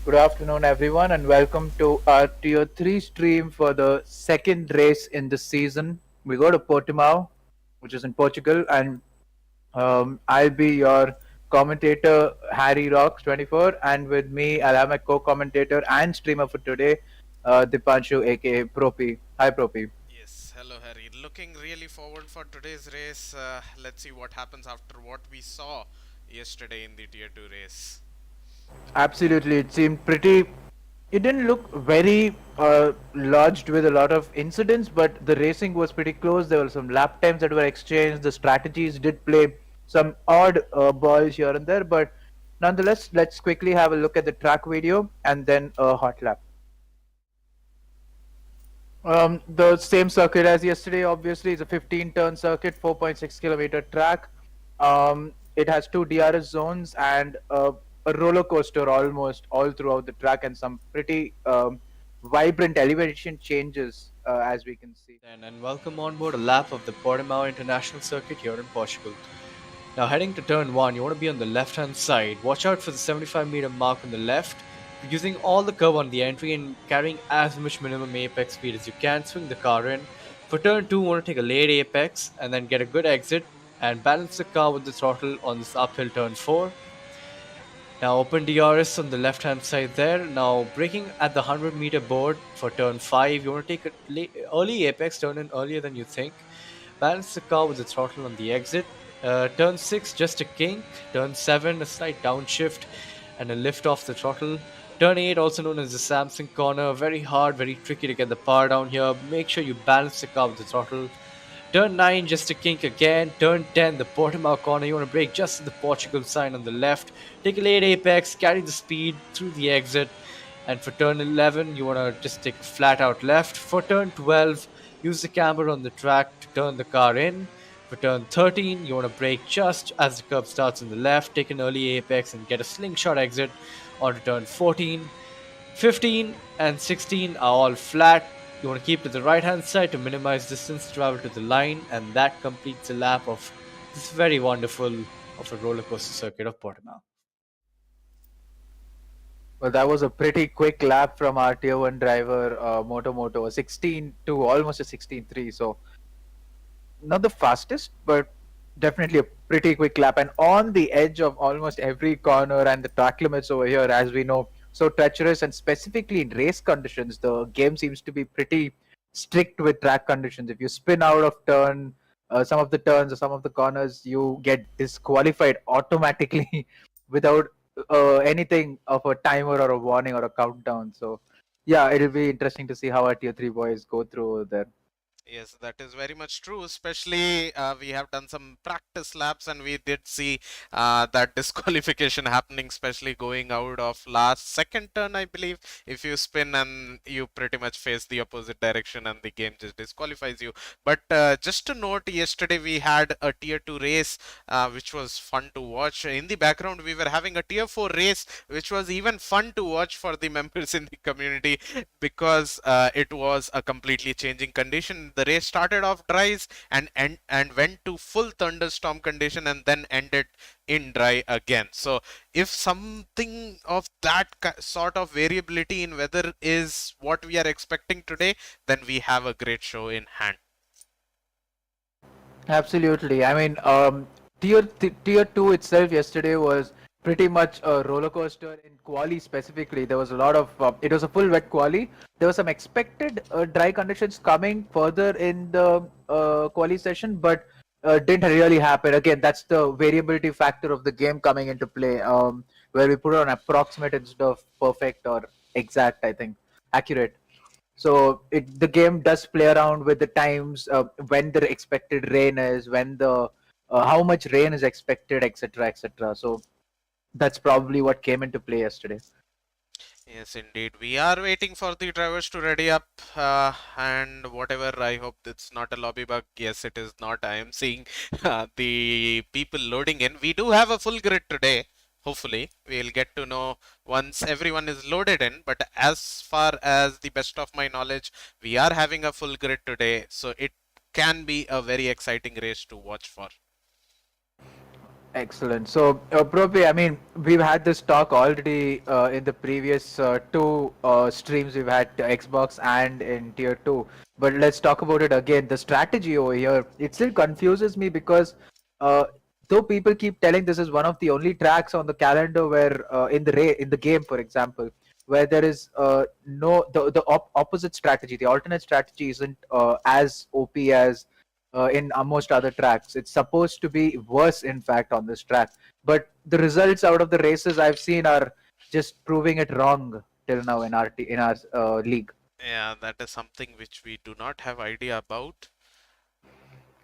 Good afternoon, everyone, and welcome to our Tier 3 stream for the second race in the season. We go to Portimao, which is in Portugal, and I'll be your commentator, harryrox 24, and with me, I'll have my co-commentator and streamer for today, Dipanshu, aka Propi. Hi, Propi. Yes, hello Harry. Looking really forward for today's race. Let's see what happens after what we saw yesterday in the Tier 2 race. Absolutely, it seemed pretty. It didn't look very lodged with a lot of incidents, but the racing was pretty close. There were some lap times that were exchanged. The strategies did play some odd balls here and there, but nonetheless, let's quickly have a look at the track video and then a hot lap. The same circuit as yesterday, obviously, it's a 15-turn circuit, 4.6 kilometer track. It has two DRS zones and a roller coaster almost all throughout the track, and some pretty vibrant elevation changes, as we can see. And welcome on board a lap of the Portimao International Circuit here in Portugal. Now heading to turn 1, you want to be on the left hand side. Watch out for the 75-meter mark on the left. Using all the curve on the entry and carrying as much minimum apex speed as you can, swing the car in. For turn 2, you want to take a late apex and then get a good exit and balance the car with the throttle on this uphill turn 4. Now open DRS on the left hand side there. Now braking at the 100-meter board for turn 5. You want to take an early apex, turn in earlier than you think. Balance the car with the throttle on the exit. Turn 6 just a kink. Turn 7 a slight downshift and a lift off the throttle. Turn 8 also known as the Samsung corner. Very hard, very tricky to get the power down here. Make sure you balance the car with the throttle. Turn 9, just a kink again. Turn 10, the Portimao corner. You want to brake just at the Portugal sign on the left. Take a late apex, carry the speed through the exit. And for turn 11, you want to just take a flat out left. For turn 12, use the camber on the track to turn the car in. For turn 13, you want to brake just as the curve starts on the left. Take an early apex and get a slingshot exit onto turn 14. 15 and 16 are all flat. You want to keep to the right hand side to minimize distance travel to the line, and that completes a lap of this very wonderful of a roller coaster circuit of Portimao. Well, that was a pretty quick lap from our Tier 1 driver, Moto Moto, a 16 to almost a 16.3. So not the fastest, but definitely a pretty quick lap, and on the edge of almost every corner. And the track limits over here, as we know, so treacherous, and specifically in race conditions, the game seems to be pretty strict with track conditions. If you spin out of turn, some of the turns or some of the corners, you get disqualified automatically without anything of a timer or a warning or a countdown. So yeah, it'll be interesting to see how our Tier 3 boys go through over there. Yes, that is very much true. Especially, we have done some practice laps and we did see that disqualification happening, especially going out of last second turn, I believe. If you spin and you pretty much face the opposite direction and the game just disqualifies you. But just to note, yesterday we had a Tier 2 race, which was fun to watch. In the background, we were having a Tier 4 race, which was even fun to watch for the members in the community because it was a completely changing condition. The race started off dries and went to full thunderstorm condition and then ended in dry again. So if something of that sort of variability in weather is what we are expecting today, then we have a great show in hand. Absolutely. I mean, tier two itself yesterday was pretty much a roller coaster in quali specifically. There was a lot of it was a full wet quali. There were some expected dry conditions coming further in the quali session, but didn't really happen. Again, that's the variability factor of the game coming into play, where we put on approximate instead of perfect or exact. I think accurate. So the game does play around with the times, when the expected rain is, when the how much rain is expected, etc., etc. So that's probably what came into play yesterday. Yes, indeed. We are waiting for the drivers to ready up, and whatever. I hope it's not a lobby bug. Yes, it is not. I am seeing the people loading in. We do have a full grid today. Hopefully, we'll get to know once everyone is loaded in. But as far as the best of my knowledge, we are having a full grid today, so it can be a very exciting race to watch for. Excellent. So, Propi, I mean, we've had this talk already in the previous two streams we've had Xbox and in Tier 2. But let's talk about it again. The strategy over here, it still confuses me because uh, though people keep telling this is one of the only tracks on the calendar where in the game, for example, where there is no the opposite strategy, the alternate strategy isn't as OP as in most other tracks. It's supposed to be worse, in fact, on this track. But the results out of the races I've seen are just proving it wrong till now in our league. Yeah, that is something which we do not have idea about.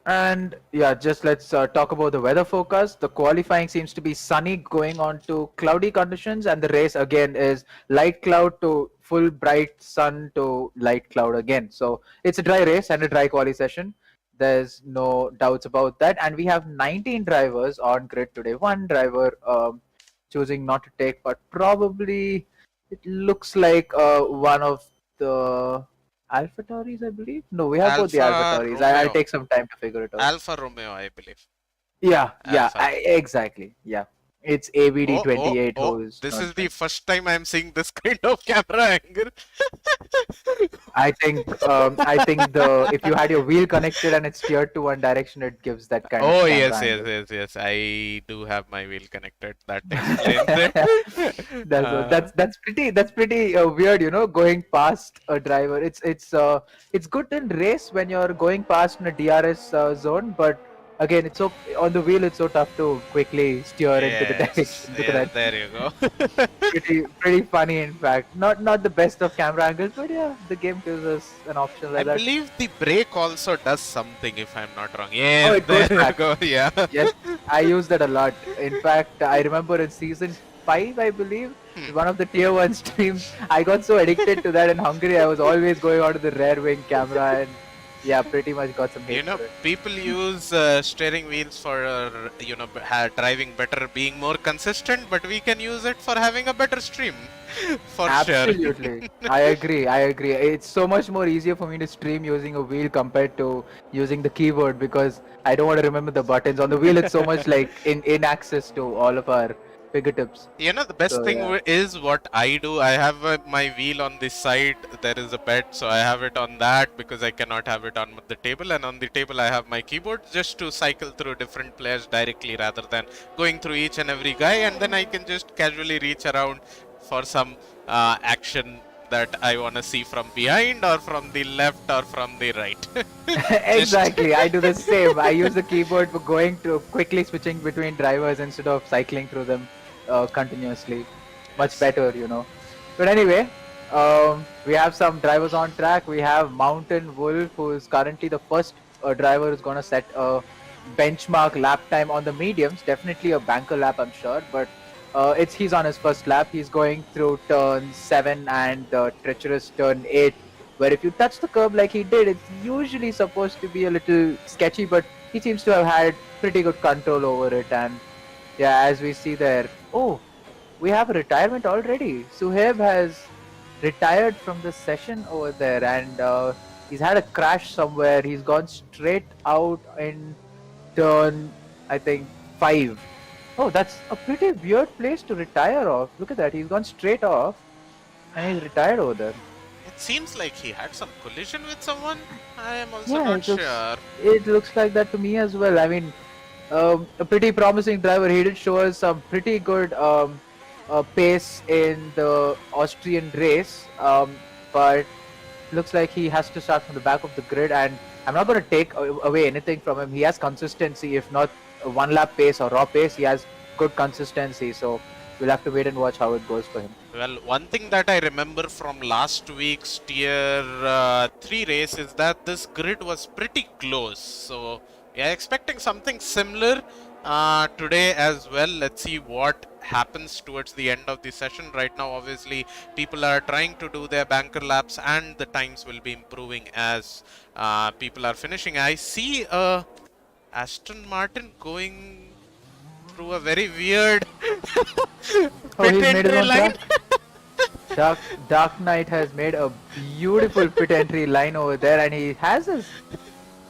And yeah, just let's talk about the weather forecast. The qualifying seems to be sunny going on to cloudy conditions, and the race again is light cloud to full bright sun to light cloud again. So it's a dry race and a dry quali session. There's no doubts about that. And we have 19 drivers on grid today. One driver choosing not to take, but probably it looks like one of the AlphaTauris, I believe. No, we have both the Alfa AlphaTauris. I'll Romeo. take some time to figure it out. Alfa Romeo, I believe. Yeah, Alpha. exactly. Yeah, it's ABD28 who's This not is the playing. first time I'm seeing this kind of camera angle. I think the if you had your wheel connected and it's steered to one direction, it gives that kind of Oh, camera yes, angle. yes. I do have my wheel connected. That explains it. That's pretty weird, you know, going past a driver. It's good in race when you're going past in a DRS zone, but again, it's so on the wheel. It's so tough to quickly steer into the Yes, direction. Look at yes, that. there you go. Pretty funny, in fact. Not the best of camera angles, but yeah, the game gives us an option I like that. believe the brake also does something, if I'm not wrong. Oh, Yes, it goes there you back. go. Yeah. Yes, I use that a lot. In fact, I remember in season 5, I believe, in one of the tier 1 streams, I got so addicted to that in Hungary. I was always going onto the rear wing camera and yeah, pretty much got some hate You know, for it. people use steering wheels for, driving better, being more consistent, but we can use it for having a better stream. For sure. Absolutely. I agree. It's so much more easier for me to stream using a wheel compared to using the keyboard because I don't want to remember the buttons. On the wheel, it's so much like in access to all of our fingertips. You know, the best So, thing yeah. is what I do. I have my wheel on this side. There is a bed, so I have it on that because I cannot have it on the table. And on the table, I have my keyboard just to cycle through different players directly rather than going through each and every guy. And then I can just casually reach around for some action that I want to see from behind or from the left or from the right. Exactly. I do the same. I use the keyboard for going to quickly switching between drivers instead of cycling through them continuously. Much better, you know. But anyway, we have some drivers on track. We have Mountain Wolf, who is currently the first driver who's going to set a benchmark lap time on the mediums. Definitely a banker lap, I'm sure. But he's on his first lap. He's going through turn 7 and the treacherous turn 8, where if you touch the curb like he did, it's usually supposed to be a little sketchy, but he seems to have had pretty good control over it. And yeah, as we see there, oh, we have a retirement already. Suhaib has retired from the session over there, and he's had a crash somewhere. He's gone straight out in turn, I think, 5. Oh, that's a pretty weird place to retire off. Look at that. He's gone straight off and he's retired over there. It seems like he had some collision with someone. I am also Yeah, not sure. it looks like that to me as well. I mean, a pretty promising driver. He did show us some pretty good pace in the Austrian race, but looks like he has to start from the back of the grid. And I'm not going to take away anything from him. He has consistency, if not a one lap pace or raw pace. He has good consistency. So we'll have to wait and watch how it goes for him. Well, one thing that I remember from last week's Tier 3 race is that this grid was pretty close. So, yeah, expecting something similar today as well. Let's see what happens towards the end of the session. Right now, obviously, people are trying to do their banker laps and the times will be improving as people are finishing. I see Aston Martin going through a very weird Oh, pit he's made his entry own line. track. Dark Knight has made a beautiful pit entry line over there, and he has his.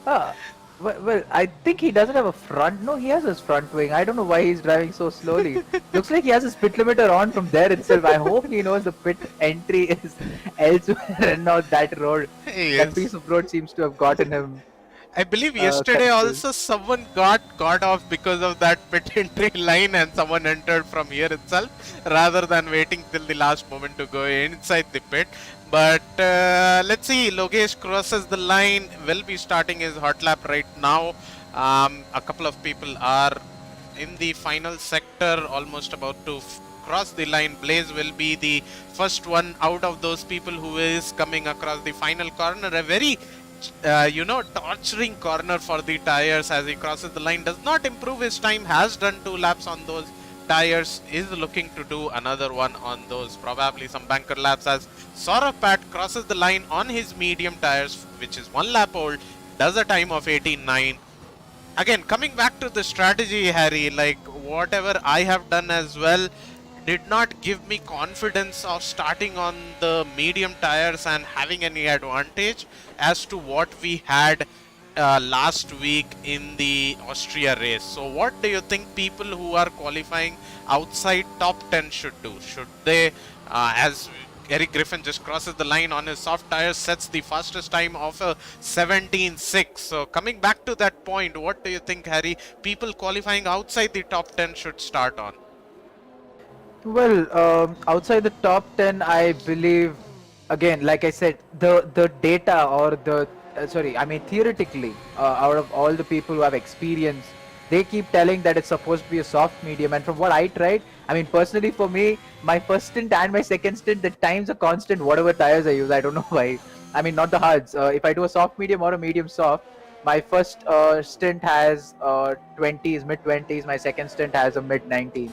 Ah, Well, I think he doesn't have a front. No, he has his front wing. I don't know why he's driving so slowly. Looks like he has his pit limiter on from there itself. I hope he knows the pit entry is elsewhere and not that road. That Yes. piece of road seems to have gotten him I believe yesterday confused. also someone got off because of that pit entry line and someone entered from here itself rather than waiting till the last moment to go inside the pit. But let's see, Logesh crosses the line, will be starting his hot lap right now. A couple of people are in the final sector, almost about to cross the line. Blaze will be the first one out of those people who is coming across the final corner. A very torturing corner for the tires as he crosses the line. Does not improve his time, has done 2 laps on those tires, is looking to do another one on those, probably some banker laps, as Saurabh Pat crosses the line on his medium tires, which is 1 lap old, does a time of 18.9. Again, coming back to the strategy, Harry, like whatever I have done as well, did not give me confidence of starting on the medium tires and having any advantage as to what we had last week in the Austria race. So what do you think people who are qualifying outside top 10 should do? Should they, as Eric Griffin just crosses the line on his soft tires, sets the fastest time of a 17.6. So coming back to that point, what do you think, Harry, people qualifying outside the top 10 should start on? Well, outside the top 10, I believe, again, like I said, the data or theoretically, out of all the people who have experience, they keep telling that it's supposed to be a soft medium. And from what I tried, I mean, personally for me, my first stint and my second stint, the times are constant, whatever tires I use. I don't know why. I mean, not the hards. If I do a soft medium or a medium soft, my first stint has 20s, mid 20s. My second stint has a mid 19s.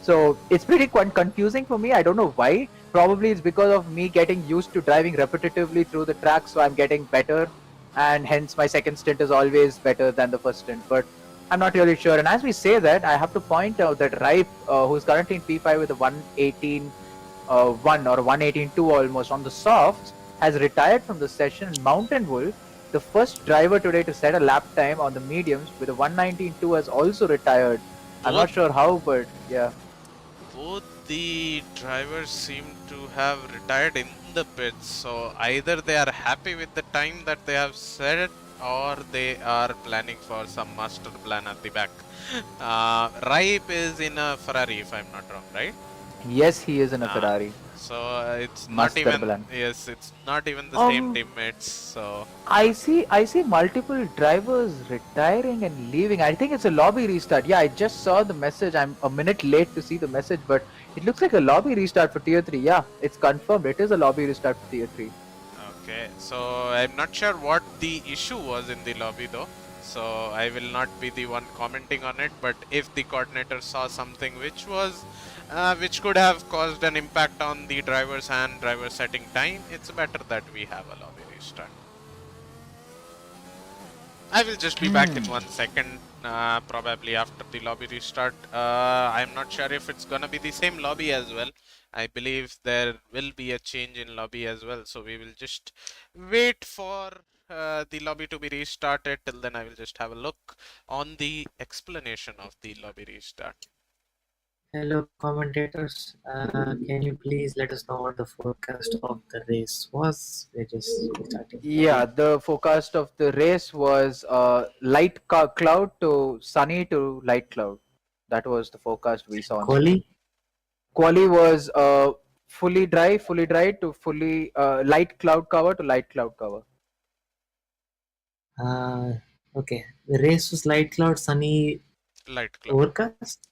So it's pretty confusing for me. I don't know why. Probably it's because of me getting used to driving repetitively through the track, so I'm getting better, and hence my second stint is always better than the first stint. But I'm not really sure. And as we say that, I have to point out that Ripe, who's currently in P5 with a 118 1 or 118.2 almost on the softs, has retired from the session. And Mountain Wolf, the first driver today to set a lap time on the mediums with a 119.2, has also retired. I'm not sure how, but yeah. Both the drivers seem to have retired in the pits, so either they are happy with the time that they have set or they are planning for some master plan at the back. Ripe is in a Ferrari, if I'm not wrong, right? Yes, he is in a Ferrari. So it's not Master even plan. yes, it's not even the same teammates. So I see multiple drivers retiring and leaving. I think it's a lobby restart. Yeah, I just saw the message. I'm a minute late to see the message, but it looks like a lobby restart for Tier 3. Yeah, it's confirmed. It is a lobby restart for Tier 3. okay, so I'm not sure what the issue was in the lobby though. So I will not be the one commenting on it. But if the coordinator saw something which could have caused an impact on the drivers and driver setting time, it's better that we have a lobby restart. I will just be back in 1 second, probably after the lobby restart. I'm not sure if it's gonna be the same lobby as well. I believe there will be a change in lobby as well, so we will just wait for the lobby to be restarted. Till then, I will just have a look on the explanation of the lobby restart. Hello, commentators. Can you please let us know what the forecast of the race was? We're just starting. Yeah, the forecast of the race was light cloud to sunny to light cloud. That was the forecast we saw. Quali? Quali was fully dry to fully light cloud cover to light cloud cover. Okay. The race was light cloud, sunny, Light cloud. overcast?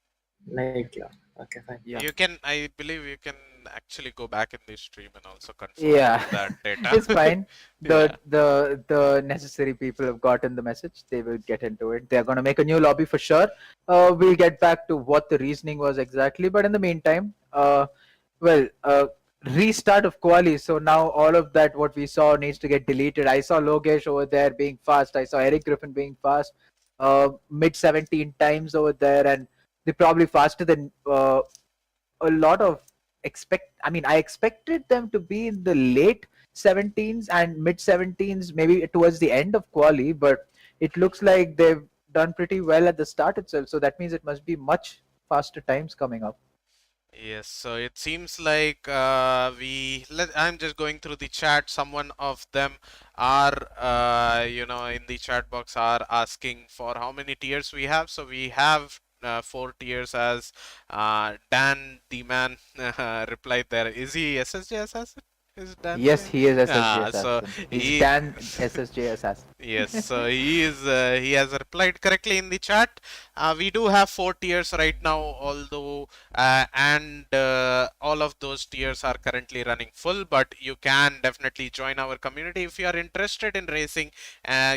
Light cloud. Okay, fine. Yeah. You can, I believe you can actually go back in the stream and also confirm Yeah, that data. it's fine. Yeah. The necessary people have gotten the message. They will get into it. They're gonna make a new lobby for sure. We'll get back to what the reasoning was exactly. But in the meantime, restart of quali. So now all of that what we saw needs to get deleted. I saw Logesh over there being fast. I saw Eric Griffin being fast. Mid 17 times over there, and they're probably faster than a lot of I expected them to be in the late 17s and mid 17s, maybe towards the end of quali, but it looks like they've done pretty well at the start itself. So that means it must be much faster times coming up. Yes, so it seems like I'm just going through the chat. Someone of them are, in the chat box are asking for how many tiers we have. So we have 4 tiers, as Dan the man replied there. Is he SSJ assassin? Is Dan Yes, saying? he is SSJ So assassin. He's he Dan SSJ assassin. Yes, so he has replied correctly in the chat. We do have 4 tiers right now, although all of those tiers are currently running full, but you can definitely join our community if you are interested in racing.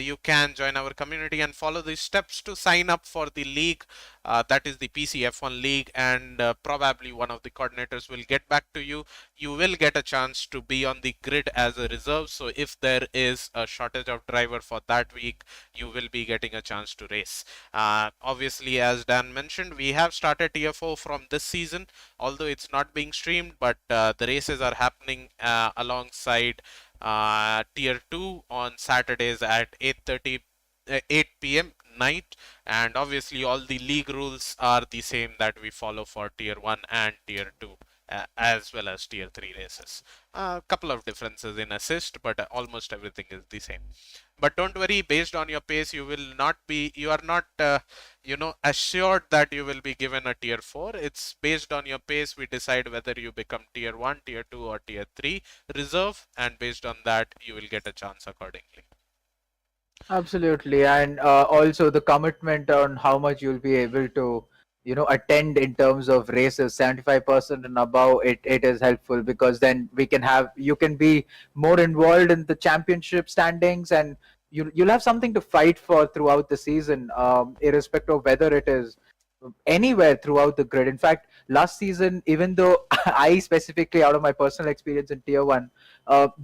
You can join our community and follow the steps to sign up for the league. That is the PC F1 League, and probably one of the coordinators will get back to you. You will get a chance to be on the grid as a reserve, so if there is a shortage of driver for that week, you will be getting a chance to race. Obviously, as Dan mentioned, we have started Tier 4 from this season, although it's not being streamed, but the races are happening alongside Tier 2 on Saturdays at 8 p.m. night, and obviously all the league rules are the same that we follow for Tier 1 and Tier 2. As well as Tier 3 races. A couple of differences in assist, but almost everything is the same. But don't worry, based on your pace, you are not assured that you will be given a Tier 4. It's based on your pace. We decide whether you become Tier 1, Tier 2 or Tier 3 reserve, and based on that, you will get a chance accordingly. Absolutely, and also the commitment on how much you'll be able to, attend in terms of races, 75% and above. It is helpful because then you can be more involved in the championship standings, and you'll have something to fight for throughout the season, irrespective of whether it is anywhere throughout the grid. In fact, last season, even though I specifically, out of my personal experience in Tier 1,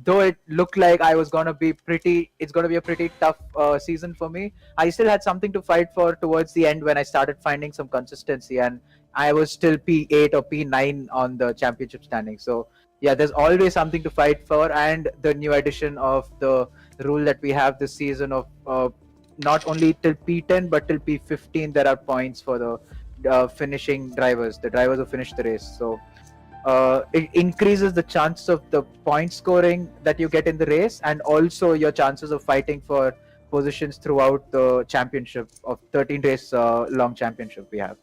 though it looked like it's going to be a pretty tough season for me, I still had something to fight for towards the end when I started finding some consistency, and I was still P8 or P9 on the championship standing. So yeah, there's always something to fight for, and the new addition of the rule that we have this season of not only till P10 but till P15 there are points for the finishing drivers, the drivers who finish the race. So it increases the chances of the point scoring that you get in the race, and also your chances of fighting for positions throughout the championship of 13 race long championship we have.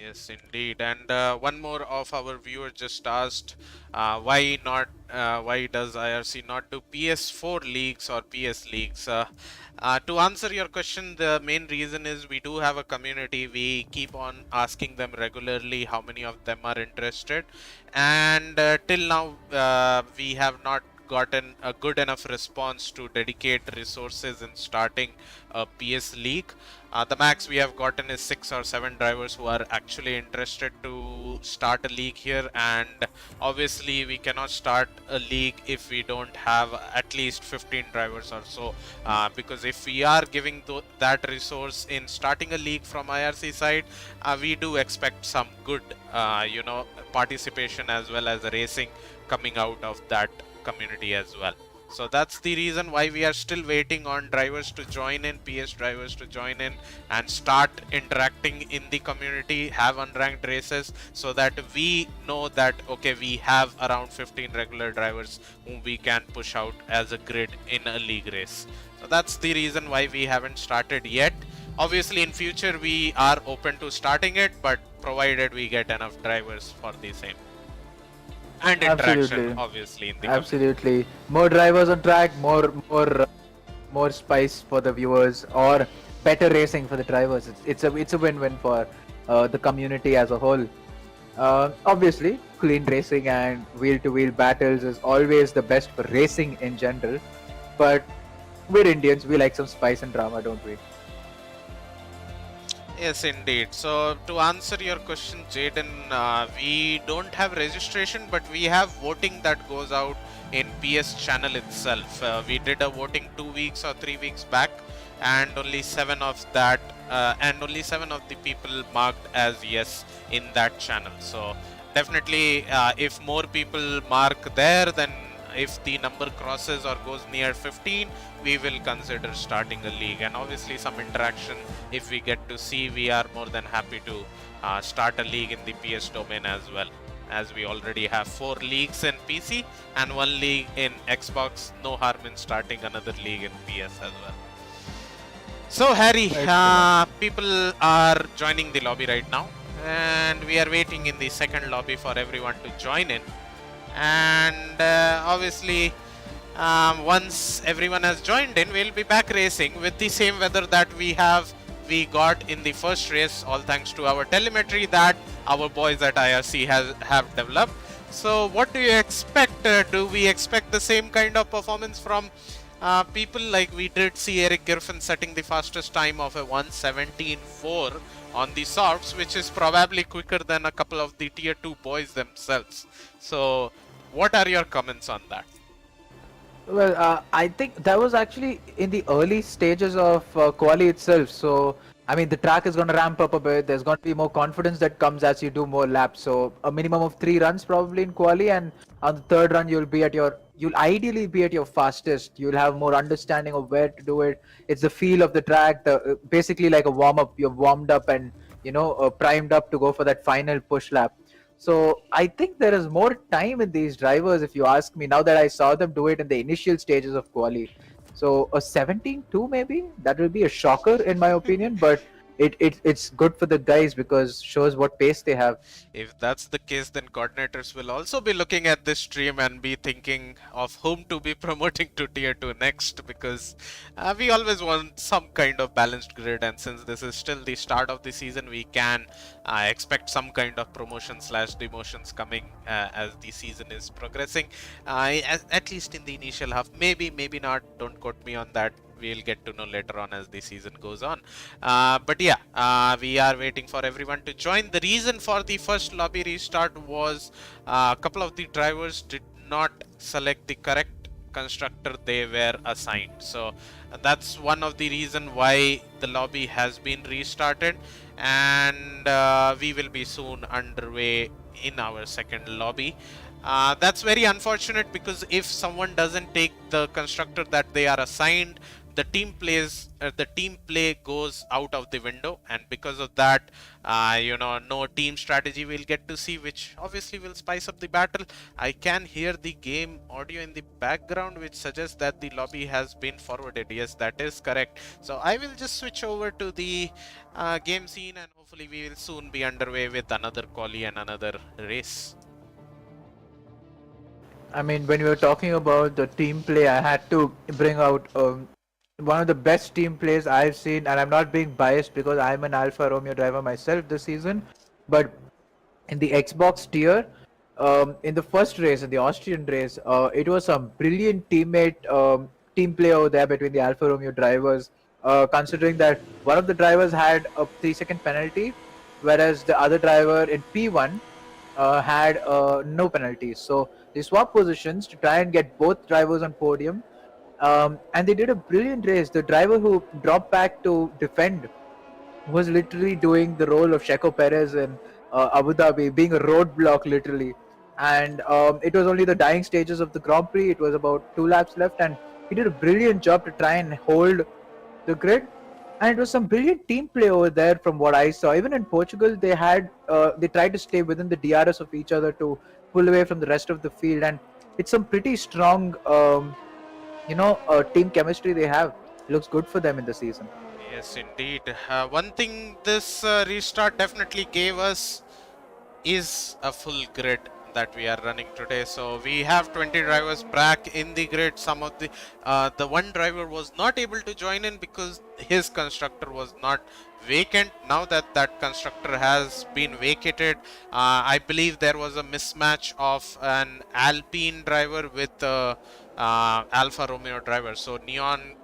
Yes, indeed. And one more of our viewers just asked, why does IRC not do PS4 leagues or PS leagues? To answer your question, the main reason is we do have a community. We keep on asking them regularly how many of them are interested, and till now we have not gotten a good enough response to dedicate resources in starting a PS league. The max we have gotten is 6 or 7 drivers who are actually interested to start a league here, and obviously we cannot start a league if we don't have at least 15 drivers or so, because if we are giving that resource in starting a league from IRC side, we do expect some good participation as well as racing coming out of that community as well. So that's the reason why we are still waiting on drivers to join in, PS drivers to join in and start interacting in the community, have unranked races, so that we know that okay, we have around 15 regular drivers whom we can push out as a grid in a league race. So that's the reason why we haven't started yet. Obviously in future we are open to starting it, but provided we get enough drivers for the same. And interaction, Absolutely. obviously, in the Absolutely. More drivers on track, more spice for the viewers, or better racing for the drivers. It's a win-win for the community as a whole. Obviously, clean racing and wheel-to-wheel battles is always the best for racing in general. But we're Indians, we like some spice and drama, don't we? Yes, indeed. So to answer your question, Jaden, we don't have registration, but we have voting that goes out in PS channel itself. We did a voting 2 weeks or 3 weeks back, and only 7 of the people marked as yes in that channel. So definitely, if more people mark there, then if the number crosses or goes near 15, we will consider starting a league, and obviously some interaction if we get to see, we are more than happy to start a league in the PS domain as well, as we already have 4 leagues in PC and 1 league in Xbox. No harm in starting another league in PS as well. So Harry, people are joining the lobby right now, and we are waiting in the second lobby for everyone to join in. And obviously, once everyone has joined in, we'll be back racing with the same weather that we got in the first race, all thanks to our telemetry that our boys at IRC have developed. So what do you expect? Do we expect the same kind of performance from people? Like we did see Eric Griffin setting the fastest time of a 1:17.4 on the softs, which is probably quicker than a couple of the tier 2 boys themselves. So what are your comments on that? Well, I think that was actually in the early stages of quali itself. So, I mean, the track is going to ramp up a bit. There's going to be more confidence that comes as you do more laps. So, a minimum of 3 runs probably in quali, and on the third run, you'll ideally be at your fastest. You'll have more understanding of where to do it. It's the feel of the track, basically like a warm up. You're warmed up and primed up to go for that final push lap. So I think there is more time in these drivers, if you ask me, now that I saw them do it in the initial stages of quali. So a 17-2 maybe, that will be a shocker in my opinion, but it's good for the guys because shows what pace they have. If that's the case, then coordinators will also be looking at this stream and be thinking of whom to be promoting to tier 2 next, because we always want some kind of balanced grid, and since this is still the start of the season, we can expect some kind of promotion / demotions coming as the season is progressing, at least in the initial half. Maybe not, don't quote me on that. We'll get to know later on as the season goes on. But yeah, we are waiting for everyone to join. The reason for the first lobby restart was a couple of the drivers did not select the correct constructor they were assigned. So that's one of the reason why the lobby has been restarted, and we will be soon underway in our second lobby. That's very unfortunate, because if someone doesn't take the constructor that they are assigned, the team play goes out of the window, and because of that, no team strategy we'll get to see, which obviously will spice up the battle. I can hear the game audio in the background, which suggests that the lobby has been forwarded. Yes, that is correct. So I will just switch over to the game scene, and hopefully we will soon be underway with another quali and another race. I mean, when we were talking about the team play, I had to bring out one of the best team plays I've seen, and I'm not being biased because I'm an Alfa Romeo driver myself this season, but in the Xbox tier, in the first race, in the Austrian race, it was some brilliant team play over there between the Alfa Romeo drivers, considering that one of the drivers had a 3-second penalty, whereas the other driver in P1 had no penalties. So they swapped positions to try and get both drivers on podium. And they did a brilliant race. The driver who dropped back to defend was literally doing the role of Checo Perez in Abu Dhabi, being a roadblock literally. And it was only the dying stages of the Grand Prix. It was about 2 laps left, and he did a brilliant job to try and hold the grid. And it was some brilliant team play over there from what I saw. Even in Portugal, they tried to stay within the DRS of each other to pull away from the rest of the field. And it's some pretty strong team chemistry they have. It looks good for them in the season. Yes, indeed. One thing this restart definitely gave us is a full grid that we are running today. So we have 20 drivers back in the grid. Some of the one driver was not able to join in because his constructor was not vacant. Now that that constructor has been vacated, I believe there was a mismatch of an Alpine driver with Alfa Romeo driver. So Neon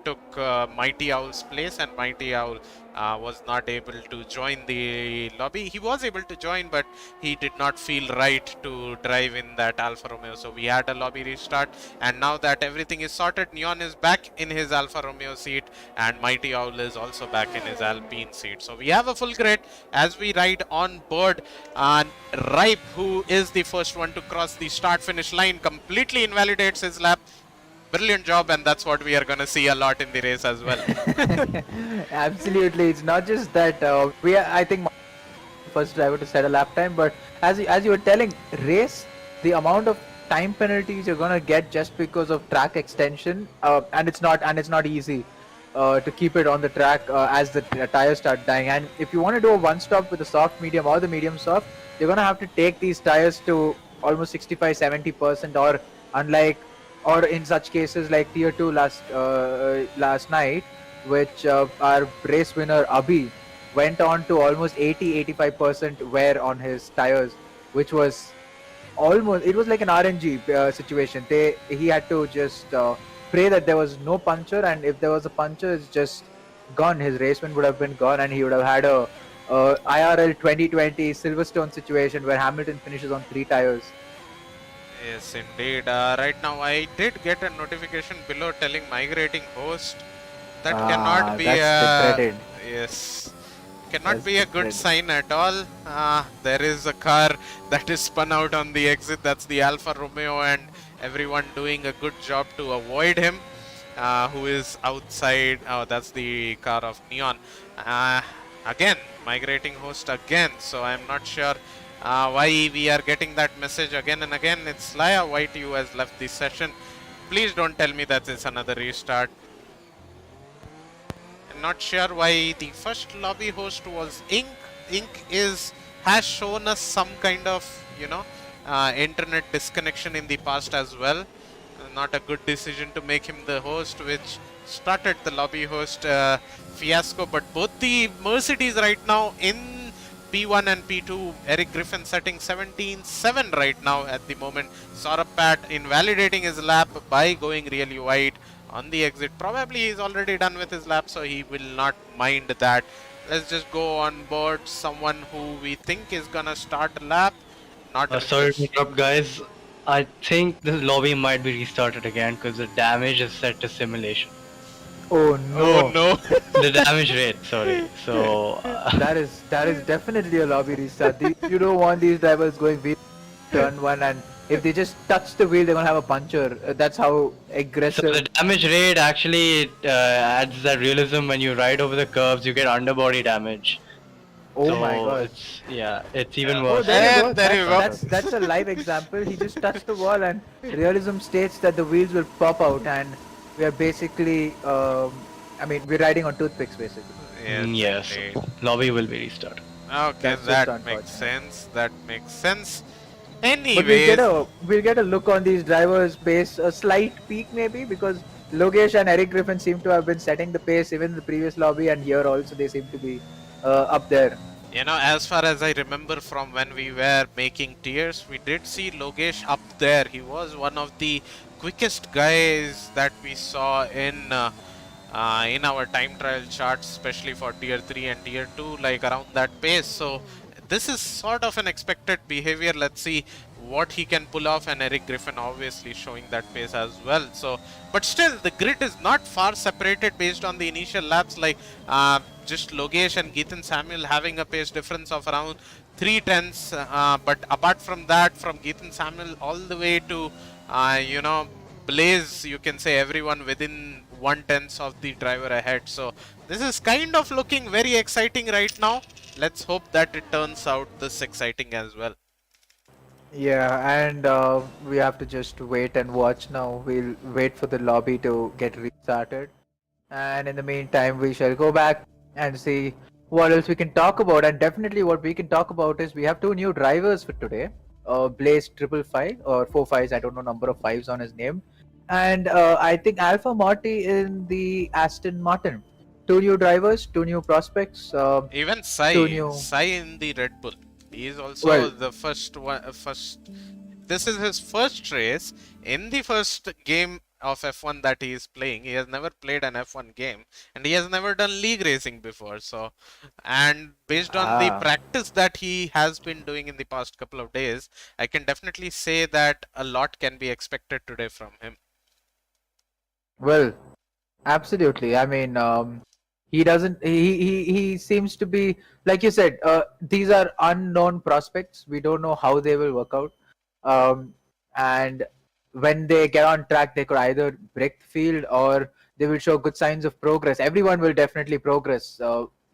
took Mighty Owl's place, and Mighty Owl was not able to join the lobby. He was able to join, but he did not feel right to drive in that Alfa Romeo. So we had a lobby restart, and now that everything is sorted, Neon is back in his Alfa Romeo seat, and Mighty Owl is also back in his Alpine seat. So we have a full grid as we ride on board. And Ripe, who is the first one to cross the start-finish line, completely invalidates his lap. Brilliant job, and that's what we are going to see a lot in the race as well. Absolutely, it's not just that I think first driver to set a lap time, but as you were telling, race, the amount of time penalties you're gonna get just because of track extension, and it's not easy to keep it on the track as the tires start dying. And if you want to do a one stop with the soft medium or the medium soft, you're gonna have to take these tires to almost 65-70%, or in such cases like Tier 2 last night, which our race winner Abhi went on to almost 80-85% wear on his tires, which was it was like an RNG situation. He had to just pray that there was no puncture, and if there was a puncture, it's just gone. His race win would have been gone, and he would have had a IRL 2020 Silverstone situation where Hamilton finishes on 3 tires. Yes, indeed. Right now, I did get a notification below telling migrating host. That cannot be yes, cannot be a good sign at all. There is a car that is spun out on the exit. That's the Alfa Romeo, and everyone doing a good job to avoid him. Who is outside? Oh, that's the car of Neon. Again, migrating host again. So I'm not sure why we are getting that message again and again. It's Laya White who has left the session. Please don't tell me that it's another restart. I'm not sure why the first lobby host was Ink. Ink has shown us some kind of, internet disconnection in the past as well. Not a good decision to make him the host, which started the lobby host fiasco. But both the Mercedes right now in P1 and P2, Eric Griffin setting 17-7 right now at the moment. Saurabh Pat invalidating his lap by going really wide on the exit. Probably he's already done with his lap, so he will not mind that. Let's just go on board someone who we think is gonna start a lap. Not sorry to interrupt, guys. I think this lobby might be restarted again because the damage is set to simulation. Oh no! Oh no! The damage rate, sorry. So that is definitely a lobby restart. You don't want these drivers going wheel turn 1, and if they just touch the wheel, they're gonna have a puncture. That's how aggressive. So the damage rate actually adds that realism. When you ride over the curves, you get underbody damage. Oh so my god! It's even Oh, worse. there you There you go. go. That's a live example. He just touched the wall, and realism states that the wheels will pop out, and we are basically, we're riding on toothpicks basically. Yes. Indeed. Lobby will be restarted. Okay, That's just that makes unfortunate. sense. That makes sense. But Anyways, we'll get a look on these drivers' pace, a slight peak maybe, because Logesh and Eric Griffin seem to have been setting the pace even in the previous lobby, and here also they seem to be up there. as far as I remember from when we were making tiers, we did see Logesh up there. He was one of the quickest guys that we saw in our time trial charts, especially for tier 3 and tier 2, like around that pace. So this is sort of an expected behavior. Let's see what he can pull off, and Eric Griffin obviously showing that pace as well. So, but still, the grid is not far separated based on the initial laps. Like just Logesh and Geethan Samuel having a pace difference of around 3/10. But apart from that, from Geethan Samuel all the way to Blaze, you can say everyone within 1/10 of the driver ahead. So this is kind of looking very exciting right now. Let's hope that it turns out this exciting as well. Yeah, and we have to just wait and watch now. We'll wait for the lobby to get restarted, and in the meantime, we shall go back and see what else we can talk about. And definitely, what we can talk about is we have 2 new drivers for today. Blaze 555 or 45s. I don't know number of 5s on his name, and I think Alpha Marty in the Aston Martin. 2 new drivers, 2 new prospects. Even Sai in the Red Bull. He is also the first one. This is his first race in the first game of F1 that he is playing. He has never played an F1 game, and he has never done league racing before. So, and based on the Ah, practice that he has been doing in the past couple of days, I can definitely say that a lot can be expected today from him. well, absolutely. I mean, he doesn't. He seems to be like you said. These are unknown prospects. We don't know how they will work out. And when they get on track, they could either break the field or they will show good signs of progress. Everyone will definitely progress,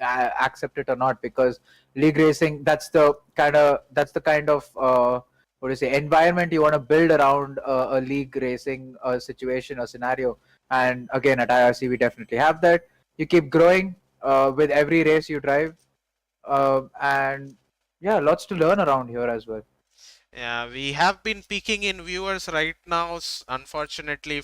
accept it or not, because league racing. That's the kind of what do you say, environment you want to build around a league racing situation or scenario. And again, at IRC, we definitely have that. You keep growing with every race you drive, and yeah, lots to learn around here as well. Yeah, we have been peaking in viewers right now. Unfortunately,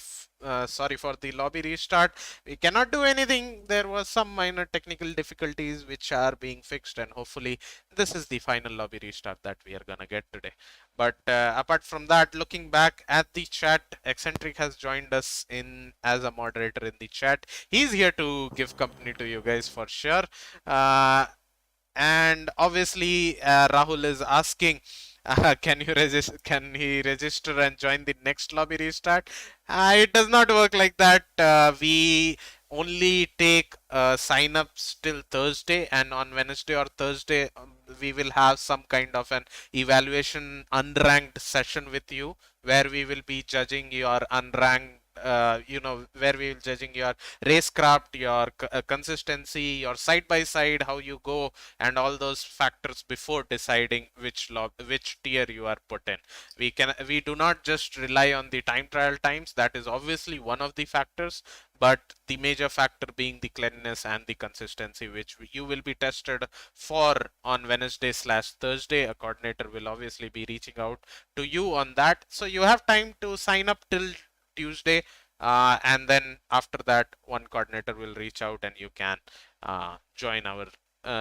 sorry for the lobby restart. We cannot do anything. There was some minor technical difficulties which are being fixed, and hopefully this is the final lobby restart that we are gonna get today. But apart from that, looking back at the chat, Eccentric has joined us in as a moderator in the chat. He's here to give company to you guys for sure. And obviously, Rahul is asking, can you register? Can he register and join the next lobby restart? It does not work like that. We only take sign-ups till Thursday, and on Wednesday or Thursday, we will have some kind of an evaluation unranked session with you, where we will be judging your unranked. Where we will judging your racecraft, your consistency, your side by side, how you go, and all those factors before deciding which tier you are put in. We do not just rely on the time trial times. That is obviously one of the factors, but the major factor being the cleanliness and the consistency, which you will be tested for on Wednesday/Thursday. A coordinator will obviously be reaching out to you on that, so you have time to sign up till Tuesday, and then after that, one coordinator will reach out and you can join our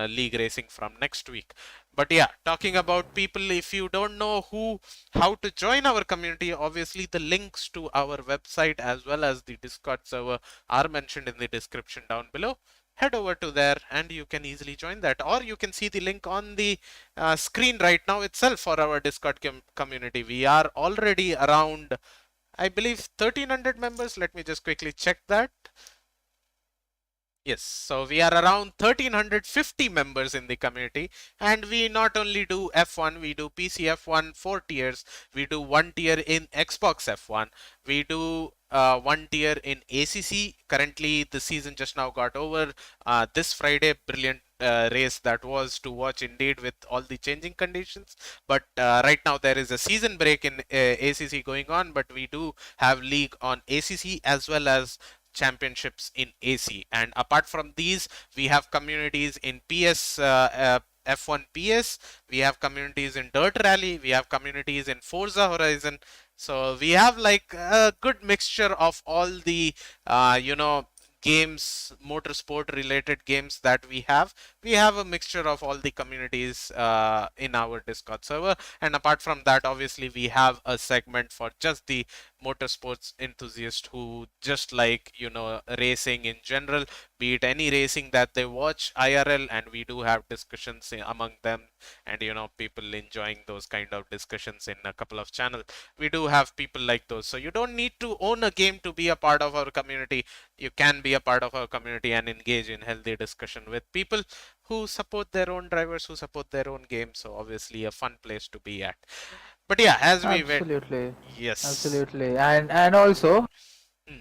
league racing from next week. But yeah, talking about people, if you don't know how to join our community, obviously the links to our website as well as the Discord server are mentioned in the description down below. Head over to there and you can easily join that, or you can see the link on the screen right now itself for our Discord community. We are already around, I believe, 1300 members. Let me just quickly check that. Yes, so we are around 1350 members in the community, and we not only do F1, we do PC F1 4 tiers, we do 1 tier in Xbox F1, we do 1 tier in ACC. Currently, the season just now got over this Friday. Brilliant race that was to watch indeed, with all the changing conditions. But right now there is a season break in ACC going on, but we do have league on ACC as well as championships in AC. And apart from these, we have communities in PS, F1 PS, we have communities in Dirt Rally, we have communities in Forza Horizon. So we have like a good mixture of all the games, motorsport related games that we have. We have a mixture of all the communities in our Discord server. And apart from that, obviously we have a segment for just the motorsports enthusiast who just like racing in general, be it any racing that they watch IRL, and we do have discussions among them, and people enjoying those kind of discussions in a couple of channels. We do have people like those, so you don't need to own a game to be a part of our community. You can be a part of our community and engage in healthy discussion with people who support their own drivers, who support their own games. So obviously a fun place to be at. But yeah, as we went, Absolutely, yes. absolutely, and also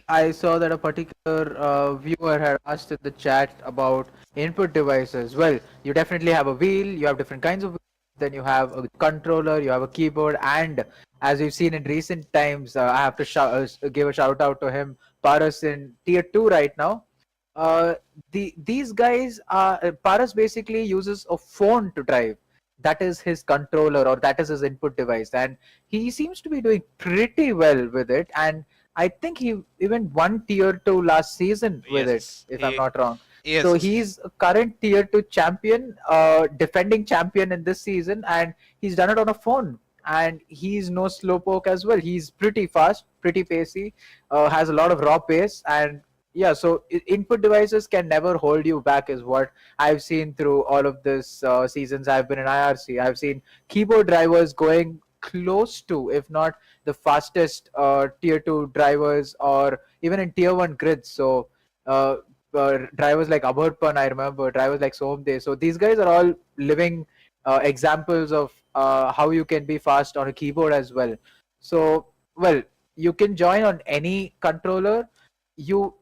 I saw that a particular viewer had asked in the chat about input devices. Well, you definitely have a wheel, you have different kinds of wheels, then you have a controller, you have a keyboard, and as we've seen in recent times, I have to give a shout out to him, Paras in Tier 2 right now. These guys Paras basically uses a phone to drive. That is his controller, or that is his input device, and he seems to be doing pretty well with it. And I think he even won Tier 2 last season with Yes, it, if I'm not wrong. yes. So he's a current Tier 2 champion, defending champion in this season, and he's done it on a phone. and he's no slowpoke as well. He's pretty fast, pretty pacey, has a lot of raw pace, and yeah. So input devices can never hold you back, is what I've seen through all of this seasons I've been in IRC. I've seen keyboard drivers going close to, if not the fastest tier 2 drivers, or even in tier 1 grids. So drivers like Aborpan, I remember, drivers like Somde. So these guys are all living examples of how you can be fast on a keyboard as well. So, well, you can join on any controller. You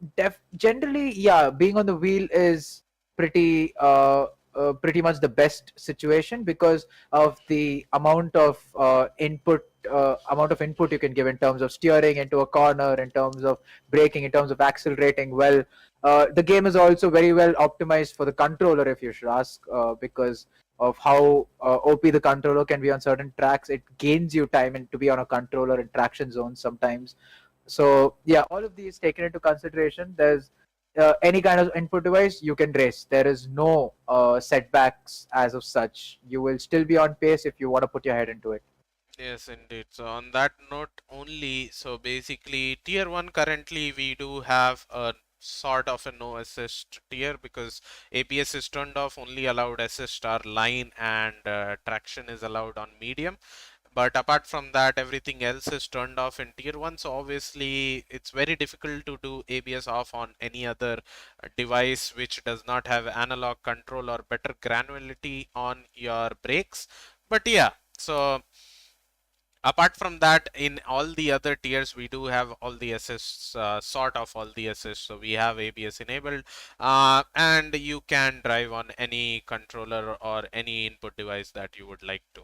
generally, yeah, being on the wheel is pretty pretty much the best situation because of the amount of input you can give in terms of steering into a corner, in terms of braking, in terms of accelerating. Well, the game is also very well optimized for the controller, if you should ask, because of how OP the controller can be on certain tracks. It gains you time to be on a controller in traction zones sometimes. So yeah, all of these taken into consideration. There's any kind of input device you can race. There is no setbacks as of such. You will still be on pace if you want to put your head into it. Yes, indeed. So on that note only, so basically tier 1 currently we do have a sort of a no assist tier because ABS is turned off, only allowed assist are line, and traction is allowed on medium. But apart from that, everything else is turned off in tier 1. So obviously it's very difficult to do ABS off on any other device which does not have analog control or better granularity on your brakes. But yeah, so apart from that, in all the other tiers we do have all the assists, sort of all the assists. So we have ABS enabled, and you can drive on any controller or any input device that you would like to.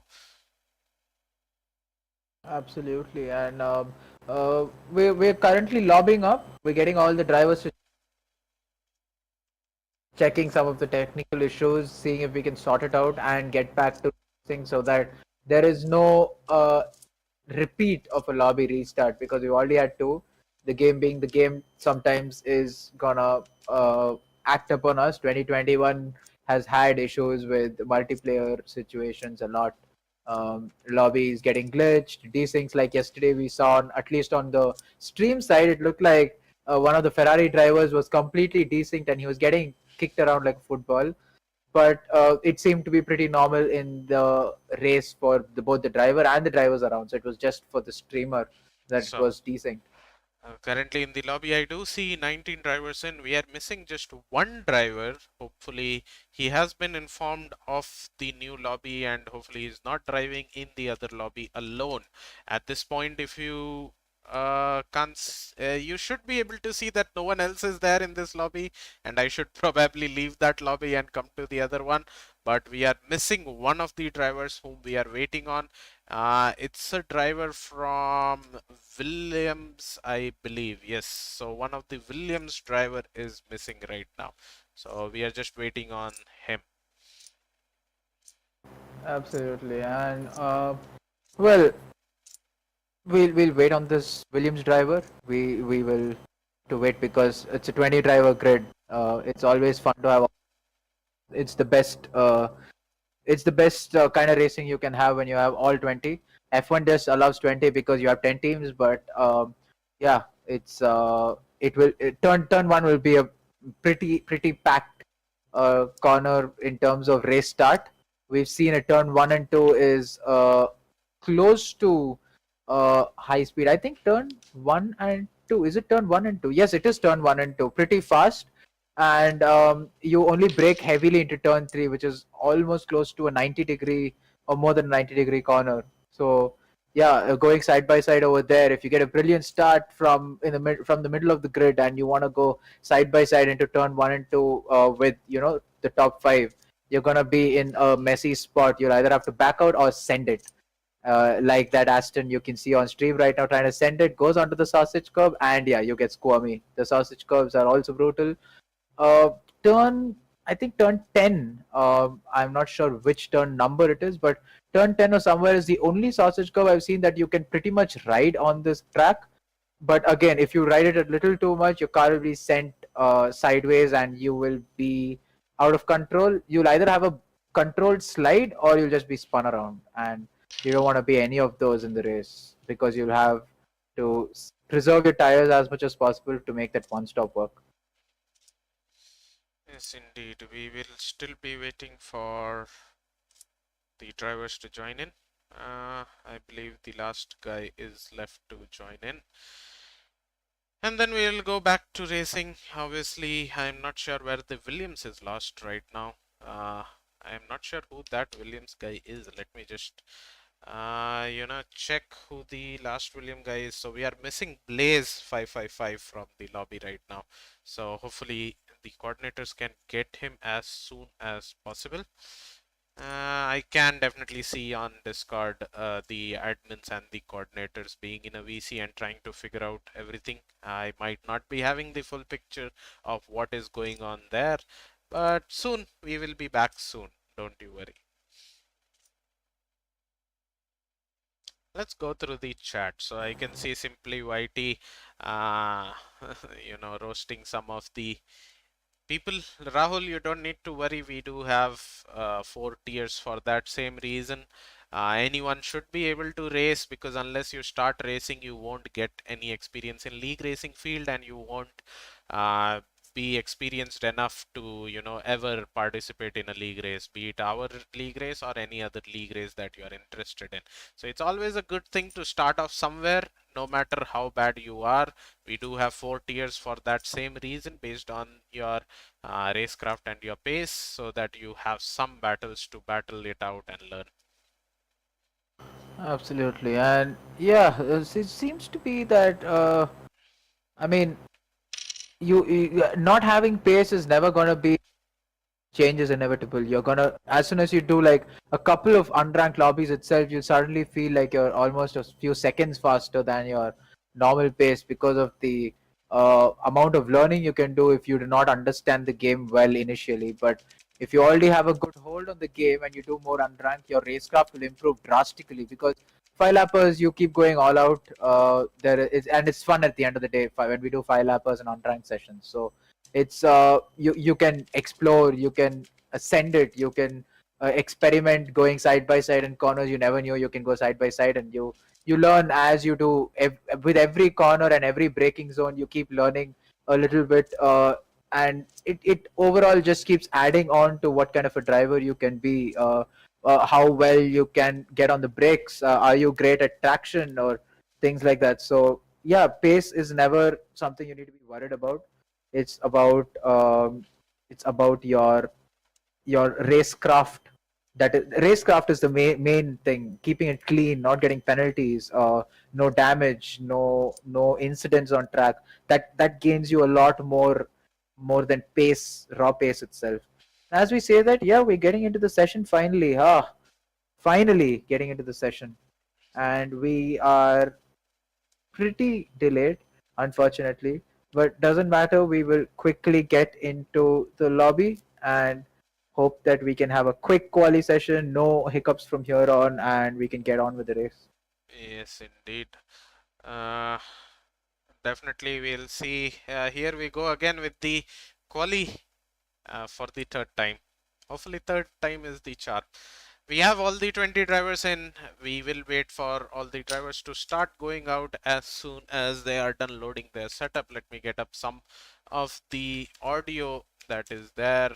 Absolutely, and we're currently lobbying up. We're getting all the drivers to checking some of the technical issues, seeing if we can sort it out and get back to things so that there is no repeat of a lobby restart, because we already had two. The game being the game sometimes is gonna act upon us. 2021 has had issues with multiplayer situations a lot. Lobbies getting glitched, desyncs. Like yesterday, we saw at least on the stream side, it looked like one of the Ferrari drivers was completely desynced and he was getting kicked around like football. But it seemed to be pretty normal in the race for both the driver and the drivers around. So it was just for the streamer that it was desynced. Currently in the lobby, I do see 19 drivers in. We are missing just one driver. Hopefully, he has been informed of the new lobby and hopefully he's not driving in the other lobby alone. At this point, if you you should be able to see that no one else is there in this lobby, and I should probably leave that lobby and come to the other one. But we are missing one of the drivers whom we are waiting on. It's a driver from Williams, I believe. Yes, so one of the Williams driver is missing right now. So we are just waiting on him. Absolutely, and well, we'll wait on this Williams driver. We will to wait because it's a 20 driver grid. It's always fun to have. It's the best. It's the best kind of racing you can have when you have all 20. F1 just allows 20 because you have 10 teams, but yeah, turn one will be a pretty packed corner in terms of race start. We've seen a turn 1 and 2 is close to high speed. I think turn 1 and 2, is it turn 1 and 2? Yes, it is turn 1 and 2, pretty fast. And you only brake heavily into turn 3, which is almost close to a 90-degree or more than 90-degree corner. So yeah, going side by side over there, if you get a brilliant start from the middle of the grid and you want to go side by side into turn 1 and 2 with the top 5, you're gonna be in a messy spot. You'll either have to back out or send it. Like that Aston you can see on stream right now trying to send it, goes onto the sausage curb, and yeah, you get squirmy. The sausage curbs are also brutal. I think turn 10, I'm not sure which turn number it is, but turn 10 or somewhere is the only sausage curve I've seen that you can pretty much ride on this track. But again, if you ride it a little too much, your car will be sent sideways and you will be out of control. You'll either have a controlled slide or you'll just be spun around. And You don't want to be any of those in the race because you'll have to preserve your tires as much as possible to make that one stop work. Yes, indeed. We will still be waiting for the drivers to join in. I believe the last guy is left to join in. And then we'll go back to racing. Obviously, I'm not sure where the Williams is lost right now. I'm not sure who that Williams guy is. Let me just check who the last William guy is. So we are missing Blaze 555 from the lobby right now. So hopefully the coordinators can get him as soon as possible. I can definitely see on Discord the admins and the coordinators being in a VC and trying to figure out everything. I might not be having the full picture of what is going on there, but soon we will be back soon. Don't you worry. Let's go through the chat. So I can see Simply YT, roasting some of the people. Rahul, you don't need to worry. We do have 4 tiers for that same reason. Anyone should be able to race, because unless you start racing, you won't get any experience in league racing field, and you won't be experienced enough to ever participate in a league race, be it our league race or any other league race that you are interested in. So it's always a good thing to start off somewhere, no matter how bad you are. We do have 4 tiers for that same reason, based on your racecraft and your pace, so that you have some battles to battle it out and learn. Absolutely, and yeah, it seems to be that I mean, you not having pace is never gonna be. Change is inevitable. You're gonna, as soon as you do like a couple of unranked lobbies itself, you suddenly feel like you're almost a few seconds faster than your normal pace because of the amount of learning you can do if you do not understand the game well initially. But if you already have a good hold on the game and you do more unranked, your racecraft will improve drastically, because 5-lappers, you keep going all out. And it's fun at the end of the day when we do 5-lappers and unranked sessions. So it's you can explore, you can ascend it, you can experiment going side by side in corners you never knew you can go side by side, and you learn as you do. With every corner and every braking zone, you keep learning a little bit, and it overall just keeps adding on to what kind of a driver you can be, how well you can get on the brakes, are you great at traction or things like that. So yeah, pace is never something you need to be worried about. It's about your racecraft. Racecraft is the main thing. Keeping it clean, not getting penalties, no damage, no incidents on track. That gains you a lot more than pace, raw pace itself. As we say that, yeah, we're getting into the session finally. Finally getting into the session, and we are pretty delayed, unfortunately, but doesn't matter. We will quickly get into the lobby and hope that we can have a quick quali session, no hiccups from here on, and we can get on with the race. Yes, indeed. Definitely we'll see. Here we go again with the quali for the 3rd time. Hopefully 3rd time is the charm. We have all the 20 drivers in. We will wait for all the drivers to start going out as soon as they are done loading their setup. Let me get up some of the audio that is there.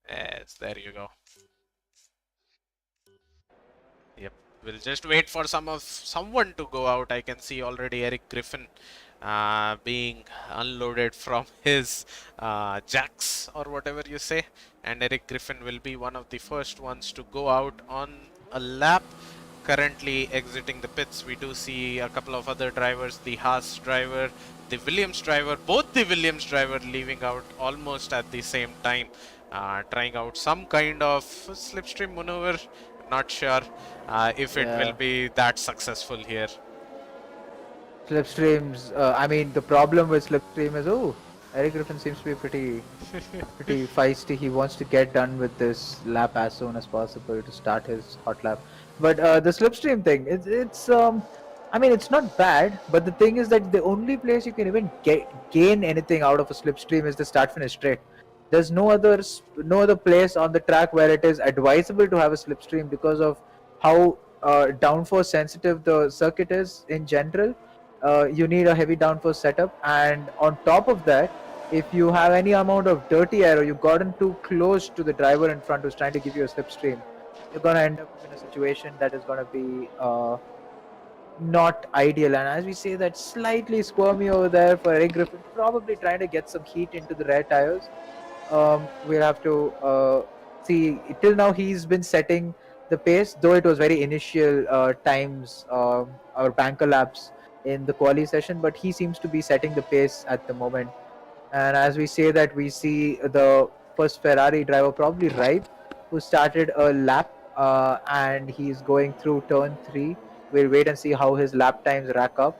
Yes, there you go. Yep, we'll just wait for someone to go out. I can see already Eric Griffin being unloaded from his jacks or whatever you say, and Eric Griffin will be one of the first ones to go out on a lap. Currently exiting the pits, we do see a couple of other drivers, the Haas driver, the Williams driver, both the Williams driver leaving out almost at the same time, trying out some kind of slipstream maneuver. Not sure if it will be that successful here. Slipstreams, I mean, the problem with Slipstream is, Eric Griffin seems to be pretty feisty. He wants to get done with this lap as soon as possible to start his hot lap. But the Slipstream thing, I mean, it's not bad, but the thing is that the only place you can even gain anything out of a Slipstream is the start-finish straight. There's no other place on the track where it is advisable to have a Slipstream because of how downforce sensitive the circuit is in general. You need a heavy downforce setup, and on top of that, if you have any amount of dirty air or you've gotten too close to the driver in front who's trying to give you a slipstream, you're gonna end up in a situation that is gonna be not ideal. And as we say, that slightly squirmy over there for Eric Griffin, probably trying to get some heat into the rear tires. We'll have to see. Till now, he's been setting the pace, though it was very initial times or banker laps in the quali session, but he seems to be setting the pace at the moment. And as we say that, we see the first Ferrari driver, probably Ripe, who started a lap and he's going through turn 3. We'll wait and see how his lap times rack up.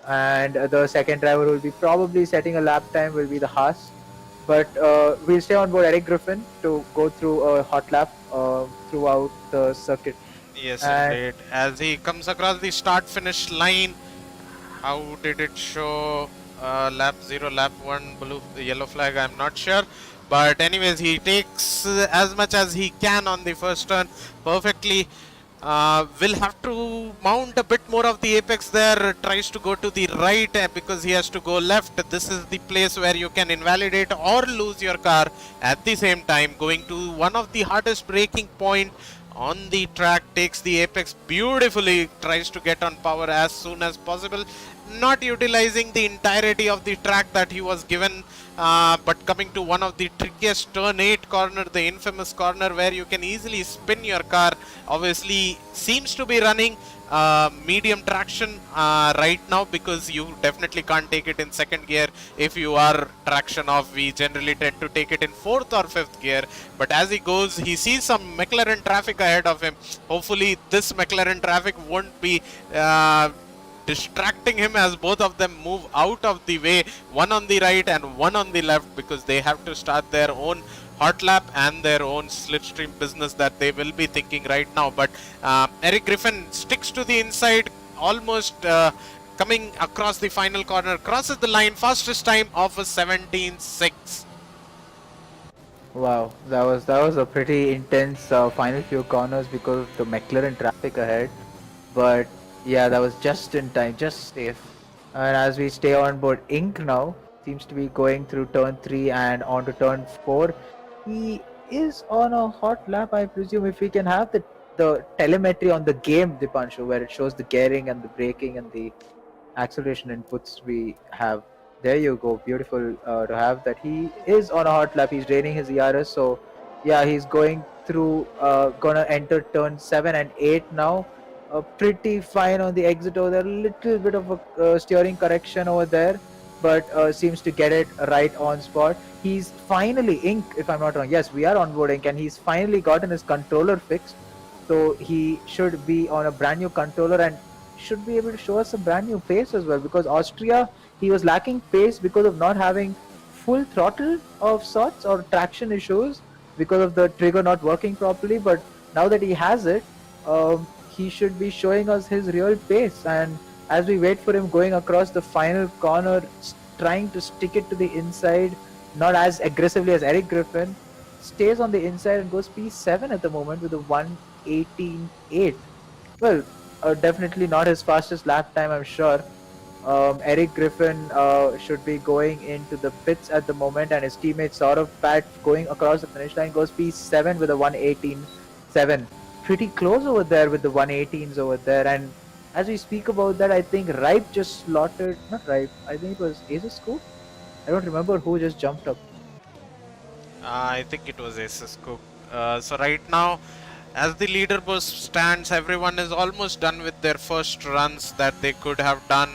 And the second driver will be probably setting a lap time will be the Haas. But we'll stay on board Eric Griffin to go through a hot lap throughout the circuit. Yes, And- indeed. As he comes across the start-finish line, how did it show? Lap 0, lap 1, blue, yellow flag, I'm not sure. But anyways, he takes as much as he can on the first turn perfectly. Will have to mount a bit more of the apex there, tries to go to the right because he has to go left. This is the place where you can invalidate or lose your car at the same time. Going to one of the hardest braking point on the track, takes the apex beautifully, tries to get on power as soon as possible, not utilizing the entirety of the track that he was given, but coming to one of the trickiest turn 8 corner, the infamous corner where you can easily spin your car. Obviously seems to be running medium traction right now, because you definitely can't take it in second gear. If you are traction off, we generally tend to take it in 4th or 5th gear. But as he goes, he sees some McLaren traffic ahead of him. Hopefully this McLaren traffic won't be distracting him as both of them move out of the way, one on the right and one on the left, because they have to start their own hot lap and their own slipstream business that they will be thinking right now. But Eric Griffin sticks to the inside, almost coming across the final corner, crosses the line, fastest time of a 17.6. Wow, that was a pretty intense final few corners because of the McLaren traffic ahead. But yeah, that was just in time, just safe. And as we stay on board, Ink now seems to be going through turn 3 and on to turn 4. He is on a hot lap, I presume. If we can have the telemetry on the game, Dipanshu, where it shows the gearing and the braking and the acceleration inputs we have. There you go, beautiful to have that. He is on a hot lap, he's draining his ERS, so yeah, he's going through, gonna enter turn 7 and 8 now. Pretty fine on the exit over there, little bit of a steering correction over there, but seems to get it right on spot. He's finally, Ink, if I'm not wrong, yes, we are on board Ink, and he's finally gotten his controller fixed, so he should be on a brand new controller and should be able to show us a brand new pace as well, because Austria, he was lacking pace because of not having full throttle of sorts or traction issues because of the trigger not working properly. But now that he has it, he should be showing us his real pace. And as we wait for him going across the final corner, trying to stick it to the inside, not as aggressively as Eric Griffin, stays on the inside and goes P7 at the moment with a 1:18.8. Well, definitely not his fastest lap time, I'm sure. Eric Griffin should be going into the pits at the moment, and his teammate Saurav Pat going across the finish line goes P7 with a 1:18.7. Pretty close over there with the 1:18s over there. And as we speak about that, I think Ripe just slaughtered, not Ripe, I think it was Aces Scoop. I don't remember who just jumped up. I think it was Aces Cook. So right now, as the leaderboard stands, everyone is almost done with their first runs that they could have done.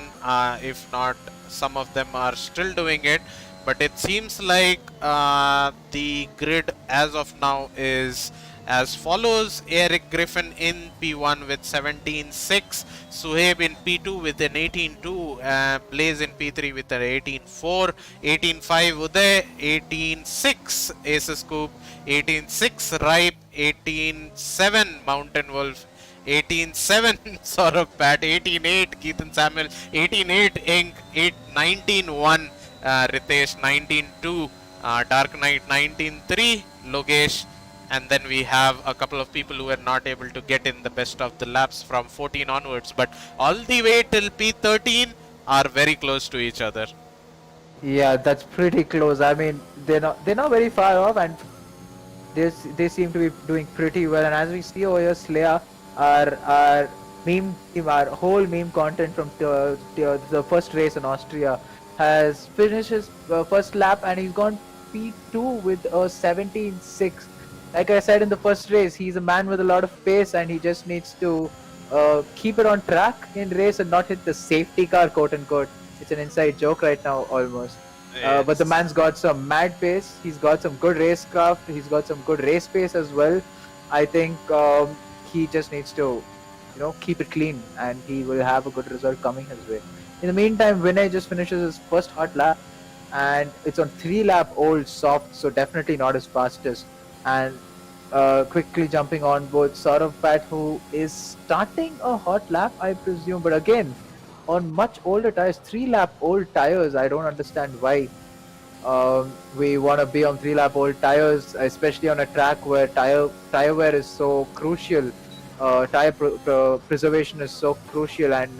If not, some of them are still doing it. But it seems like the grid as of now is as follows: Eric Griffin in P1 with 17.6, Suhaib in P2 with an 18.2, Blaze in P3 with an 18.4, 18.5 Uday, 18.6 Aces Scoop, 18.6 Ripe, 18.7 Mountain Wolf, 18.7 Saurabh Pat, 18.8 Keithan Samuel, 18.8 Ink, 19.1 Ritesh, 19.2 Dark Knight, 19.3 Logesh, and then we have a couple of people who were not able to get in the best of the laps from 14 onwards, but all the way till P13 are very close to each other. Yeah, that's pretty close. I mean, they're not very far off, and they seem to be doing pretty well. And as we see over here, Slayer, our meme team, our whole meme content from the first race in Austria, has finished his first lap, and he's gone P2 with a 17.6. Like I said in the first race, he's a man with a lot of pace, and he just needs to keep it on track in race and not hit the safety car, quote unquote. It's an inside joke right now, almost. But the man's got some mad pace. He's got some good racecraft. He's got some good race pace as well. I think he just needs to, keep it clean, and he will have a good result coming his way. In the meantime, Vinay just finishes his first hot lap, and it's on 3-lap old soft, so definitely not his fastest. And quickly jumping on board Saurav, who is starting a hot lap, I presume, but again, on much older tires, 3-lap old tires. I don't understand why we want to be on 3-lap old tires, especially on a track where tire wear is so crucial. Tire preservation is so crucial, and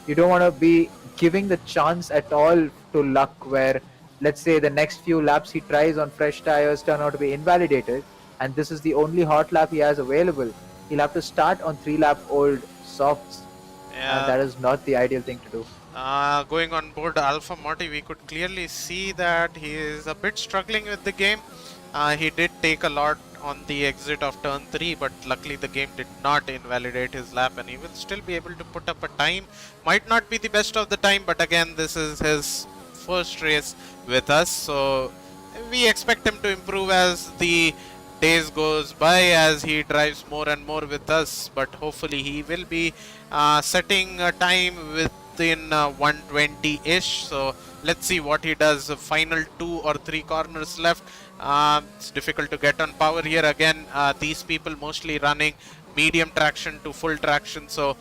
you don't want to be giving the chance at all to luck, where let's say the next few laps he tries on fresh tires turn out to be invalidated, and this is the only hot lap he has available. He'll have to start on 3-lap old softs. And that is not the ideal thing to do. Going on board Alpha Morty, we could clearly see that he is a bit struggling with the game. He did take a lot on the exit of turn 3, but luckily the game did not invalidate his lap, and he will still be able to put up a time. Might not be the best of the time, but again, this is his first race with us, so we expect him to improve as the days goes by, as he drives more and more with us, but hopefully he will be setting a time within 120-ish. So let's see what he does. Final 2 or 3 corners left. It's difficult to get on power here. Again, these people mostly running medium traction to full traction, so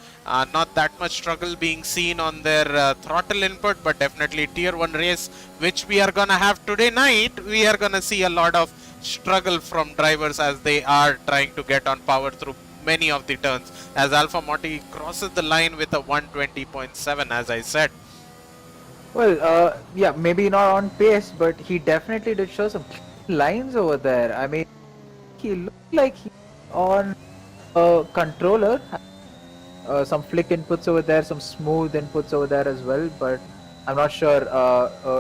not that much struggle being seen on their throttle input, but definitely tier 1 race which we are gonna have today night, we are gonna see a lot of struggle from drivers as they are trying to get on power through many of the turns, as Alpha Morty crosses the line with a 120.7, as I said. Well, yeah, maybe not on pace, but he definitely did show some lines over there. I mean, he looked like he on a controller, some flick inputs over there, some smooth inputs over there as well, but I'm not sure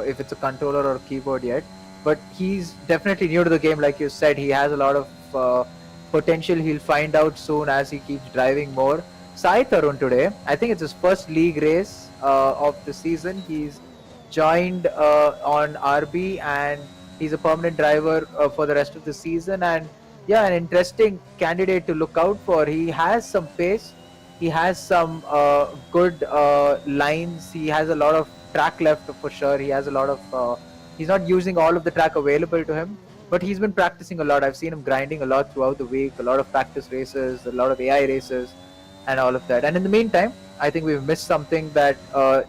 if it's a controller or a keyboard yet. But he's definitely new to the game, like you said. He has a lot of potential. He'll find out soon as he keeps driving more. Sai Tarun today, I think it's his first league race of the season. He's joined on RB, and he's a permanent driver for the rest of the season. And yeah, an interesting candidate to look out for. He has some pace. He has some good lines. He has a lot of track left for sure. He has a lot of... he's not using all of the track available to him, but he's been practicing a lot. I've seen him grinding a lot throughout the week, a lot of practice races, a lot of AI races, and all of that. And in the meantime, I think we've missed something, that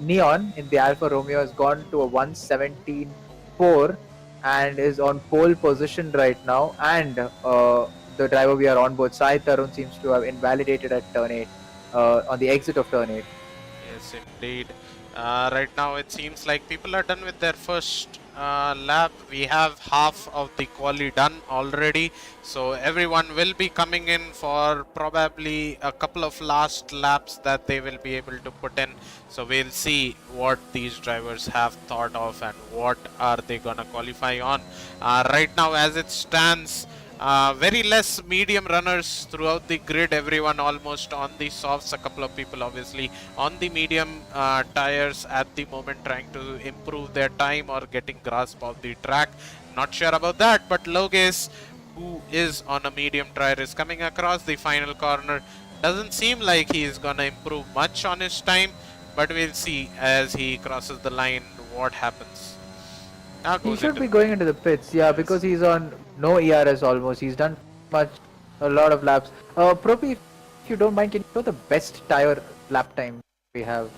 Neon in the Alfa Romeo has gone to a 117.4 and is on pole position right now. And the driver we are on board, Sai Tarun, seems to have invalidated at turn 8, on the exit of turn 8. Yes, indeed. Right now it seems like people are done with their first lap. We have half of the quali done already, so everyone will be coming in for probably a couple of last laps that they will be able to put in. So we'll see what these drivers have thought of and what are they gonna qualify on. Right now as it stands, very less medium runners throughout the grid, everyone almost on the softs, a couple of people obviously on the medium tires at the moment, trying to improve their time or getting grasp of the track. Not sure about that, but Loges, who is on a medium tire, is coming across the final corner. Doesn't seem like he is gonna improve much on his time, but we'll see as he crosses the line what happens. He should be going into the pits, yeah, because he's on no ERS almost. He's done a lot of laps. Propi, if you don't mind, can you show the best tire lap time we have?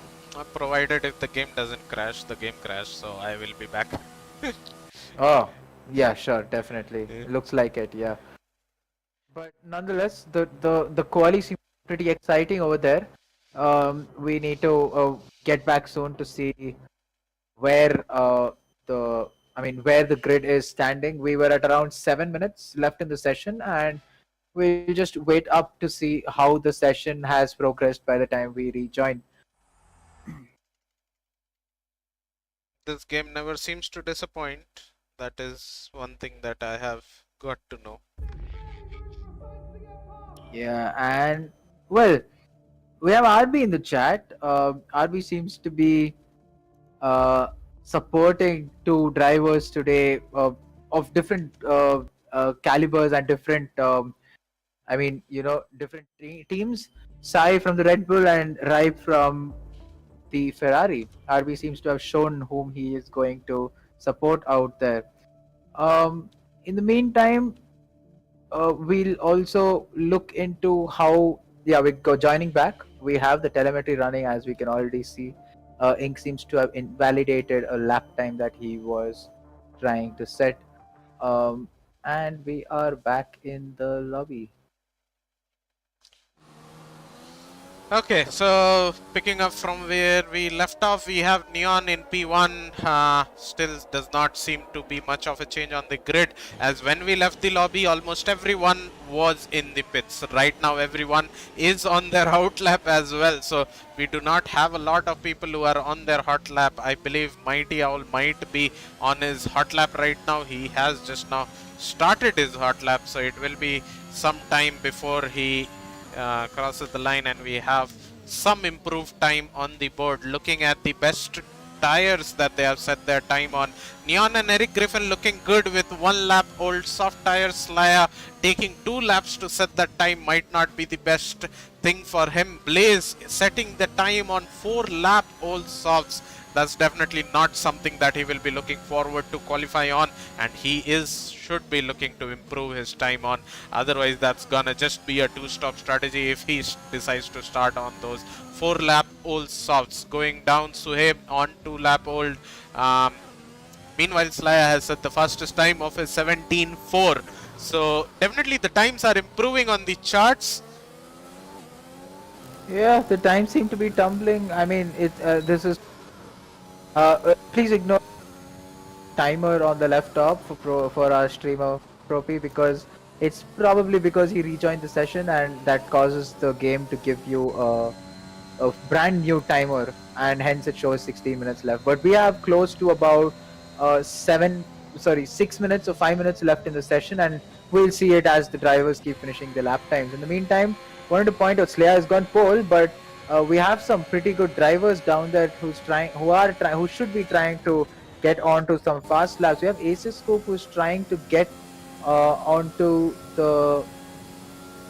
Provided if the game doesn't crash, the game crashed, so I will be back. Oh, yeah, sure, definitely. Looks like it, yeah. But nonetheless, the quali seems pretty exciting over there. We need to get back soon to see where the where the grid is standing. We were at around 7 minutes left in the session, and we'll just wait up to see how the session has progressed by the time we rejoin. This game never seems to disappoint. That is one thing that I have got to know. Yeah, and well, we have RB in the chat. RB seems to be supporting two drivers today of different calibers and different different teams. Sai from the Red Bull and Ripe from the Ferrari. RB seems to have shown whom he is going to support out there. In the meantime, we'll also look into how, yeah, we go joining back. We have the telemetry running, as we can already see. Ink seems to have invalidated a lap time that he was trying to set. And we are back in the lobby. Okay, so picking up from where we left off, we have Neon in P1. Still does not seem to be much of a change on the grid, as when we left the lobby, almost everyone was in the pits. Right now, everyone is on their hot lap as well, so we do not have a lot of people who are on their hot lap. I believe Mighty Owl might be on his hot lap right now. He has just now started his hot lap, so it will be some time before he crosses the line, and we have some improved time on the board. Looking at the best tires that they have set their time on, Neon and Eric Griffin looking good with 1 lap old soft tires. Slaya taking 2 laps to set that time might not be the best thing for him. Blaze setting the time on 4 lap old softs. That's definitely not something that he will be looking forward to qualify on, and he should be looking to improve his time on. Otherwise, that's gonna just be a 2-stop strategy if he decides to start on those 4 lap old softs. Going down, Suhaib on 2 lap old. Meanwhile, Slaya has set the fastest time of his 17.4. So definitely the times are improving on the charts. Yeah, the times seem to be tumbling. I mean, this is. Please ignore timer on the left top for our streamer Propi, because it's probably because he rejoined the session and that causes the game to give you a brand new timer, and hence it shows 16 minutes left. But we have close to about 6 minutes or 5 minutes left in the session, and we'll see it as the drivers keep finishing their lap times. In the meantime, wanted to point out Slayer has gone pole, but we have some pretty good drivers down there who should be trying to get onto some fast laps. We have Aces Scoop who's trying to get onto the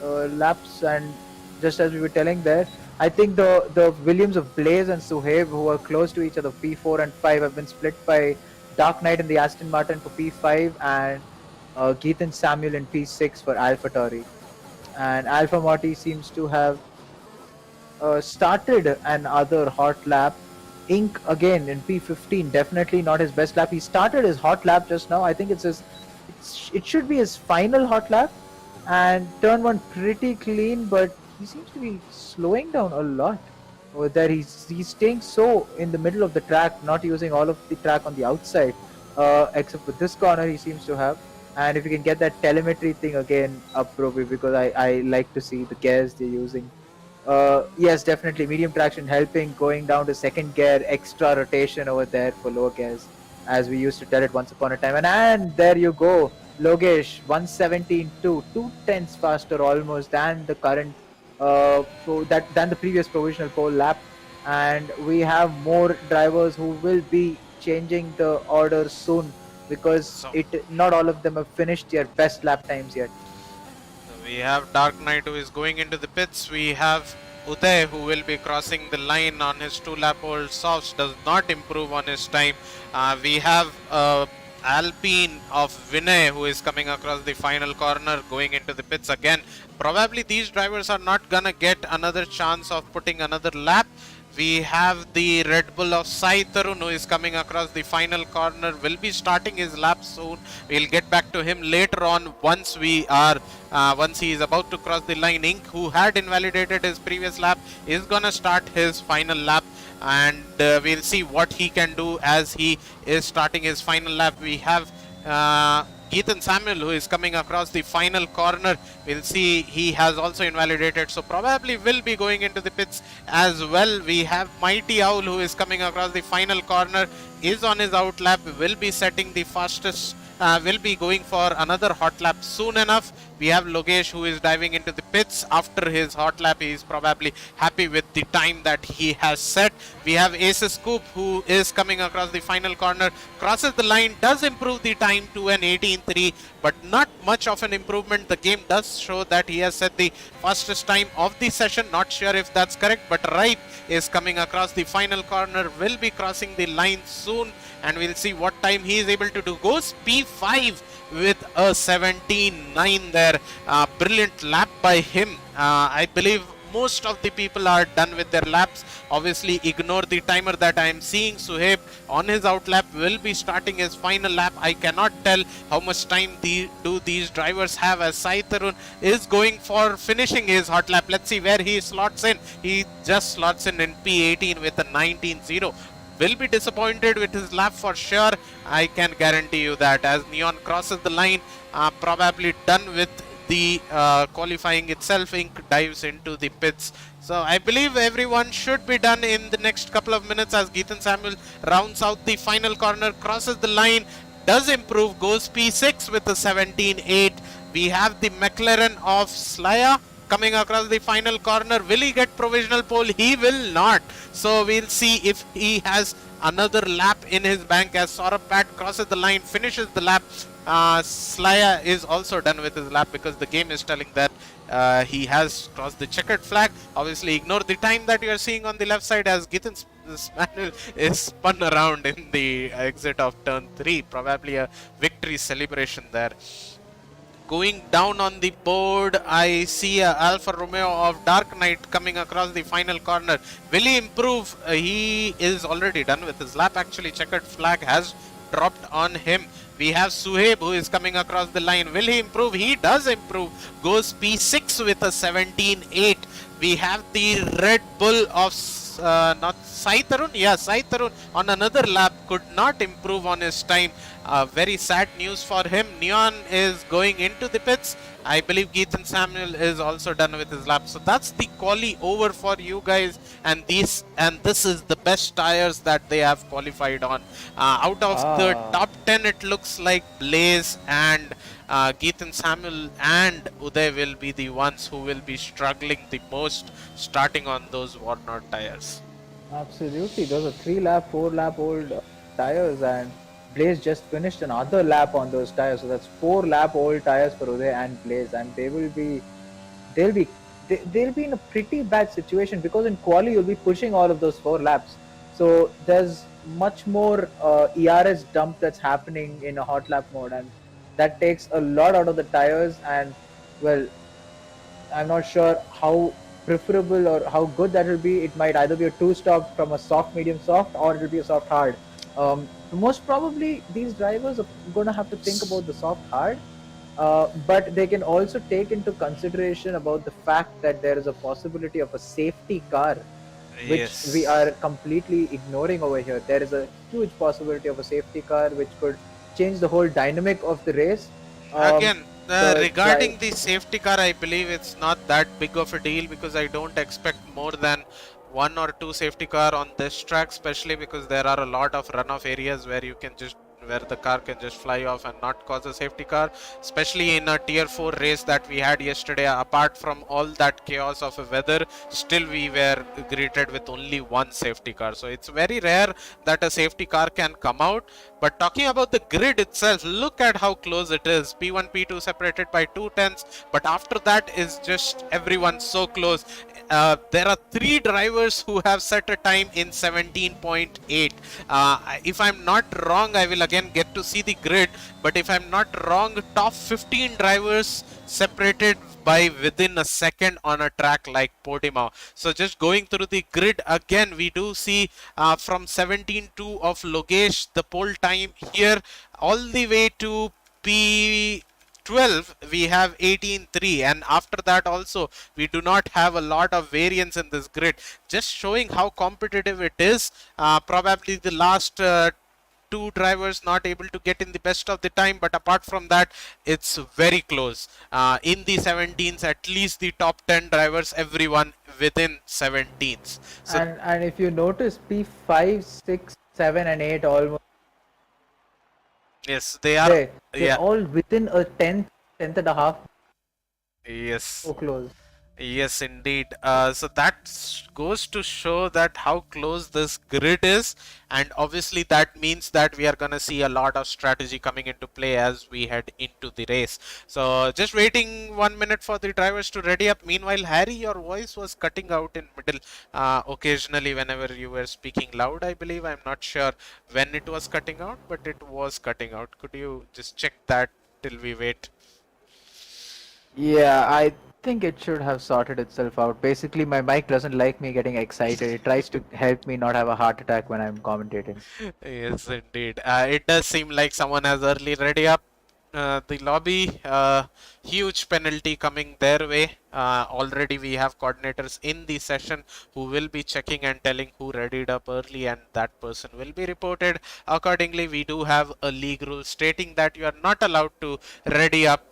laps, and just as we were telling there, I think the Williams of Blaze and Suhaib, who are close to each other, P4 and 5, have been split by Dark Knight in the Aston Martin for P5 and Geethan Samuel in P6 for AlphaTauri. And Alpha Morty seems to have started another hot lap. Ink again in P15, definitely not his best lap. He started his hot lap just now. I think it should be his final hot lap, and turn 1 pretty clean, but he seems to be slowing down a lot over there. He's staying so in the middle of the track, not using all of the track on the outside, except for this corner he seems to have. And if you can get that telemetry thing again up, Robi, because I like to see the gears they're using. Yes, definitely medium traction helping, going down to second gear, extra rotation over there for lower gears, as we used to tell it once upon a time. And there you go, Logesh 117.2, 2/10 faster almost than the current than the previous provisional pole lap. And we have more drivers who will be changing the order soon, because not all of them have finished their best lap times yet. We have Dark Knight who is going into the pits. We have Uday who will be crossing the line on his 2 lap old softs, does not improve on his time. We have Alpine of Vinay who is coming across the final corner, going into the pits again. Probably these drivers are not gonna get another chance of putting another lap. We have the Red Bull of Sai Tarun, who is coming across the final corner, will be starting his lap soon. We'll get back to him later on once he is about to cross the line. Ink, who had invalidated his previous lap, is gonna start his final lap, and we'll see what he can do as he is starting his final lap. We have Ethan Samuel, who is coming across the final corner. We'll see, he has also invalidated, so probably will be going into the pits as well. We have Mighty Owl, who is coming across the final corner, is on his out lap, will be setting the fastest, will be going for another hot lap soon enough. We have Logesh, who is diving into the pits after his hot lap. He is probably happy with the time that he has set. We have Aces Scoop, who is coming across the final corner, crosses the line, does improve the time to an 18.3, but not much of an improvement. The game does show that he has set the fastest time of the session. Not sure if that's correct, but Ripe is coming across the final corner, will be crossing the line soon, and we'll see what time he is able to do. Goes P5 with a 17.9 there. Brilliant lap by him. I believe most of the people are done with their laps. Obviously ignore the timer that I am seeing. Suhaib on his out lap will be starting his final lap. I cannot tell how much time do these drivers have, as Sai Tarun is going for finishing his hot lap. Let's see where he slots in. He just slots in P18 with a 19.0. Will be disappointed with his lap for sure. I can guarantee you that, as Neon crosses the line, probably done with the qualifying itself. Ink dives into the pits. So I believe everyone should be done in the next couple of minutes, as Geethan Samuel rounds out the final corner, crosses the line, does improve, goes P6 with a 17.8. We have the McLaren of Slaya coming across the final corner. Will he get provisional pole? He will not. So we'll see if he has another lap in his bank, as Saurabh Pat crosses the line, finishes the lap. Slaya is also done with his lap, because the game is telling that he has crossed the checkered flag. Obviously ignore the time that you are seeing on the left side, as Geethan Samuel is spun around in the exit of turn 3. Probably a victory celebration there. Going down on the board, I see Alfa Romeo of Dark Knight coming across the final corner. Will he improve? He is already done with his lap. Actually, checkered flag has dropped on him. We have Suhaib, who is coming across the line. Will he improve? He does improve. Goes P6 with a 17.8. We have the Red Bull of not Sai Tarun. Yeah, Sai Tarun on another lap could not improve on his time. Very sad news for him. Neon is going into the pits. I believe Geethan Samuel is also done with his lap. So that's the quali over for you guys, and this is the best tires that they have qualified on. Out of the top 10, it looks like Blaze and Geethan Samuel and Uday will be the ones who will be struggling the most starting on those Warnot tires. Absolutely, those are 3-lap, 4-lap old tires, and Blaze just finished another lap on those tires, so that's 4-lap old tires for Uday and Blaze, and they'll be in a pretty bad situation, because in quali you'll be pushing all of those 4 laps. So there's much more ERS dump that's happening in a hot lap mode, and that takes a lot out of the tires. And well, I'm not sure how preferable or how good that will be. It might either be a 2-stop from a soft, medium, soft, or it will be a soft, hard. Most probably these drivers are going to have to think about the soft, hard, but they can also take into consideration about the fact that there is a possibility of a safety car, which we are completely ignoring over here. There is a huge possibility of a safety car which could change the whole dynamic of the race. Regarding the safety car, I believe it's not that big of a deal, because I don't expect more than 1 or 2 safety car on this track, especially because there are a lot of runoff areas where the car can just fly off and not cause a safety car, especially in a tier 4 race that we had yesterday. Apart from all that chaos of a weather, still we were greeted with only 1 safety car. So it's very rare that a safety car can come out. But talking about the grid itself, look at how close it is. P1, P2 separated by 2 tenths, but after that is just everyone so close. there are 3 drivers who have set a time in 17.8. If I'm not wrong, I will again get to see the grid, but if I'm not wrong, top 15 drivers separated by within a second on a track like Portimao. So just going through the grid again, we do see from 17.2 of Logesh, the pole time here, all the way to P12 we have 18.3, and after that also we do not have a lot of variance in this grid, just showing how competitive it is. Probably the last 2 drivers not able to get in the best of the time, but apart from that it's very close. In the 17s, at least the top 10 drivers, everyone within 17s. So And if you notice, P5, 6, 7 and 8 almost yes, they are. they're all within a tenth and a half. Yes. So close. Yes, indeed. So that goes to show that how close this grid is, and obviously that means that we are gonna see a lot of strategy coming into play as we head into the race. So just waiting 1 minute for the drivers to ready up. Meanwhile, Harry, your voice was cutting out in middle occasionally whenever you were speaking loud, I believe. I'm not sure when it was cutting out, but it was cutting out. Could you just check that till we wait? Yeah, I think it should have sorted itself out. Basically, my mic doesn't like me getting excited. It tries to help me not have a heart attack when I'm commentating. Yes, indeed. It does seem like someone has early ready up the lobby. Huge penalty coming their way. Already we have coordinators in the session who will be checking and telling who readied up early, and that person will be reported. Accordingly, we do have a league rule stating that you are not allowed to ready up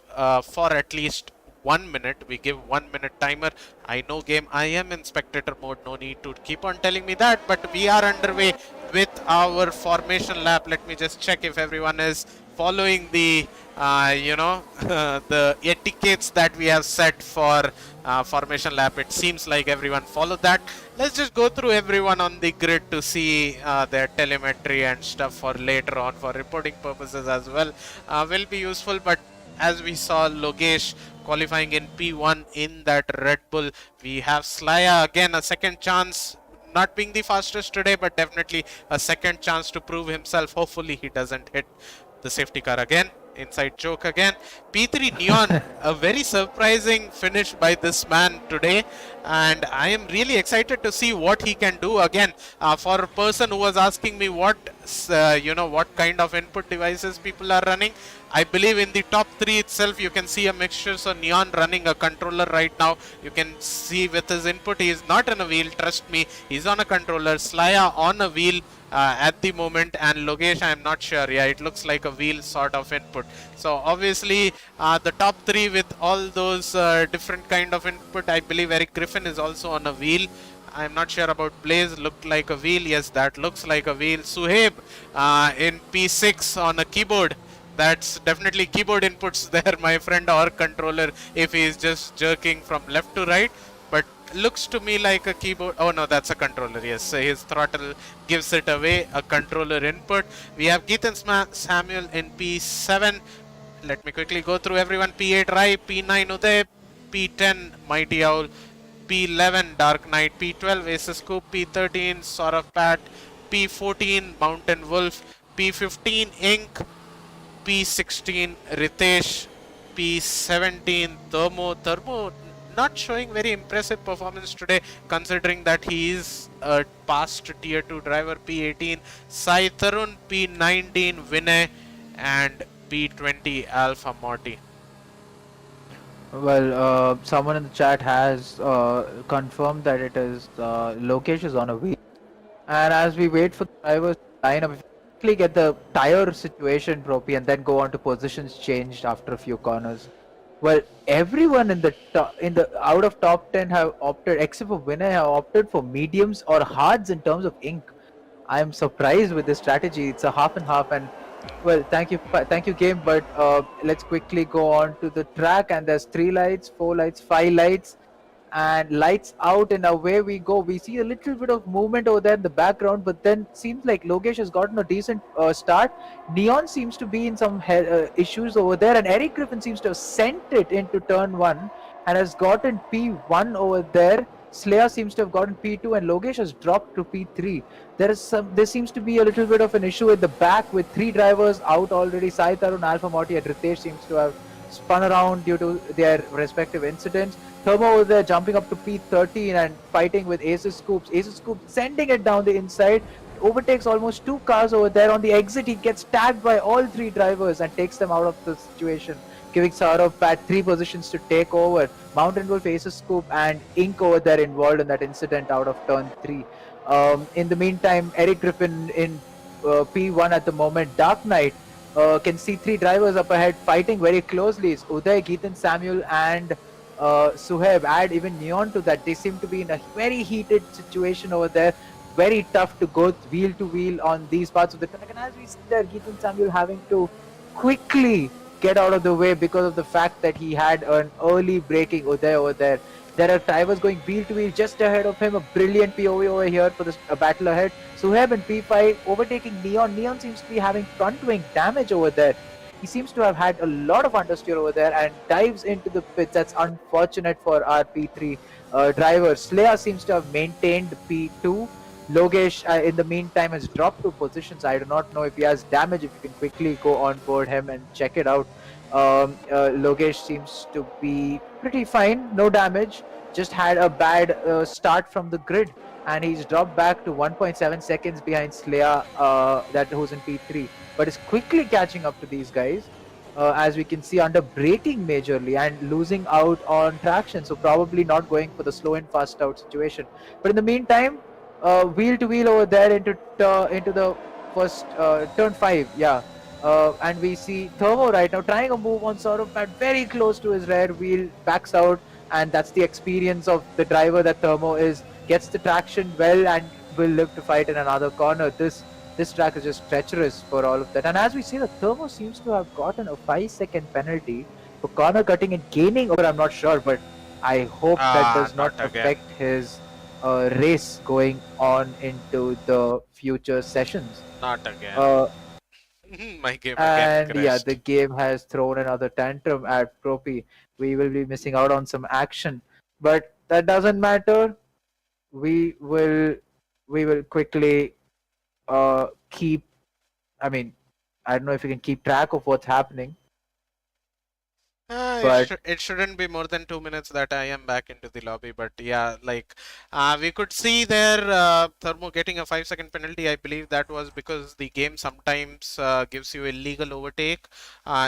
for at least 1 minute. We give 1 minute timer. I know game, I am in spectator mode, no need to keep on telling me that, but we are underway with our formation lap. Let me just check if everyone is following the the etiquettes that we have set for formation lap. It seems like everyone followed that. Let's just go through everyone on the grid to see their telemetry and stuff for later on for reporting purposes as well. Will be useful, but as we saw Logesh qualifying in P1 in that Red Bull, we have Slaya again, a second chance, not being the fastest today, but definitely a second chance to prove himself. Hopefully he doesn't hit the safety car again. Inside joke again. P3 Neon, a very surprising finish by this man today, and I am really excited to see what he can do again. For a person who was asking me what what kind of input devices people are running, I believe in the top 3 itself you can see a mixture. So Neon running a controller right now. You can see with his input he is not on a wheel, trust me, he's on a controller. Slaya on a wheel at the moment, and Logesh, I am not sure. Yeah, it looks like a wheel sort of input. So obviously the top 3 with all those different kind of input. I believe Eric Griffin is also on a wheel. I'm not sure about Blaze. Looked like a wheel. Yes, that looks like a wheel. Suhaib in P6 on a keyboard. That's definitely keyboard inputs there, my friend, or controller if he is just jerking from left to right. But looks to me like a keyboard. Oh no, that's a controller. Yes, his throttle gives it away. A controller input. We have Geethan Samuel in P7. Let me quickly go through everyone. P8 Rai, P9 Uday, P10 Mighty Owl, P11 Dark Knight, P12 Aces Scoop, P13 Saurav Pat, P14 Mountain Wolf, P15 Ink, P16 Ritesh, P17 Thermo not showing very impressive performance today considering that he is a past tier 2 driver. P18 Sai Tarun, P19 Vinay, and P20 Alpha Morty. Well, someone in the chat has confirmed that it is Lokesh is on a wheel. And as we wait for the drivers to line up, if you quickly get the tire situation, Propi, and then go on to positions changed after a few corners. Well, everyone in the out of top 10 have opted, except for Vinay, have opted for mediums or hards in terms of ink. I am surprised with this strategy. It's a half and half, and well, thank you, game. But let's quickly go on to the track, and there's 3 lights, 4 lights, 5 lights, and lights out, and away we go. We see a little bit of movement over there in the background, but then seems like Logesh has gotten a decent start. Neon seems to be in some issues over there, and Eric Griffin seems to have sent it into turn 1 and has gotten P1 over there. Slayer seems to have gotten P2 and Logesh has dropped to P3. There seems to be a little bit of an issue at the back with 3 drivers out already. Sai Tarun, Alpha Morty and Ritesh seems to have spun around due to their respective incidents. Thermo over there jumping up to P13 and fighting with Aces Scoops. Aces Scoops sending it down the inside. Overtakes almost 2 cars over there. On the exit, he gets tagged by all 3 drivers and takes them out of the situation, giving Saurav Pat 3 positions to take over. Mountain Wolf, Aces Scoop and Ink over there involved in that incident out of turn 3. In the meantime, Eric Griffin in P1 at the moment. Dark Knight can see 3 drivers up ahead fighting very closely. It's Uday, Geethan, Samuel and Suhaib. Add even Neon to that. They seem to be in a very heated situation over there. Very tough to go wheel to wheel on these parts of the track. And as we see there, Geethan Samuel having to quickly get out of the way because of the fact that he had an early braking Uday over there. There are drivers going wheel to wheel just ahead of him. A brilliant POV over here for this battle ahead. Suhaib in P5 overtaking Neon. Neon seems to be having front wing damage over there. He seems to have had a lot of understeer over there and dives into the pits. That's unfortunate for our P3 driver. Slayer seems to have maintained P2. Logesh in the meantime has dropped 2 positions. I do not know if he has damage. If you can quickly go on board him and check it out. Logesh seems to be pretty fine, no damage. Just had a bad start from the grid and he's dropped back to 1.7 seconds behind Slayer, that who's in P3, but is quickly catching up to these guys. As we can see, under braking majorly and losing out on traction, so probably not going for the slow and fast out situation. But in the meantime, wheel to wheel over there into the first turn 5, yeah. And we see Thermo right now trying a move on sort of very close to his rear wheel, backs out, and that's the experience of the driver that Thermo is. Gets the traction well and will live to fight in another corner. This track is just treacherous for all of that. And as we see, the Thermo seems to have gotten a 5-second penalty for corner cutting and gaining over. I'm not sure, but I hope that does not affect his race going on into the future sessions. Not again. My game and again yeah, the game has thrown another tantrum at Propi. We will be missing out on some action, but that doesn't matter. We will quickly keep. I mean, I don't know if you can keep track of what's happening. It shouldn't be more than 2 minutes that I am back into the lobby, but yeah, like we could see there Thermo getting a 5-second penalty. I believe that was because the game sometimes gives you a legal overtake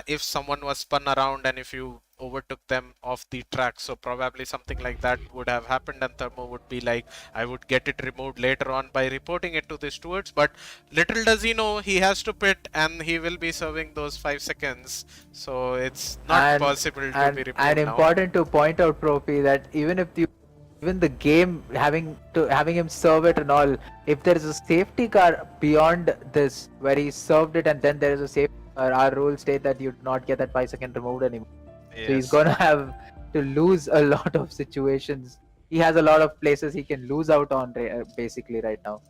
if someone was spun around and if you overtook them off the track. So probably something like that would have happened and Thermo would be like, I would get it removed later on by reporting it to the stewards. But little does he know, he has to pit and he will be serving those 5 seconds. So it's not possible to be removed and now. Important to point out, Propi, that even the game having him serve it and all, if there is a safety car beyond this where he served it and then there is a safety car, our rules state that you do not get that 5-second removed anymore. Yes. So he's gonna have to lose a lot of situations. He has a lot of places he can lose out on basically right now.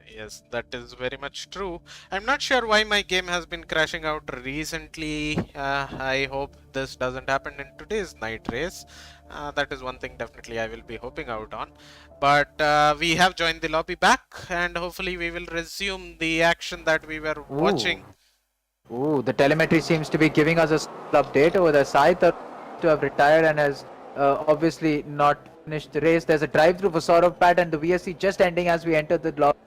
Yes, that is very much true. I'm not sure why my game has been crashing out recently. I hope this doesn't happen in today's night race. That is one thing definitely I will be hoping out on. But we have joined the lobby back and hopefully we will resume the action that we were watching. Ooh, the telemetry seems to be giving us a update over the Sai Tarun to have retired and has obviously not finished the race. There's a drive-through for Saurav Pat and the VSC just ending as we enter the lobby.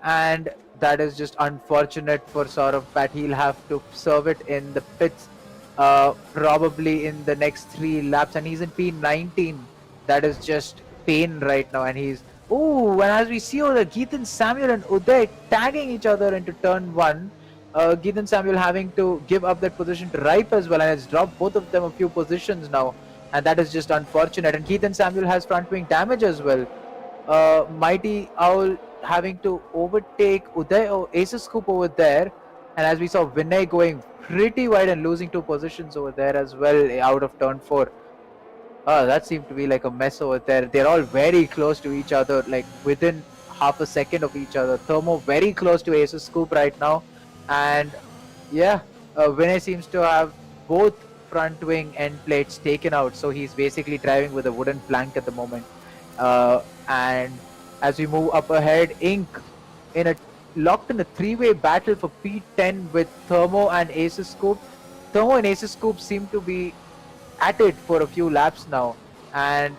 And that is just unfortunate for Saurav Pat. He'll have to serve it in the pits probably in the next 3 laps. And he's in P19. That is just pain right now. And he's... Ooh, and as we see over the Geethan, Samuel and Uday tagging each other into turn 1. Geethan Samuel having to give up that position to Ripe as well, and it's dropped both of them a few positions now, and that is just unfortunate. And Geethan Samuel has front wing damage as well. Mighty Owl having to overtake Uday or Aces Scoop over there, and as we saw Vinay going pretty wide and losing 2 positions over there as well out of turn 4. That seemed to be like a mess over there. They're all very close to each other, like within half a second of each other. Thermo very close to Aces Scoop right now. And yeah, Vinay seems to have both front wing end plates taken out, so he's basically driving with a wooden plank at the moment. And as we move up ahead, Ink in a locked in a three-way battle for P10 with Thermo and Aces Scoop. Thermo and Aces Scoop seem to be at it for a few laps now. And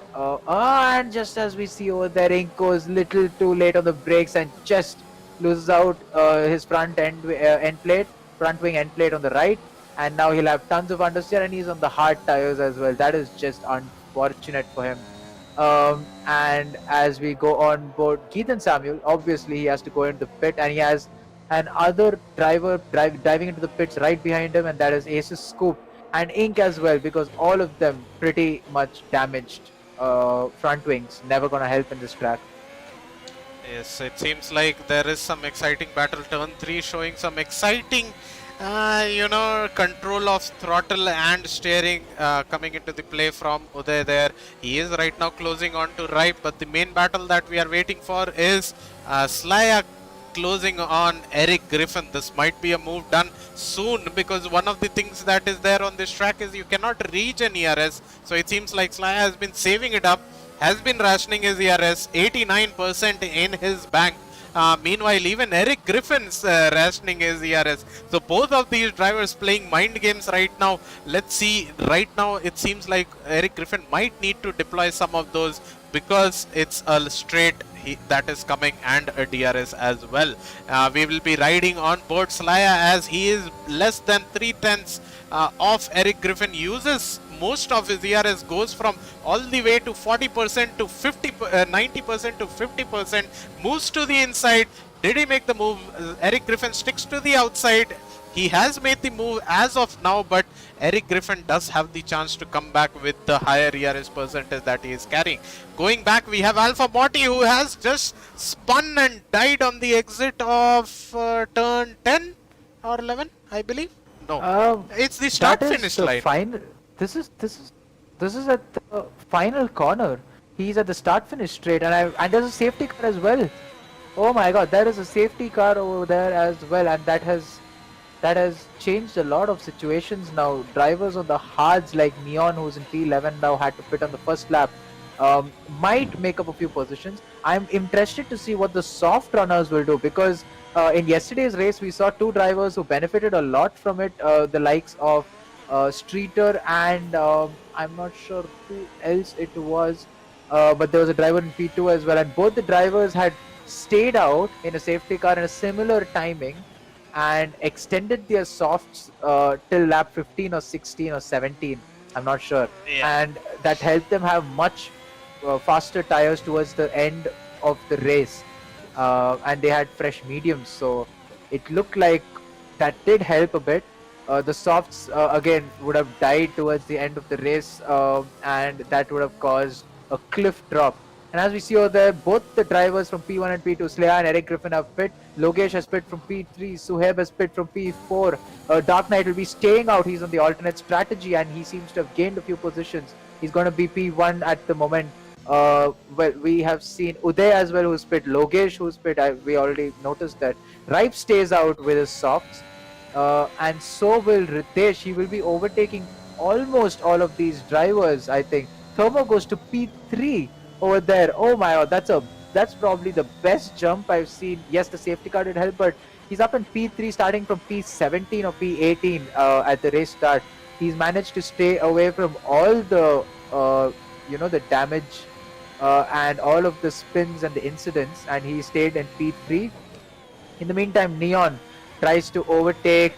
just as we see over there, Ink goes little too late on the brakes and just loses out his front wing end plate on the right. And now he'll have tons of understeer, and he's on the hard tires as well. That is just unfortunate for him. And as we go on board Keith Samuel, obviously he has to go into the pit, and he has another driver diving into the pits right behind him, and that is Ace's Scoop and Ink as well, because all of them pretty much damaged front wings. Never gonna help in this track. Yes, it seems like there is some exciting battle. Turn 3 showing some exciting, control of throttle and steering coming into the play from Uday there. He is right now closing on to right, but the main battle that we are waiting for is Slaya closing on Eric Griffin. This might be a move done soon, because one of the things that is there on this track is you cannot reach an ERS. So it seems like Slaya has been saving it up, has been rationing his ERS, 89% in his bank. Meanwhile, even Eric Griffin's rationing his ERS. So both of these drivers playing mind games right now. Let's see. Right now, it seems like Eric Griffin might need to deploy some of those, because it's a straight that is coming and a DRS as well. We will be riding on board Slaya as he is less than 3/10 of Eric Griffin. Uses most of his ERS, goes from all the way to 40% to 90% to 50%, moves to the inside. Did he make the move? Eric Griffin sticks to the outside. He has made the move as of now, but Eric Griffin does have the chance to come back with the higher ERS percentage that he is carrying. Going back, we have Alpha Morty, who has just spun and died on the exit of turn 10 or 11, I believe. No, it's the start-finish line. This is at the final corner. He's at the start-finish straight, and there's a safety car as well. Oh my God, there is a safety car over there as well, and that has changed a lot of situations now. Drivers on the hards like Neon, who's in P11 now, had to pit on the first lap. Might make up a few positions. I'm interested to see what the soft runners will do, because in yesterday's race we saw two drivers who benefited a lot from it, the likes of Streeter and I'm not sure who else it was, but there was a driver in P2 as well, and both the drivers had stayed out in a safety car in a similar timing and extended their softs till lap 15 or 16 or 17, I'm not sure. Yeah. And that helped them have much faster tires towards the end of the race, and they had fresh mediums, so it looked like that did help a bit. The softs again would have died towards the end of the race, and that would have caused a cliff drop. And as we see over there, both the drivers from P1 and P2, Slaya and Eric Griffin, have pit. Logesh has pit from P3, Suhaib has pit from P4. Dark Knight will be staying out. He's on the alternate strategy, and he seems to have gained a few positions. He's going to be P1 at the moment. Well, we have seen Uday as well, who's pit. Logesh, who's pit. We already noticed that. Ripe stays out with his softs. And so will Ritesh. He will be overtaking almost all of these drivers, I think. Thermo goes to P3 over there. Oh my God, that's probably the best jump I've seen. Yes, the safety car did help, but he's up in P3 starting from P17 or P18 at the race start. He's managed to stay away from all the the damage and all of the spins and the incidents, and he stayed in P3. In the meantime, Neon tries to overtake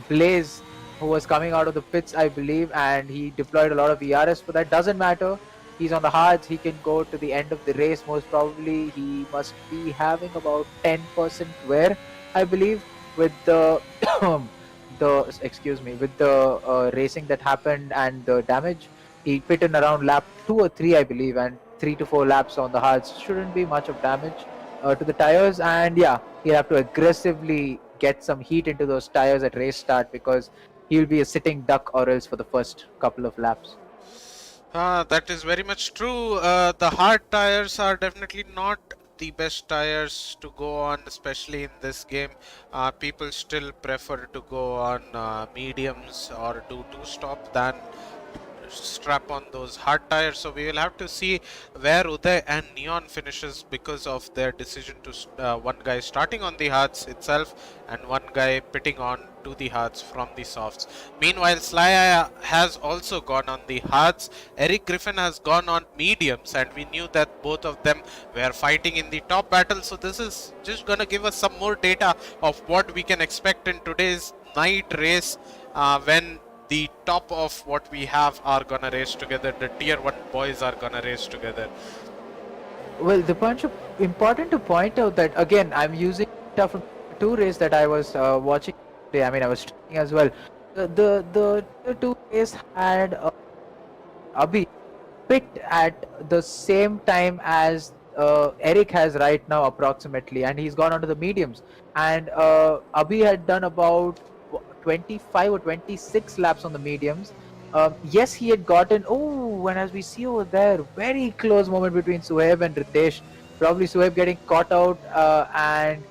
Blaze, who was coming out of the pits, I believe, and he deployed a lot of ERS, but that doesn't matter. He's on the hards. He can go to the end of the race. Most probably, he must be having about 10% wear, I believe, with the racing that happened and the damage. He pit in around lap 2 or 3, I believe, and 3 to 4 laps on the hards. Shouldn't be much of damage to the tires, and yeah, he'll have to aggressively get some heat into those tires at race start, because he'll be a sitting duck or else for the first couple of laps. That is very much true. The hard tires are definitely not the best tires to go on, especially in this game. People still prefer to go on mediums or do two-stop than strap on those hard tires. So we will have to see where Uday and Neon finishes because of their decision to one guy starting on the hards itself and one guy pitting on to the hards from the softs. Meanwhile, Sly has also gone on the hards. Eric Griffin has gone on mediums, and we knew that both of them were fighting in the top battle. So this is just gonna give us some more data of what we can expect in today's night race when the top of what we have are gonna race together. The tier 1 boys are gonna race together. Well, the bunch of important to point out that again I'm using data from 2 race that I was watching today. I mean, I was streaming as well. The tier 2 race had Abhi picked at the same time as Eric has right now approximately, and he's gone onto the mediums. And Abhi had done about 25 or 26 laps on the mediums. Yes, he had gotten, and as we see over there, very close moment between Suhaib and Ritesh. Probably Suhaib getting caught out and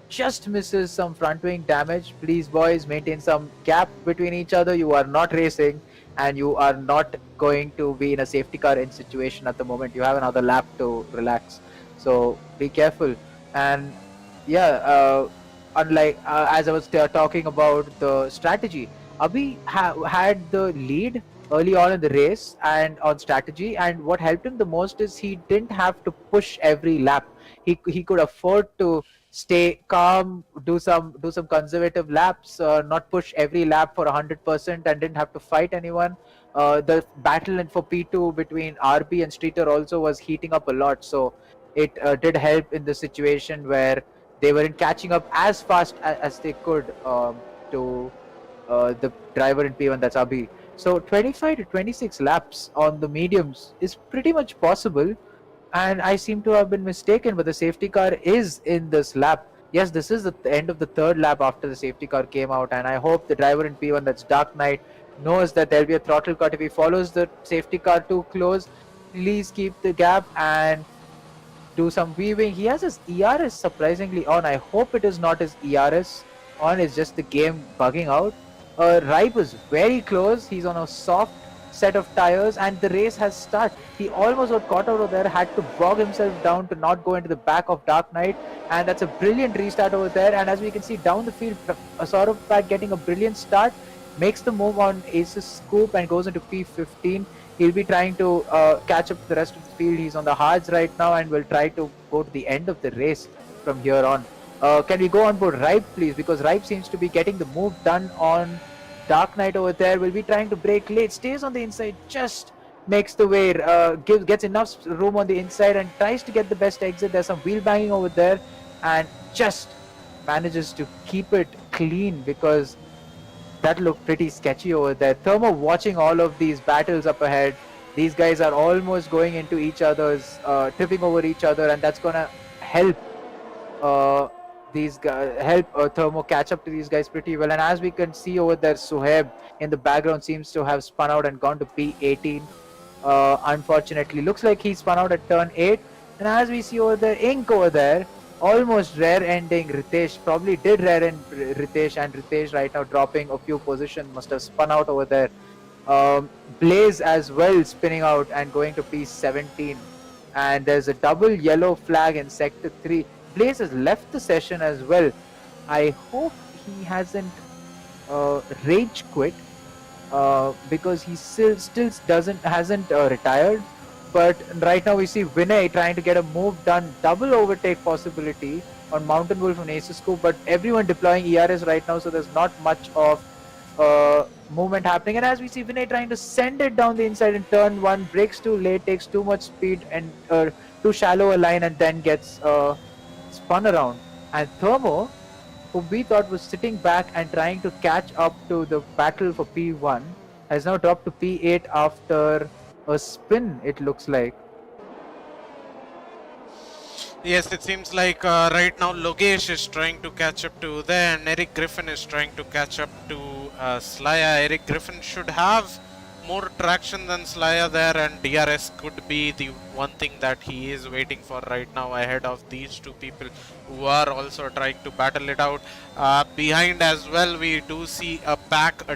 just misses some front wing damage. Please, boys, maintain some gap between each other. You are not racing and you are not going to be in a safety car in situation at the moment. You have another lap to relax. So be careful. And yeah, unlike as I was talking about the strategy, Abhi had the lead early on in the race and on strategy, and what helped him the most is he didn't have to push every lap. He could afford to stay calm, do some conservative laps, not push every lap for 100%, and didn't have to fight anyone. The battle for P2 between RB and Streeter also was heating up a lot, so it did help in the situation where they weren't catching up as fast as they could to the driver in P1, that's Abhi. So 25 to 26 laps on the mediums is pretty much possible, and I seem to have been mistaken, but the safety car is in this lap. Yes, this is the end of the 3rd lap after the safety car came out, and I hope the driver in P1, that's Dark Knight, knows that there'll be a throttle cut if he follows the safety car too close. Please keep the gap and do some weaving. He has his ERS surprisingly on. I hope it is not his ERS on, it's just the game bugging out. Ripe is very close. He's on a soft set of tires and the race has started. He almost got caught out over there, had to bog himself down to not go into the back of Dark Knight, and that's a brilliant restart over there. And as we can see down the field, Saurabh getting a brilliant start, makes the move on Ace's scoop and goes into P15. He'll be trying to catch up to the rest of the field. He's on the hards right now and will try to go to the end of the race from here on. Can we go on board Ripe, please? Because Ripe seems to be getting the move done on Dark Knight over there. Will be trying to break late, stays on the inside, just makes the way, gets enough room on the inside and tries to get the best exit. There's some wheel banging over there and just manages to keep it clean because that looked pretty sketchy over there. Thermo watching all of these battles up ahead. These guys are almost going into each other's, tripping over each other, and that's gonna help these guys, Thermo catch up to these guys pretty well. And as we can see over there, Suhaib in the background seems to have spun out and gone to P18. Unfortunately, looks like he spun out at turn 8. And as we see over there, Ink over there, almost rear ending Ritesh, probably did rear end Ritesh, and Ritesh right now dropping a few positions, must have spun out over there. Blaze as well spinning out and going to P17. And there's a double yellow flag in sector 3. Blaze has left the session as well. I hope he hasn't rage quit because he still hasn't retired. But right now we see Vinay trying to get a move done, double overtake possibility on Mountain Wolf and Aces Scoop, but everyone deploying ERS right now, so there's not much of movement happening. And as we see Vinay trying to send it down the inside in turn 1, breaks too late, takes too much speed and too shallow a line, and then gets spun around. And Thermo, who we thought was sitting back and trying to catch up to the battle for P1, has now dropped to P8 after a spin, it looks like. Yes, it seems like right now Logesh is trying to catch up to there, and Eric Griffin is trying to catch up to Slaya. Eric Griffin should have more traction than Slaya there, and DRS could be the one thing that he is waiting for right now ahead of these two people who are also trying to battle it out. Behind as well, we do see a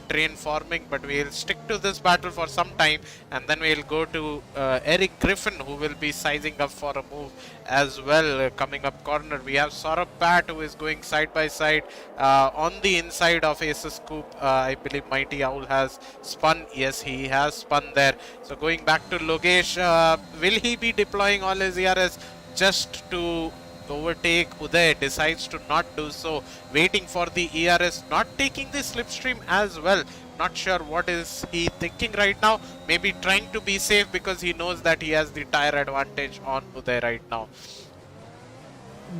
train forming, but we'll stick to this battle for some time, and then we'll go to Eric Griffin, who will be sizing up for a move as well. Coming up corner, we have Saurabh Pat, who is going side by side on the inside of Aces Scoop. I believe Mighty Owl has spun. Yes, he has spun there. So going back to Logesh, will he be deploying all his ERS just to overtake Uday? Decides to not do so, waiting for the ERS, not taking the slipstream as well. Not sure what is he thinking right now. Maybe trying to be safe because he knows that he has the tire advantage on Uday right now.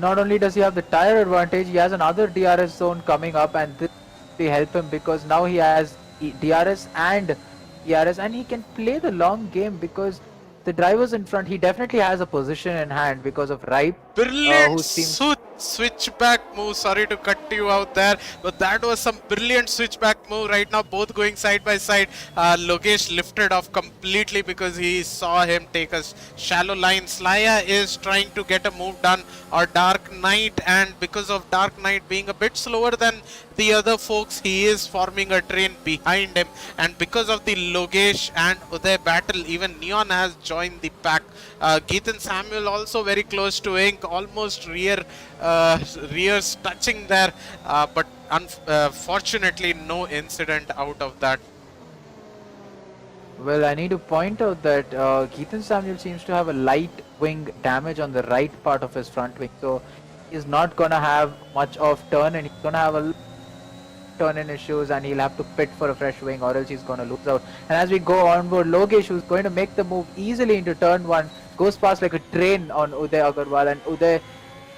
Not only does he have the tire advantage, he has another DRS zone coming up, and this will help him because now he has DRS and ERS, and he can play the long game because the drivers in front, he definitely has a position in hand because of Ripe. Brilliant switchback move. Sorry to cut you out there, but that was some brilliant switchback move right now, both going side by side. Logesh lifted off completely because he saw him take a shallow line. Slaya is trying to get a move done, or Dark Knight, and because of Dark Knight being a bit slower than the other folks, he is forming a train behind him, and because of the Logesh and Uday battle, even Neon has joined the pack. Geethan Samuel also very close to Ink, almost rears touching there, but unfortunately no incident out of that. Well, I need to point out that Geethan Samuel seems to have a light wing damage on the right part of his front wing, so he's not gonna have much of turn, and he's gonna have a turn in issues, and he'll have to pit for a fresh wing, or else he's gonna lose out. And as we go onboard, Logesh, who's going to make the move easily into turn 1, goes past like a train on Uday Agarwal, and Uday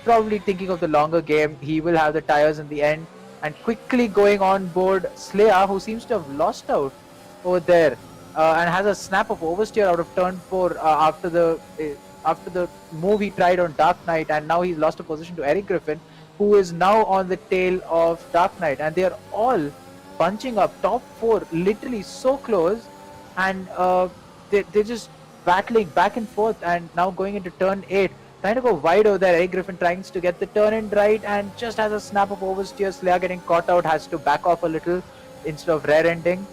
probably thinking of the longer game. He will have the tires in the end, and quickly going on board Slaya, who seems to have lost out over there, and has a snap of oversteer out of turn 4 after the move he tried on Dark Knight, and now he's lost a position to Eric Griffin, who is now on the tail of Dark Knight, and they are all bunching up. Top 4 literally so close, and they're just battling back and forth, and now going into turn 8, trying to go wide over there. Eric Griffin trying to get the turn in right, and just has a snap of oversteer. Slaya getting caught out, has to back off a little instead of rear ending.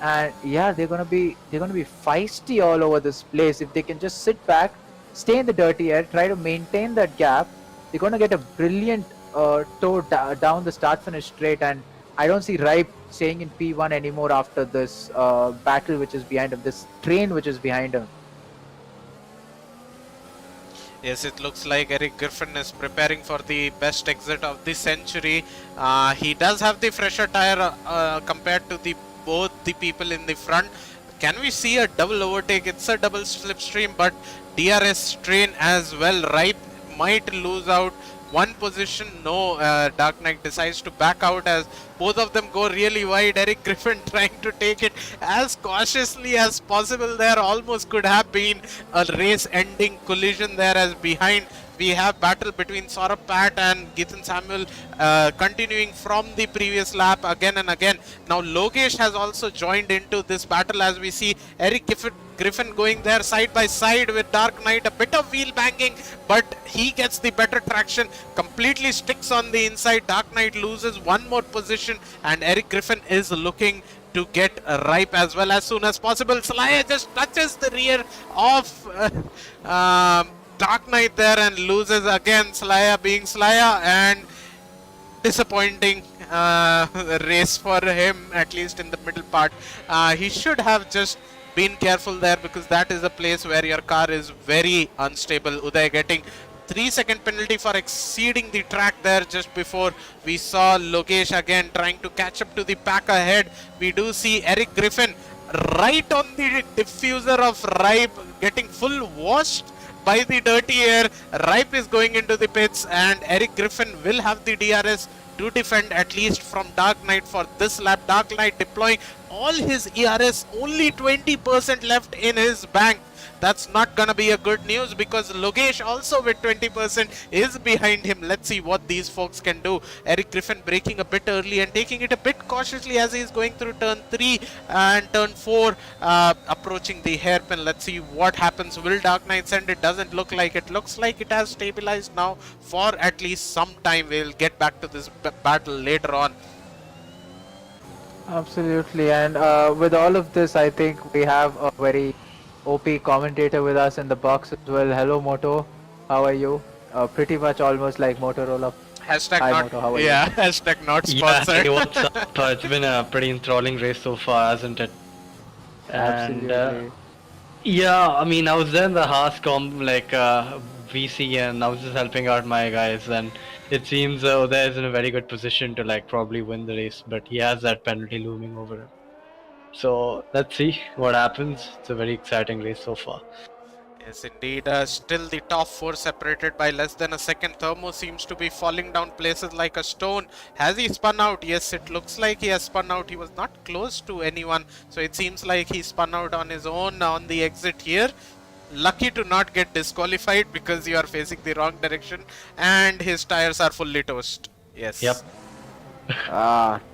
And yeah, they're gonna be feisty all over this place. If they can just sit back, stay in the dirty air, try to maintain that gap, they're gonna get a brilliant tow down the start finish straight. And I don't see Ripe staying in P1 anymore after this battle which is behind him, this train which is behind him. Yes, it looks like Eric Griffin is preparing for the best exit of this century. He does have the fresher tire compared to both the people in the front. Can we see a double overtake? It's a double slipstream, but DRS train as well. Ripe might lose out one position. No, Dark Knight decides to back out as both of them go really wide. Eric Griffin trying to take it as cautiously as possible there. Almost could have been a race ending collision there, as behind we have battle between Saurabh Pat and Geethan Samuel continuing from the previous lap again and again. Now Logesh has also joined into this battle, as we see Eric Griffin going there side by side with Dark Knight. A bit of wheel banging, but he gets the better traction, completely sticks on the inside. Dark Knight loses one more position, and Eric Griffin is looking to get Ripe as well as soon as possible. Slaya just touches the rear of Dark Knight there and loses again. Slaya being Slaya, and disappointing race for him, at least in the middle part. He should have just been careful there, because that is a place where your car is very unstable. Uday getting 3-second penalty for exceeding the track there just before. We saw Logesh again trying to catch up to the pack ahead. We do see Eric Griffin right on the diffuser of Ripe, getting full washed by the dirty air. Ripe is going into the pits, and Eric Griffin will have the DRS to defend at least from Dark Knight for this lap. Dark Knight deploying all his ERS, only 20% left in his bank. that's not gonna be a good news because Logesh also with 20% is behind him. Let's see what these folks can do. Eric Griffin breaking a bit early and taking it a bit cautiously as he's going through turn 3 and turn 4, approaching the hairpin. Let's see what happens. Will Dark Knight send? It doesn't look like it. Looks like it has stabilized now for at least some time. We'll get back to this battle later on. Absolutely, and with all of this, I think we have a very OP commentator with us in the box as well. Hello, Moto. How are you? Pretty much almost like Motorola. Hashtag Hi, not, Moto, how are yeah, you? hashtag not Yeah, sponsored. hey, what's up? It's been a pretty enthralling race so far, hasn't it? And Absolutely. yeah, I mean, I was there in the Haas VC, and I was just helping out my guys, and it seems Uday is in a very good position to like probably win the race, but he has that penalty looming over him. So let's see what happens. It's a very exciting race so far. Yes, indeed. Still the top 4 separated by less than a second. Thermo seems to be falling down places like a stone. Has he spun out? Yes, it looks like he has spun out. He was not close to anyone. So it seems like he spun out on his own on the exit here. Lucky to not get disqualified because you are facing the wrong direction. And his tires are fully toast. Yes. Yep.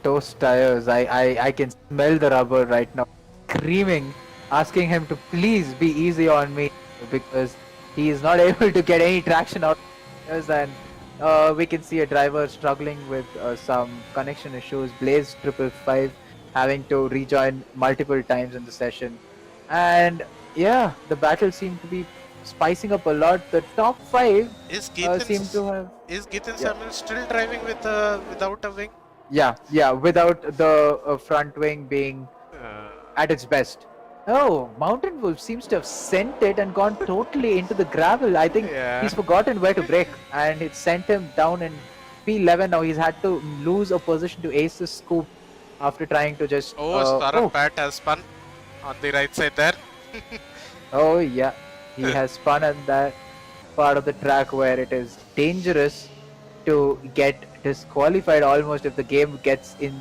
Toast tires. I can smell the rubber right now. Screaming, asking him to please be easy on me because he is not able to get any traction out of tires, and we can see a driver struggling with some connection issues. Blaze 555 having to rejoin multiple times in the session, and yeah, the battle seemed to be spicing up a lot. The top 5 Is seem to have Geetan yeah. Samuel still driving with without a wing? yeah without the front wing being at its best. Oh, Mountain Wolf seems to have sent it and gone totally into the gravel. I think Yeah. he's forgotten where to brake, and it sent him down in P11. Now he's had to lose a position to ace the scoop after trying to just. Sarah Pat has spun on the right side there. Oh yeah, he has spun on that part of the track where it is dangerous to get disqualified almost if the game gets in,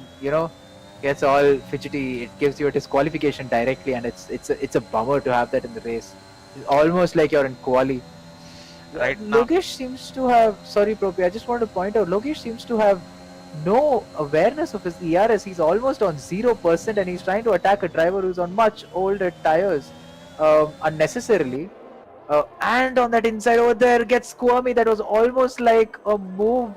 gets all fidgety. It gives you a disqualification directly, and it's a bummer to have that in the race. It's almost like you're in quali. Right now. Logesh seems to have, sorry Propi, I just want to point out, Logesh seems to have no awareness of his ERS. He's almost on 0% and he's trying to attack a driver who's on much older tires unnecessarily. And on that inside over there gets squirmy. That was almost like a move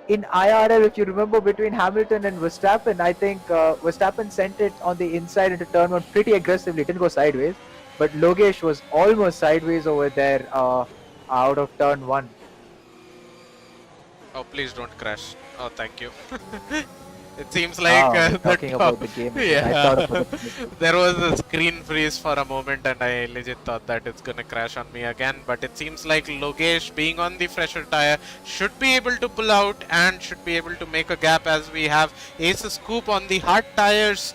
in IRL, if you remember, between Hamilton and Verstappen. I think Verstappen sent it on the inside into turn 1 pretty aggressively. It didn't go sideways, but Logesh was almost sideways over there out of turn 1. Oh, please don't crash. Oh, thank you. It seems like talking about the game. Yeah. I thought about it. There was a screen freeze for a moment and I legit thought that it's gonna crash on me again, but it seems like Logesh, being on the fresher tire, should be able to pull out and should be able to make a gap as we have Ace's Scoop on the hard tires.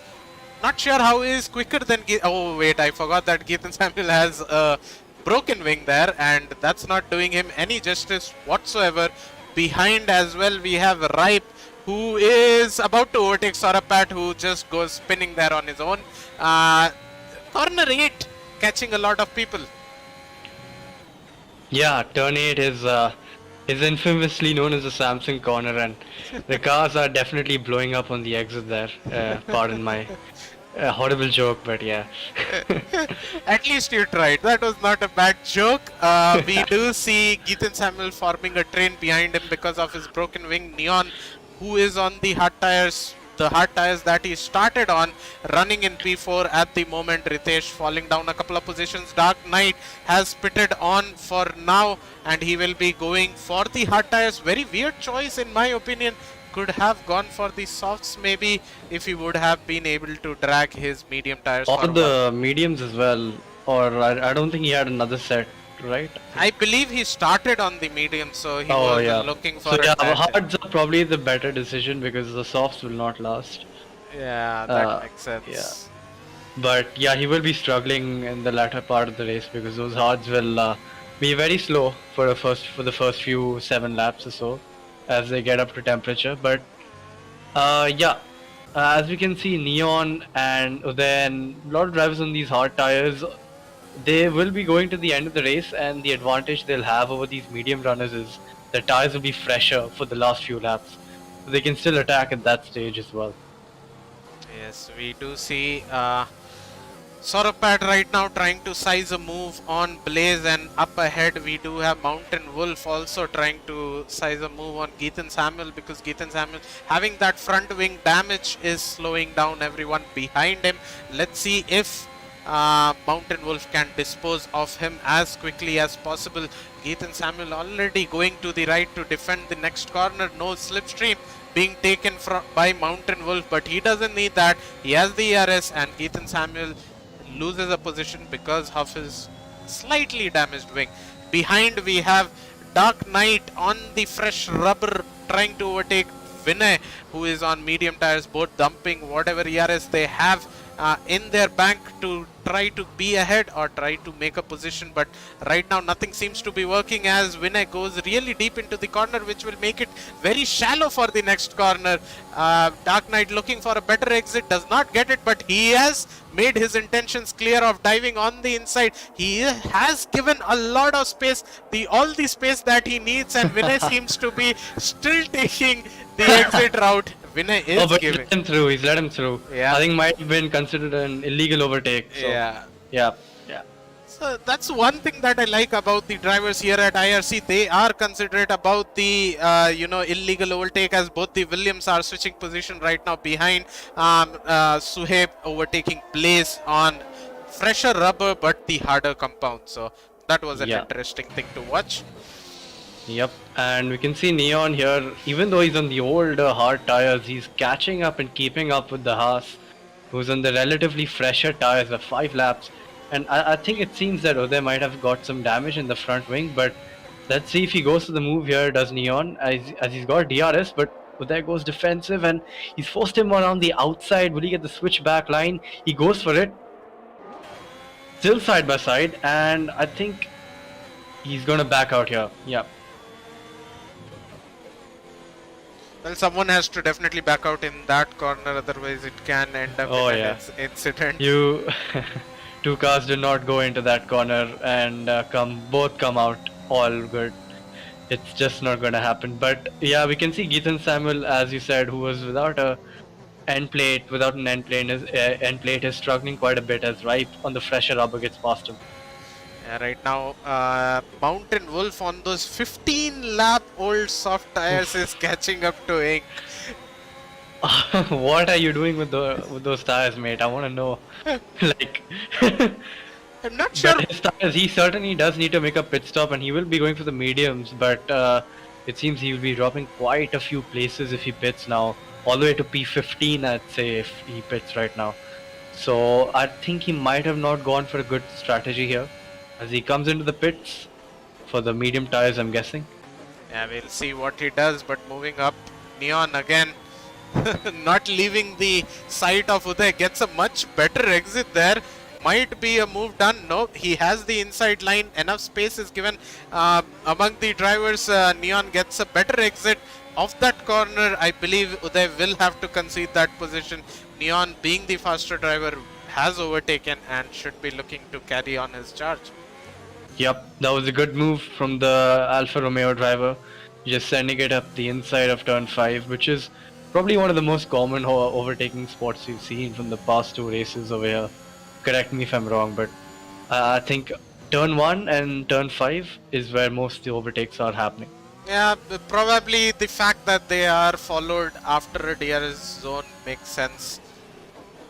Not sure how he is quicker than oh wait, I forgot that Geetan Samuel has a broken wing there, and that's not doing him any justice whatsoever. Behind as well we have Ripe, who is about to overtake Sorapat, who just goes spinning there on his own. Corner 8, catching a lot of people. Yeah, turn 8 is infamously known as the Samsung corner, and the cars are definitely blowing up on the exit there. Pardon my horrible joke, but yeah. At least you tried. That was not a bad joke. We do see Geetan Samuel forming a train behind him because of his broken wing. Neon, who is on the hard tires, that he started on, running in P4 at the moment. Ritesh falling down a couple of positions. Dark Knight has pitted on for now, and he will be going for the hard tires. Very weird choice in my opinion. Could have gone for the softs maybe if he would have been able to drag his medium tires Or forward. the mediums as well, or I don't think he had another set, right? I believe he started on the medium, so he was looking for so yeah, a hards are probably the better decision because the softs will not last. Yeah, that makes sense. Yeah. But yeah, he will be struggling in the latter part of the race because those hards will be very slow for the first few 7 laps or so as they get up to temperature. But as we can see, Neon and then a lot of drivers on these hard tires they will be going to the end of the race, and the advantage they'll have over these medium runners is the tires will be fresher for the last few laps. So they can still attack at that stage as well. Yes, we do see Sauropad right now trying to size a move on Blaze, and up ahead we do have Mountain Wolf also trying to size a move on Geethan Samuel, because Geethan Samuel having that front wing damage is slowing down everyone behind him. Let's see if Mountain Wolf can dispose of him as quickly as possible. Geethan Samuel already going to the right to defend the next corner. No slipstream being taken by Mountain Wolf, but he doesn't need that. He has the ERS, and Geethan Samuel loses a position because of his slightly damaged wing. Behind we have Dark Knight on the fresh rubber trying to overtake Vinay, who is on medium tires, both dumping whatever ERS they have in their bank to try to be ahead or try to make a position, but right now nothing seems to be working as Vinay goes really deep into the corner, which will make it very shallow for the next corner. Dark Knight looking for a better exit, does not get it, but he has made his intentions clear of diving on the inside. He has given a lot of space, all the space that he needs, and Vinay seems to be still taking the exit route. Vinay is but giving. he's let him through. He's let him through. Yeah. I think might have been considered an illegal overtake. So, Yeah. Yeah. So that's one thing that I like about the drivers here at IRC. They are considerate about the illegal overtake, as both the Williams are switching position right now behind Suhaib overtaking Blaze on fresher rubber but the harder compound. So that was an interesting thing to watch. Yep, and we can see Neon here, even though he's on the older hard tires, he's catching up and keeping up with the Haas, who's on the relatively fresher tires of 5 laps. And I think it seems that Uday might have got some damage in the front wing, but let's see if he goes to the move here, does Neon, as he's got DRS, but Uday goes defensive and he's forced him around the outside. Will he get the switch back line? He goes for it. Still side by side, and I think he's gonna back out here. Yeah. Well, someone has to definitely back out in that corner, otherwise it can end up in an incident. You two cars did not go into that corner and both come out all good. It's just not going to happen. But yeah, we can see Geethan Samuel, as you said, who was without an end plate, is struggling quite a bit as Ripe on the fresher rubber gets past him. Yeah, right now, Mountain Wolf on those 15 lap old soft tires is catching up to Ink. What are you doing with those tires, mate? I want to know. Like, I'm not sure. But his tires, he certainly does need to make a pit stop, and he will be going for the mediums. But it seems he will be dropping quite a few places if he pits now, all the way to P15, I'd say, if he pits right now. So I think he might have not gone for a good strategy here, as he comes into the pits for the medium tires, I'm guessing. Yeah, we'll see what he does. But moving up, Neon again. Not leaving the sight of Uday, gets a much better exit there. Might be a move done. No, he has the inside line. Enough space is given among the drivers. Neon gets a better exit of that corner. I believe Uday will have to concede that position. Neon, being the faster driver, has overtaken and should be looking to carry on his charge. Yep, that was a good move from the Alfa Romeo driver, just sending it up the inside of turn 5, which is probably one of the most common overtaking spots you've seen from the past 2 races over here. Correct me if I'm wrong, but I think turn 1 and turn 5 is where most of the overtakes are happening. Yeah, probably the fact that they are followed after a DRS zone makes sense.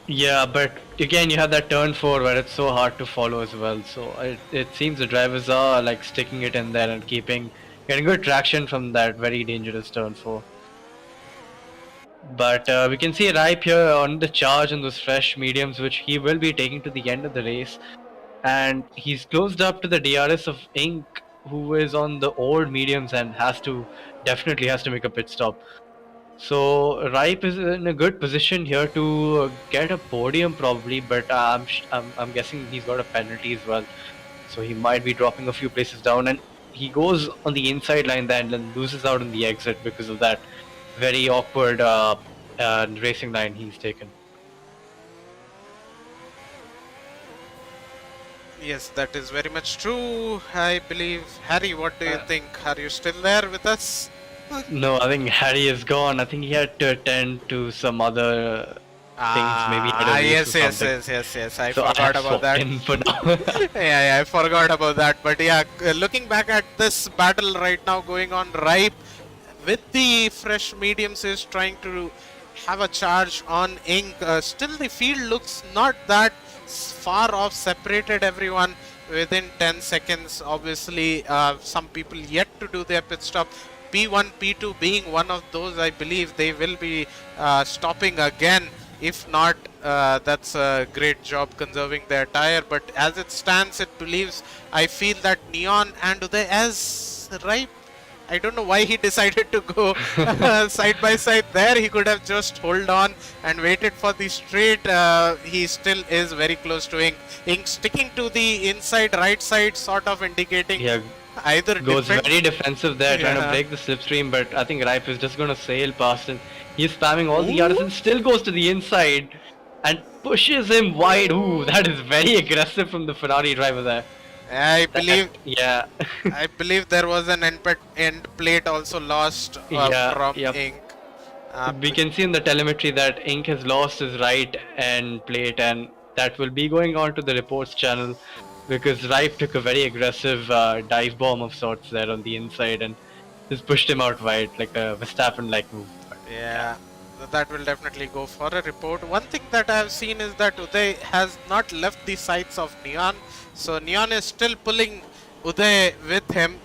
Yeah, but again you have that turn 4 where it's so hard to follow as well, so it seems the drivers are like sticking it in there and getting good traction from that very dangerous turn 4. But we can see Ripe here on the charge on those fresh mediums, which he will be taking to the end of the race. And he's closed up to the DRS of Ink, who is on the old mediums and definitely has to make a pit stop. So Ripe is in a good position here to get a podium probably, but I'm guessing he's got a penalty as well. So he might be dropping a few places down, and he goes on the inside line then and loses out on the exit because of that very awkward racing line he's taken. Yes, that is very much true. I believe. Harry, what do you think? Are you still there with us? No, I think Harry is gone. I think he had to attend to some other things. Maybe he had a race or something. Yes. I So I forgot have about swapped that. in for now. Yeah, I forgot about that. But yeah, looking back at this battle right now going on, Ripe with the fresh mediums is trying to have a charge on Ink. Still, the field looks not that far off, separated everyone within 10 seconds. Obviously, some people yet to do their pit stop. P1, P2 being one of those, I believe they will be stopping again. If not, that's a great job conserving their tire. But as it stands, it believes, I feel that Neon and Uday as Ripe, I don't know why he decided to go side by side there. He could have just hold on and waited for the straight. He still is very close to Ink. Ink sticking to the inside right side, sort of indicating Yeah, either goes defense. very defensive there, trying to Yeah. break the slipstream, but I think Ripe is just going to sail past him. He's spamming all the ERS and still goes to the inside and pushes him wide. Ooh, that is very aggressive from the Ferrari driver there. I believe Yeah. I believe there was an end plate also lost Yeah, from yep. Ink. We can see in the telemetry that Ink has lost his right end plate, and that will be going on to the reports channel because Ripe took a very aggressive dive bomb of sorts there on the inside and just pushed him out wide like a Verstappen-like move. Yeah, that will definitely go for a report. One thing that I have seen is that Uday has not left the sights of Neon. So Neon is still pulling Uday with him.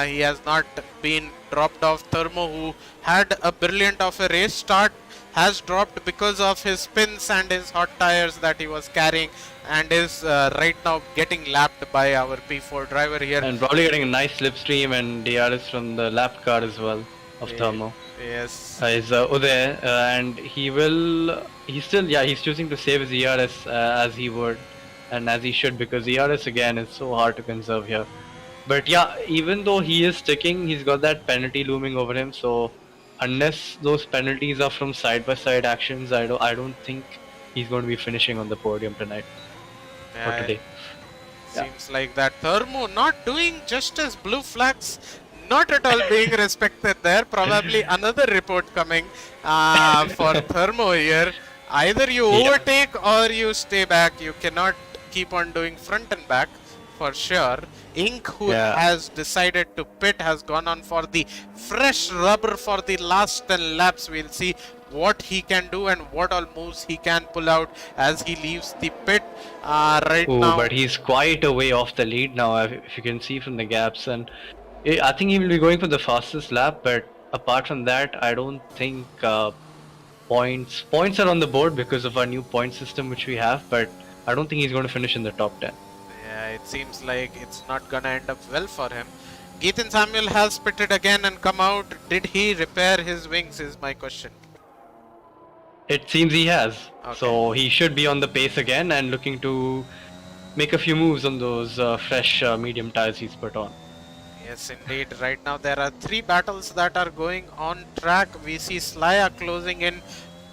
He has not been dropped off. Thermo, who had a brilliant of a race start, has dropped because of his spins and his hot tires that he was carrying, and is right now getting lapped by our P4 driver here. And probably getting a nice slipstream and DRS from the lap car as well of Thermo. Yes. Is Uday, and he's choosing to save his ERS as he would and as he should, because ERS again is so hard to conserve here. But yeah, even though he is sticking, he's got that penalty looming over him, so unless those penalties are from side by side actions, I don't think he's going to be finishing on the podium tonight or today. Seems like that. Thermo not doing justice. Blue flags not at all being respected there. Probably another report coming for Thermo here. Either you overtake or you stay back. You cannot keep on doing front and back for sure. Ink, who has decided to pit, has gone on for the fresh rubber for the last 10 laps. We'll see what he can do and what all moves he can pull out as he leaves the pit now. But he's quite a way off the lead now, if you can see from the gaps, and I think he will be going for the fastest lap, but apart from that, I don't think points are on the board because of our new point system which we have, but I don't think he's going to finish in the top 10. Yeah, it seems like it's not gonna end up well for him. Geethan Samuel has pitted again and come out. Did he repair his wings is my question. It seems he has. Okay. So he should be on the pace again and looking to make a few moves on those fresh medium tires he's put on. Yes, indeed. Right now there are 3 battles that are going on track. We see Slaya closing in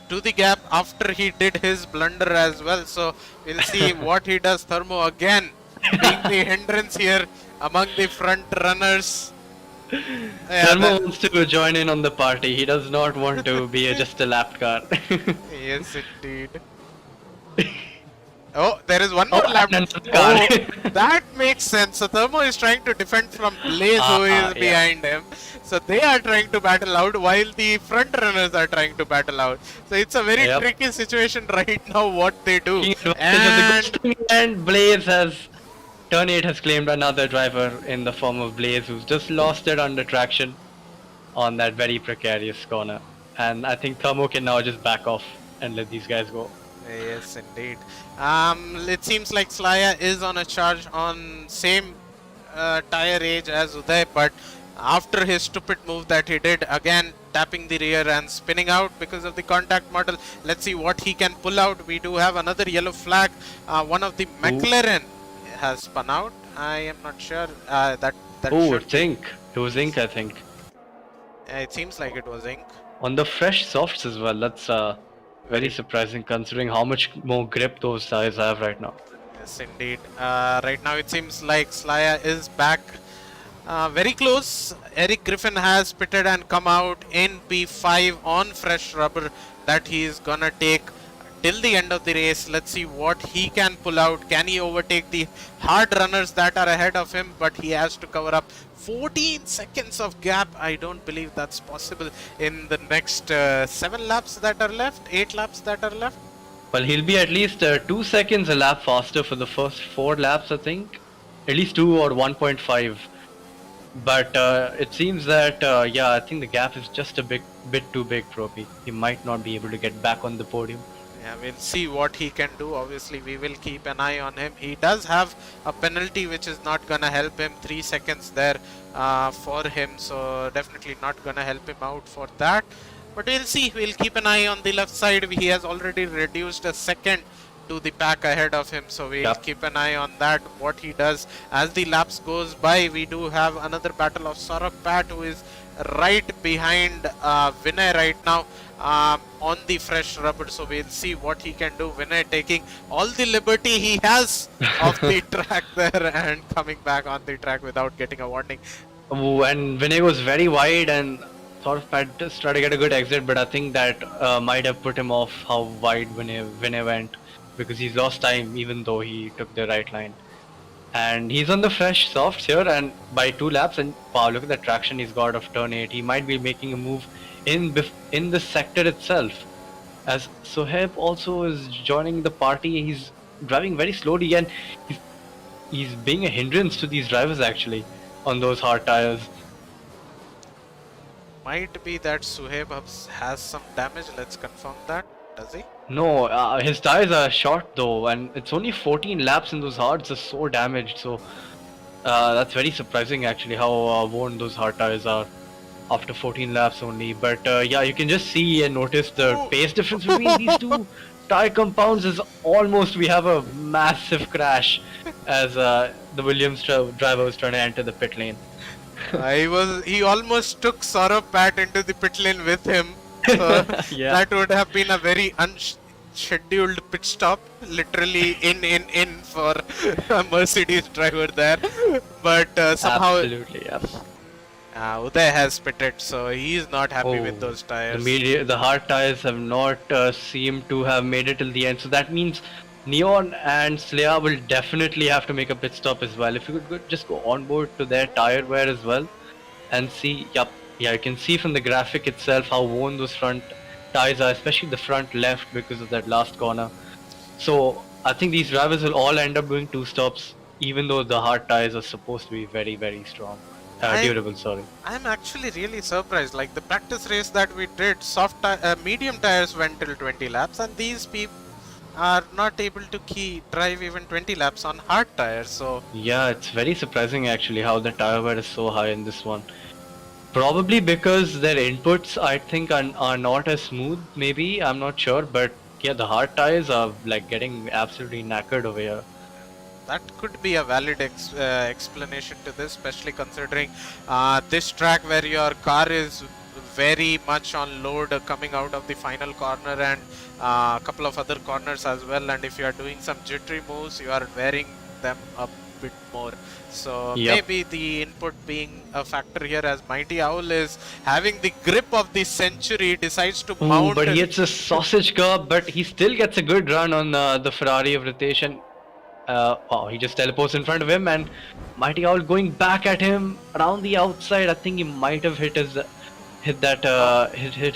to the gap after he did his blunder as well. So we'll see what he does. Thermo again being the hindrance here among the front runners. Thermo wants to join in on the party. He does not want to be just a lap car. Yes, indeed. Oh, there is one more lap. Oh, That makes sense. So Thermo is trying to defend from Blaze, who is behind him. So they are trying to battle out while the front runners are trying to battle out. So it's a very tricky situation right now what they do. And Blaze Turn 8 has claimed another driver in the form of Blaze, who's just lost it under traction on that very precarious corner. And I think Thermo can now just back off and let these guys go. Yes, indeed. It seems like Slaya is on a charge on same tire age as Uday, but after his stupid move that he did, again tapping the rear and spinning out because of the contact model. Let's see what he can pull out. We do have another yellow flag. One of the McLaren has spun out. I am not sure. It's Ink. It was Ink, I think. It seems like it was Ink. On the fresh softs as well. That's very surprising considering how much more grip those tires have right now. Yes, indeed. Right now it seems like Slaya is back very close. Eric Griffin has pitted and come out in P5 on fresh rubber that he is gonna take till the end of the race. Let's see what he can pull out. Can he overtake the hard runners that are ahead of him? But he has to cover up 14 seconds of gap. I don't believe that's possible in the next 7 laps that are left, 8 laps that are left. Well, he'll be at least 2 seconds a lap faster for the first 4 laps, I think. At least 2 or 1.5. But it seems that, yeah, I think the gap is just a bit too big for Opi. He might not be able to get back on the podium. Yeah, we'll see what he can do. Obviously, we will keep an eye on him. He does have a penalty which is not gonna help him. 3 seconds there for him, so definitely not gonna help him out for that. But we'll see. We'll keep an eye on the left side. He has already reduced a second to the pack ahead of him, so we'll keep an eye on that, what he does as the laps goes by. We do have another battle of Saurabh Pat, who is right behind Vinay right now on the fresh rubber, so we'll see what he can do. Vinay taking all the liberty he has off the track there and coming back on the track without getting a warning. Oh, and Vinay was very wide and sort of Pat just tried to get a good exit, but I think that might have put him off how wide Vinay went, because he's lost time even though he took the right line. And he's on the fresh softs here, and by 2 laps, and wow, look at the traction he's got of turn 8. He might be making a move in the sector itself. As Sohaib also is joining the party, he's driving very slowly and he's being a hindrance to these drivers actually on those hard tires. Might be that Suhaib has some damage. Let's confirm that. Does he? No, his tires are short though, and it's only 14 laps and those hards are so damaged. So that's very surprising actually how worn those hard tires are after 14 laps only. But yeah, you can just see and notice the pace difference between these two tire compounds is almost, we have a massive crash as the Williams driver was trying to enter the pit lane. He almost took Saurabh Pat into the pit lane with him. So Yeah. that would have been a very unscheduled pit stop, literally in for a Mercedes driver there. But somehow Absolutely, yeah. Uday has pitted, so he is not happy with those tires. The hard tires have not seemed to have made it till the end, so that means Neon and Slaya will definitely have to make a pit stop as well. If you could just go on board to their tire wear as well and see, yeah, you can see from the graphic itself how worn those front tires are, especially the front left because of that last corner. So I think these drivers will all end up doing 2 stops, even though the hard tires are supposed to be very, very strong. Durable, sorry. I'm actually really surprised. Like the practice race that we did, medium tires went till 20 laps, and these people are not able to drive even 20 laps on hard tires. So yeah, it's very surprising actually how the tire wear is so high in this one. Probably because their inputs, I think, are not as smooth. Maybe, I'm not sure, but yeah, the hard tires are like getting absolutely knackered over here. that could be a valid explanation to this, especially considering this track where your car is very much on load coming out of the final corner and a couple of other corners as well, and if you are doing some jittery moves, you are wearing them a bit more. So maybe the input being a factor here, as Mighty Owl is having the grip of the century, decides to mount. But he hits a sausage curb, but he still gets a good run on the Ferrari of Ritesh, and wow, he just teleports in front of him, and Mighty Owl going back at him around the outside. I think he might have hit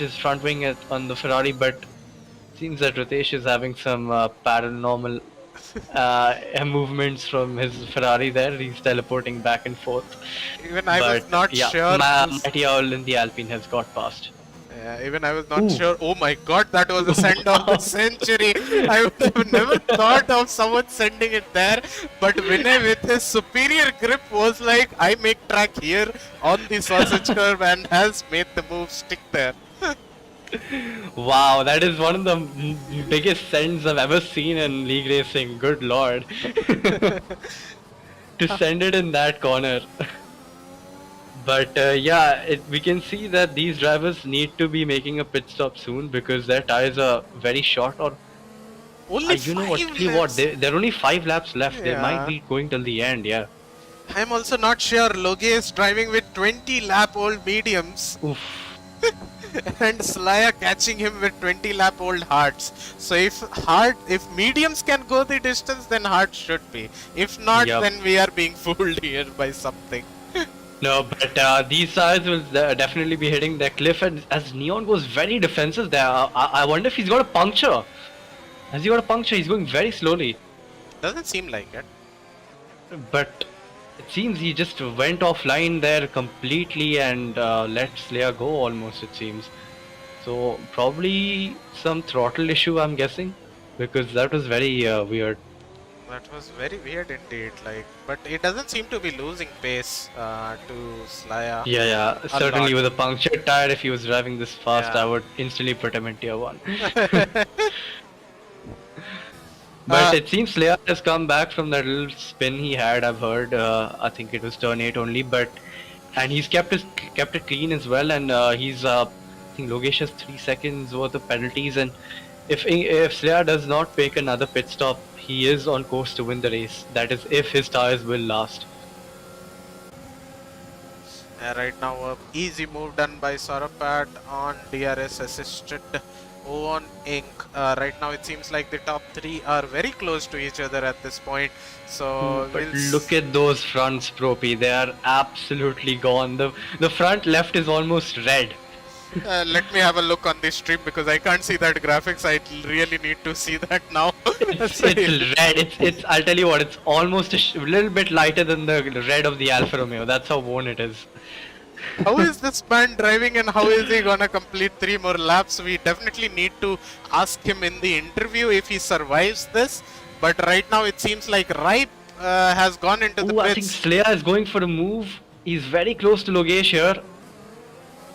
his front wing on the Ferrari, but it seems that Ritesh is having some paranormal movements from his Ferrari there. He's teleporting back and forth. Even I was not sure. Mighty Owl in the Alpine has got past. Even I was not sure. Oh my god, that was a send of the century. I would have never thought of someone sending it there. But Vinay, with his superior grip, was like, I make track here on the sausage curve, and has made the move stick there. Wow, that is one of the biggest sends I've ever seen in league racing. Good lord. To send it in that corner. But yeah, we can see that these drivers need to be making a pit stop soon because their tires are very short, or Only You know what? five Tell you what, laps. there are only 5 laps left. They might Yeah. be going till the end. Yeah. I'm also not sure. Loge is driving with 20 lap old mediums Oof. and Slaya catching him with 20 lap old hards. So if mediums can go the distance, then hards should be. If not, Yup. then we are being fooled here by something. No, but these tires will definitely be hitting the cliff, and as Neon goes very defensive there, I wonder if he's got a puncture. Has he got a puncture? He's going very slowly. Doesn't seem like it. But it seems he just went offline there completely and let Slayer go almost, it seems. So probably some throttle issue, I'm guessing, because that was very weird. That was very weird indeed. But it doesn't seem to be losing pace to Slaya. Yeah, A certainly lot. with a punctured tire, if he was driving this fast, Yeah. I would instantly put him in tier 1. But it seems Slayer has come back from that little spin he had, I've heard. I think it was turn 8 only, and he's kept it clean as well, and he's I think Logesh has 3 seconds worth of penalties, and if Slayer does not make another pit stop, he is on course to win the race. That is, if his tires will last. Right now, a easy move done by Sarapat on DRS assisted on Ink. Right now, it seems like the top 3 are very close to each other at this point. So, But we'll look at those fronts, Propi. They are absolutely gone. The front left is almost red. let me have a look on the stream because I can't see that graphics. I really need to see that now. It's red. It's. I'll tell you what. It's almost a little bit lighter than the red of the Alfa Romeo. That's how worn it is. How is this man driving and how is he gonna complete 3 more laps? We definitely need to ask him in the interview if he survives this. But right now it seems like Ripe has gone into the Ooh, I think pits. Slayer is going for a move. He's very close to Logesh here.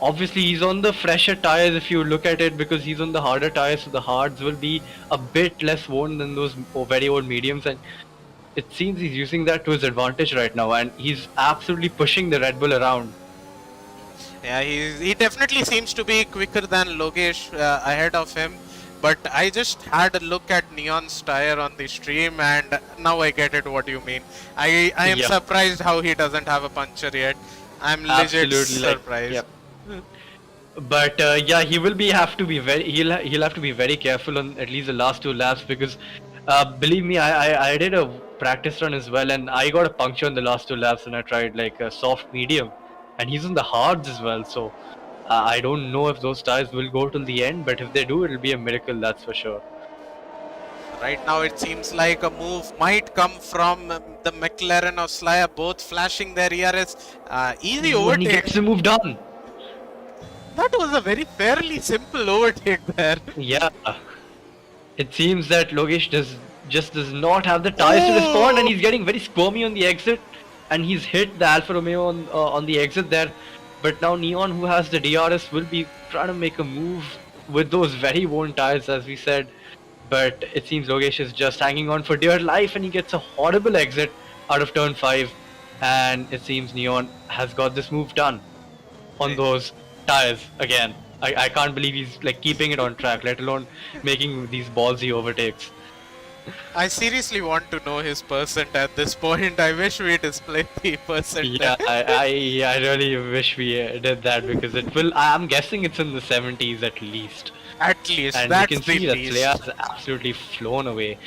Obviously, he's on the fresher tires if you look at it, because he's on the harder tires, so the hards will be a bit less worn than those very old mediums, and it seems he's using that to his advantage right now, and he's absolutely pushing the Red Bull around. Yeah, he definitely seems to be quicker than Logesh ahead of him. But I just had a look at Neon's tire on the stream and now I get it what you mean. I am Yeah. surprised how he doesn't have a puncture yet. I'm legit Absolutely, surprised. Yep. But yeah, he'll have to be very careful on at least the last 2 laps, because believe me, I did a practice run as well, and I got a puncture on the last 2 laps, and I tried like a soft medium, and he's on the hards as well. So I don't know if those tires will go till the end, but if they do, it'll be a miracle, that's for sure. Right now it seems like a move might come from the McLaren of Slaya, both flashing their ERS. Easy When he overtake. gets the move done. That was a very fairly simple overtake there. Yeah. It seems that Logesh does not have the tires to respond, and he's getting very squirmy on the exit, and he's hit the Alfa Romeo on the exit there. But now Neon, who has the DRS, will be trying to make a move with those very worn tires, as we said. But it seems Logesh is just hanging on for dear life, and he gets a horrible exit out of turn 5. And it seems Neon has got this move done on those tires again. I can't believe he's like keeping it on track, let alone making these ballsy overtakes. I seriously want to know his percent at this point. I wish we displayed the percent. Yeah, I really wish we did that, because it will. I'm guessing it's in the 70s at least. At least, And that's you can the see that least. Slayer has absolutely flown away.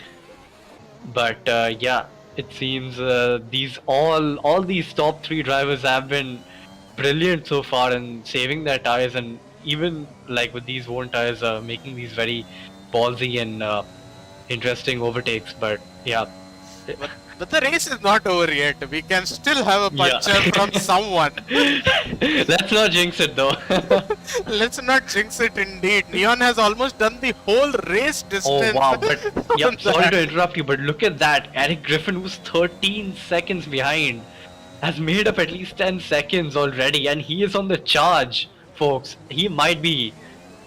But yeah, it seems all these top 3 drivers have been brilliant so far in saving their tires, and even like with these worn tires, making these very ballsy and interesting overtakes. But yeah, But the race is not over yet. We can still have a Yeah. puncture from someone. let's not jinx it though. Let's not jinx it indeed. Neon has almost done the whole race Oh distance. wow, but yep, on sorry that. to interrupt you, but look at that. Eric Griffin, who's 13 seconds behind, has made up at least 10 seconds already, and he is on the charge, folks. He might be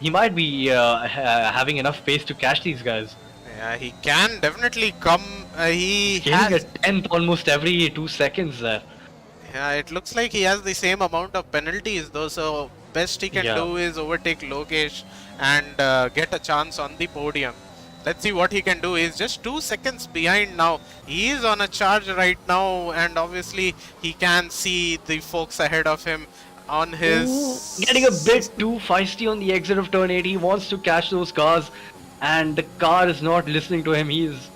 having enough pace to catch these guys. Yeah, he can definitely come. He Gaining a has. 10th almost every 2 seconds there. Yeah, it looks like he has the same amount of penalties though. So best he can Yeah. do is overtake Logesh and get a chance on the podium. Let's see what he can do. He's just 2 seconds behind now. He is on a charge right now, and obviously he can see the folks ahead of him on his... Getting a bit too feisty on the exit of turn 8. He wants to catch those cars, and the car is not listening to him. He is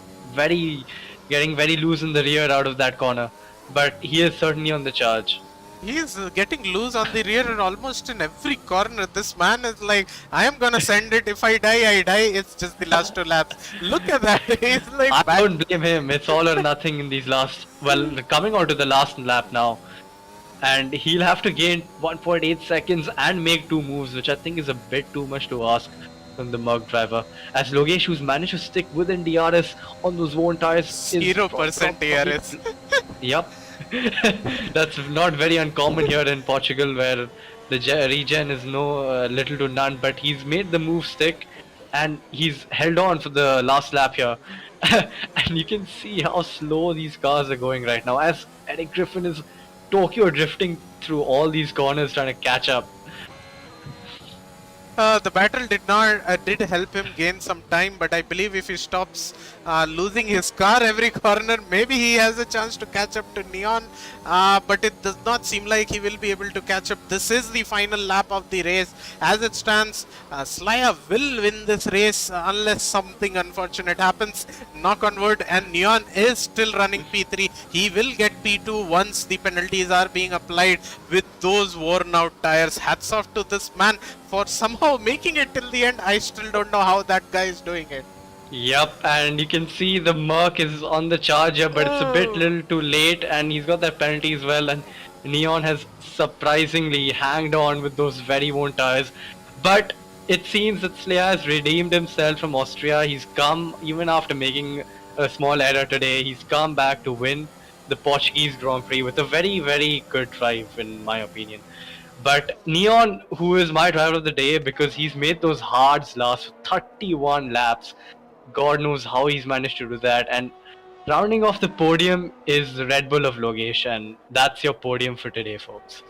getting very loose in the rear out of that corner, but he is certainly on the charge. He's getting loose on the rear and almost in every corner. This man is like, I am gonna send it. If I die, I die. It's just the last 2 laps. Look at that. He's like, I don't blame him. It's all or nothing in these last. Well, coming on to the last lap now, and he'll have to gain 1.8 seconds and make 2 moves, which I think is a bit too much to ask from the Merc driver. As Logesh, who's managed to stick within DRS on those worn tires, 0% DRS. Yep. That's not very uncommon here in Portugal, where the regen is little to none, but he's made the move stick and he's held on for the last lap here. And you can see how slow these cars are going right now, as Eric Griffin is Tokyo drifting through all these corners trying to catch up. The battle did help him gain some time, but I believe if he stops losing his car every corner, maybe he has a chance to catch up to Neon, but it does not seem like he will be able to catch up. This is the final lap of the race. As it stands, Slaya will win this race unless something unfortunate happens, knock on wood, and Neon is still running P3. He will get P2 once the penalties are being applied with those worn out tires. Hats off to this man for somehow making it till the end. I still don't know how that guy is doing it. Yep, and you can see the Merc is on the charge here, but it's a bit little too late, and he's got that penalty as well, and Neon has surprisingly hanged on with those very worn tires. But it seems that Slaya has redeemed himself from Austria. He's come, even after making a small error today, he's come back to win the Portuguese Grand Prix with a very, very good drive, in my opinion. But Neon, who is my driver of the day because he's made those hards last 31 laps. God knows how he's managed to do that. And rounding off the podium is the Red Bull of Logesh, and that's your podium for today, folks.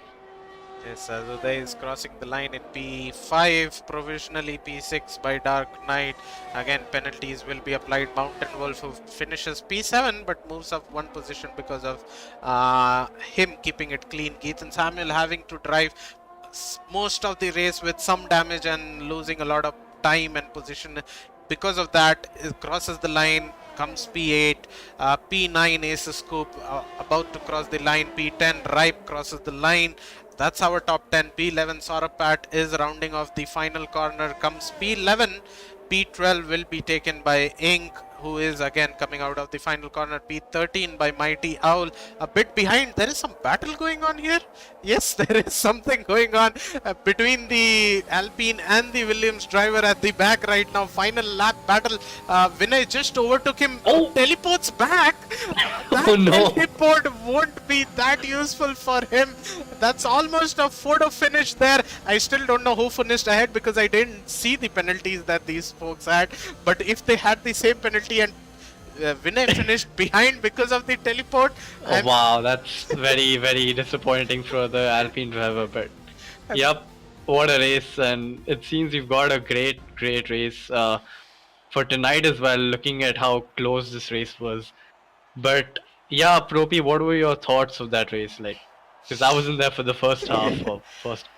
Yes, Uday is crossing the line in P5, provisionally P6 by Dark Knight. Again, penalties will be applied. Mountain Wolf, who finishes P7 but moves up 1 position because of him keeping it clean. Ethan Samuel having to drive most of the race with some damage and losing a lot of time and position. Because of that, it crosses the line, comes P8, P9 Ace Scoop about to cross the line, P10 Ripe crosses the line. That's our top 10. P11 Sorapat is rounding off the final corner, comes P11, P12 will be taken by Ink, who is again coming out of the final corner. P13 by Mighty Owl, a bit behind. There is some battle going on here. Yes, there is something going on between the Alpine and the Williams driver at the back right now. Final lap battle. Vinay just overtook him. Oh, teleports back. That Oh no. teleport won't be that useful for him. That's almost a photo finish there. I still don't know who finished ahead because I didn't see the penalties that these folks had. But if they had the same penalty and Vinay finished behind because of the teleport. Oh wow, that's very, very disappointing for the Alpine driver, but yep, what a race, and it seems you've got a great, great race for tonight as well, looking at how close this race was. But yeah, Propi, what were your thoughts of that race like? Because I wasn't there for the first half or first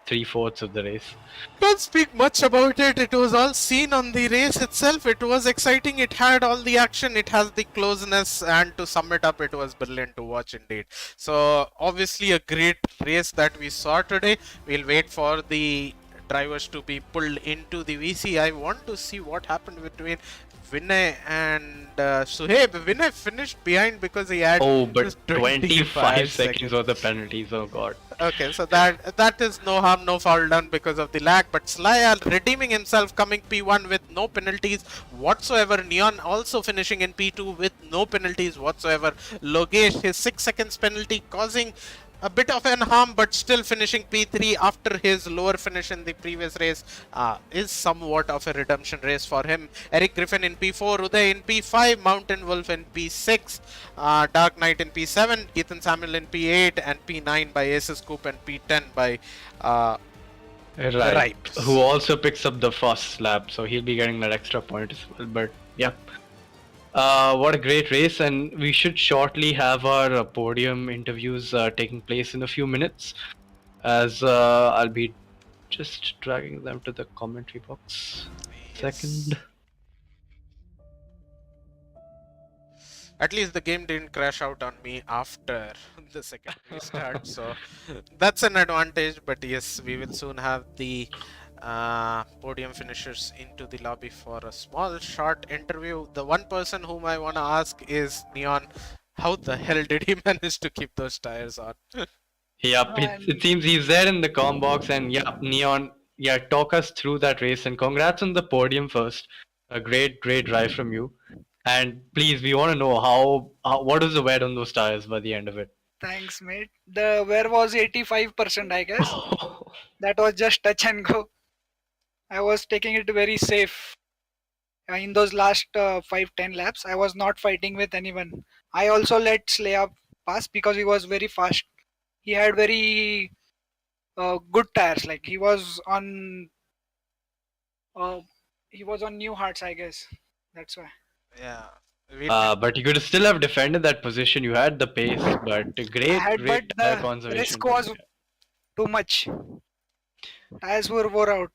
3/4 of the race. Can't speak much about it. It was all seen on the race itself. It was exciting. It had all the action. It has the closeness. And to sum it up, it was brilliant to watch indeed. So obviously a great race that we saw today. We'll wait for the drivers to be pulled into the VC. I want to see what happened between Vinay and Suhaib. Vinay finished behind because he had But just 25 seconds of the penalties, oh god. Okay, so that is no harm, no foul done because of the lag. But Slaya redeeming himself, coming P1 with no penalties whatsoever. Neon also finishing in P2 with no penalties whatsoever. Logesh, his 6 seconds penalty causing a bit of an harm, but still finishing P3 after his lower finish in the previous race is somewhat of a redemption race for him. Eric Griffin in P4, Uday in P5, Mountain Wolf in P6, Dark Knight in P7, Ethan Samuel in P8, and P9 by Aces Scoop and P10 by Right. Who also picks up the first lap, so he'll be getting that extra point as well. But yeah. What a great race, and we should shortly have our podium interviews taking place in a few minutes, as I'll be just dragging them to the commentary box. Second. At least the game didn't crash out on me after the second restart, so that's an advantage. But yes, we will soon have the podium finishers into the lobby for a small short interview. The one person whom I want to ask is Neon. How the hell did he manage to keep those tires on? Yep, it seems he's there in the com box, and yeah, Neon, yeah, talk us through that race, and congrats on the podium first. A great drive from you. And please, we want to know what was the wear on those tires by the end of it? Thanks, mate. The wear was 85%, I guess. That was just touch and go. I was taking it very safe. In those last 5-10 laps, I was not fighting with anyone. I also let Slaya pass because he was very fast. He had very good tires. Like he was on new hearts, I guess. That's why. Yeah. But you could still have defended that position. You had the pace, but great tire conservation. The risk was too much. Tires were wore out.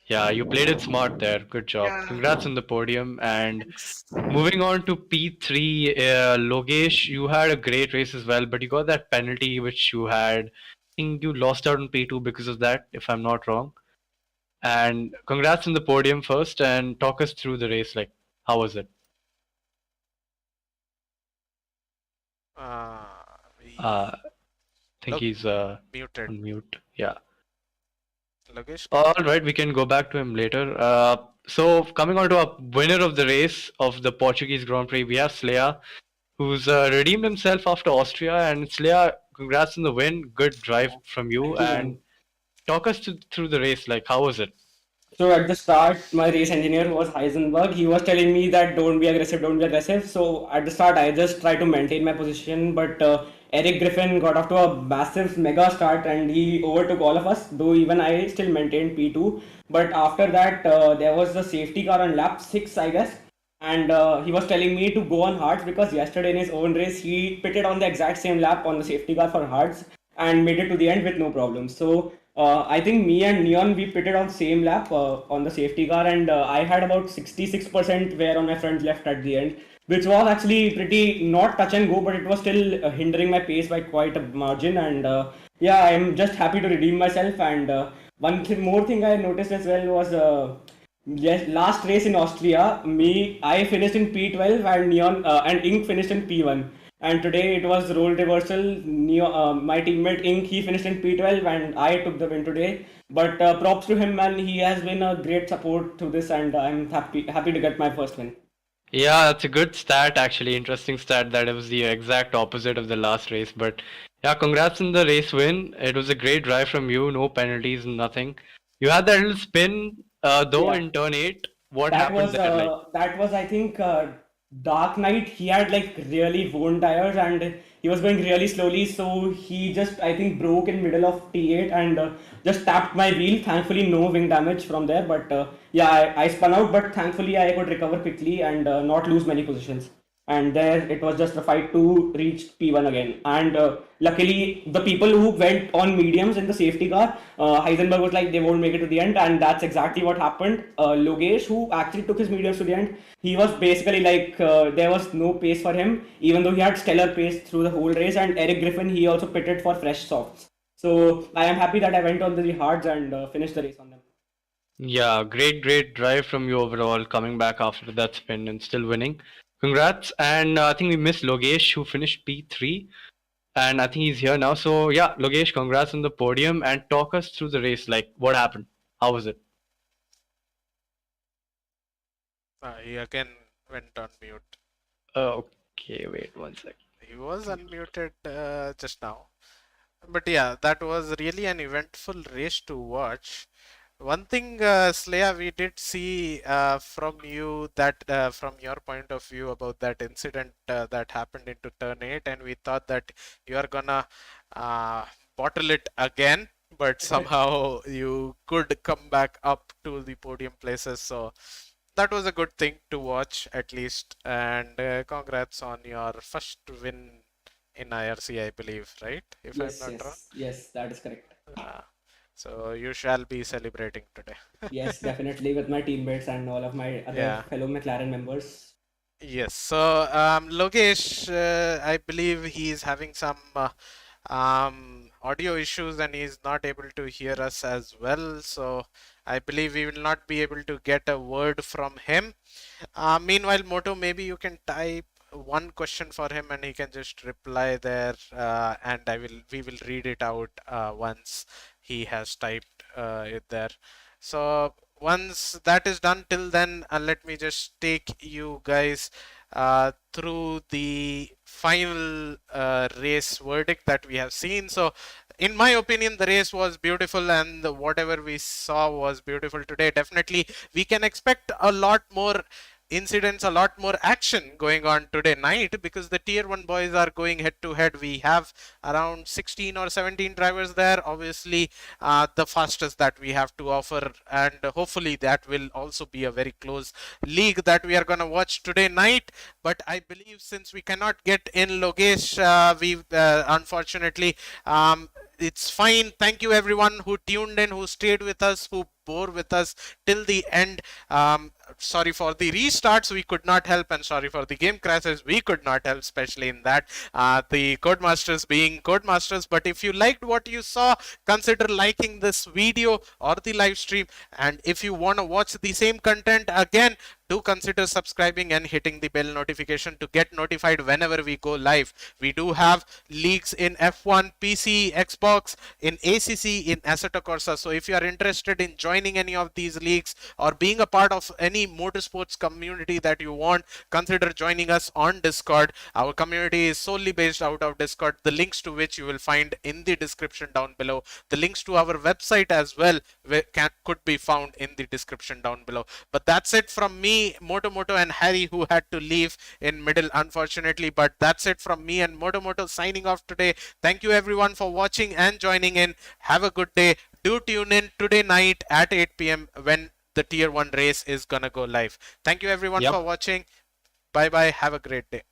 Yeah, you played it smart there. Good job. Yeah. Congrats on the podium. And Thanks. moving on to P3, Logesh, you had a great race as well, but you got that penalty which you had. I think you lost out on P2 because of that, if I'm not wrong. And congrats on the podium first, and talk us through the race. Like, how was it? I think he's muted. on mute. Yeah. Logesh? All right, we can go back to him later. So coming on to our winner of the race of the Portuguese Grand Prix, we have Slaya, who's redeemed himself after Austria. And Slaya, congrats on the win. Good drive from you. And talk us through the race. Like, how was it? So at the start, my race engineer was Heisenberg. He was telling me that don't be aggressive, don't be aggressive. So at the start, I just tried to maintain my position, but Eric Griffin got off to a massive mega start and he overtook all of us, though even I still maintained P2. But after that, there was the safety car on lap 6, I guess. And he was telling me to go on hards because yesterday in his own race, he pitted on the exact same lap on the safety car for hards and made it to the end with no problem. So I think me and Neon, we pitted on same lap on the safety car, and I had about 66% wear on my front left at the end, which was actually pretty not touch and go, but it was still hindering my pace by quite a margin. And yeah, I'm just happy to redeem myself. And one more thing I noticed as well was yes, last race in Austria, I finished in P12 and Neon and Ink finished in P1. And today it was role reversal. My teammate Ink, he finished in P12 and I took the win today. But props to him, man. He has been a great support to this, and I'm happy to get my first win. Yeah, that's a good stat actually. Interesting stat that it was the exact opposite of the last race. But yeah, congrats on the race win. It was a great drive from you. No penalties, nothing. You had that little spin, though, in turn 8. What happened there? That was, I think, Dark Knight. He had like really worn tires and he was going really slowly, so he just, I think, broke in middle of T8 and just tapped my wheel. Thankfully no wing damage from there, but yeah, I spun out, but thankfully I could recover quickly and not lose many positions. And there it was just a fight to reach P1 again. And luckily the people who went on mediums in the safety car, Heisenberg was like they won't make it to the end, and that's exactly what happened. Logesh, who actually took his mediums to the end, he was basically like there was no pace for him, even though he had stellar pace through the whole race. And Eric Griffin, he also pitted for fresh softs. So I am happy that I went on the hards and finished the race on them. Yeah, great drive from you overall, coming back after that spin and still winning. Congrats. And I think we missed Logesh, who finished P3, and I think he's here now. So yeah, Logesh, congrats on the podium, and talk us through the race. Like, what happened? How was it? He again went on mute. Okay, wait 1 second. He was unmuted just now. But yeah, that was really an eventful race to watch. One thing, Slaya, we did see from you that from your point of view about that incident that happened into turn 8, and we thought that you are gonna bottle it again. but somehow you could come back up to the podium places. So that was a good thing to watch at least. And congrats on your first win in IRC, I believe, right? If I'm Yes, not wrong. yes, that is correct. Uh, so you shall be celebrating today. Yes, definitely with my teammates and all of my other Yeah. fellow McLaren members. Yes. So Lokesh, I believe he's having some audio issues and he's not able to hear us as well. So I believe we will not be able to get a word from him. Meanwhile, Moto, maybe you can type one question for him and he can just reply there, and we will read it out once he has typed it there. So once that is done, till then, let me just take you guys through the final race verdict that we have seen. So in my opinion, the race was beautiful and whatever we saw was beautiful today. Definitely, we can expect a lot more incidents, a lot more action going on today night, because the tier 1 boys are going head to head. We have around 16 or 17 drivers there, obviously the fastest that we have to offer, and hopefully that will also be a very close league that we are going to watch today night. But I believe since we cannot get in Logesh, we unfortunately, it's fine. Thank you everyone who tuned in, who stayed with us, who bore with us till the end. Sorry for the restarts, we could not help, and sorry for the game crashes, we could not help, especially in that, the codemasters being codemasters. But if you liked what you saw, consider liking this video or the live stream, and if you want to watch the same content again, do consider subscribing and hitting the bell notification to get notified whenever we go live. We do have leagues in F1, PC, Xbox, in ACC, in Assetto Corsa. So if you are interested in joining any of these leagues or being a part of any motorsports community that you want, consider joining us on Discord. Our community is solely based out of Discord, the links to which you will find in the description down below. The links to our website as well could be found in the description down below. But that's it from me, Moto Moto, and Harry, who had to leave in middle, unfortunately. But that's it from me and Moto Moto signing off today. Thank you everyone for watching and joining in. Have a good day. Do tune in today night at 8 p.m. when the tier 1 race is gonna go live. Thank you everyone for watching. Bye bye. Have a great day.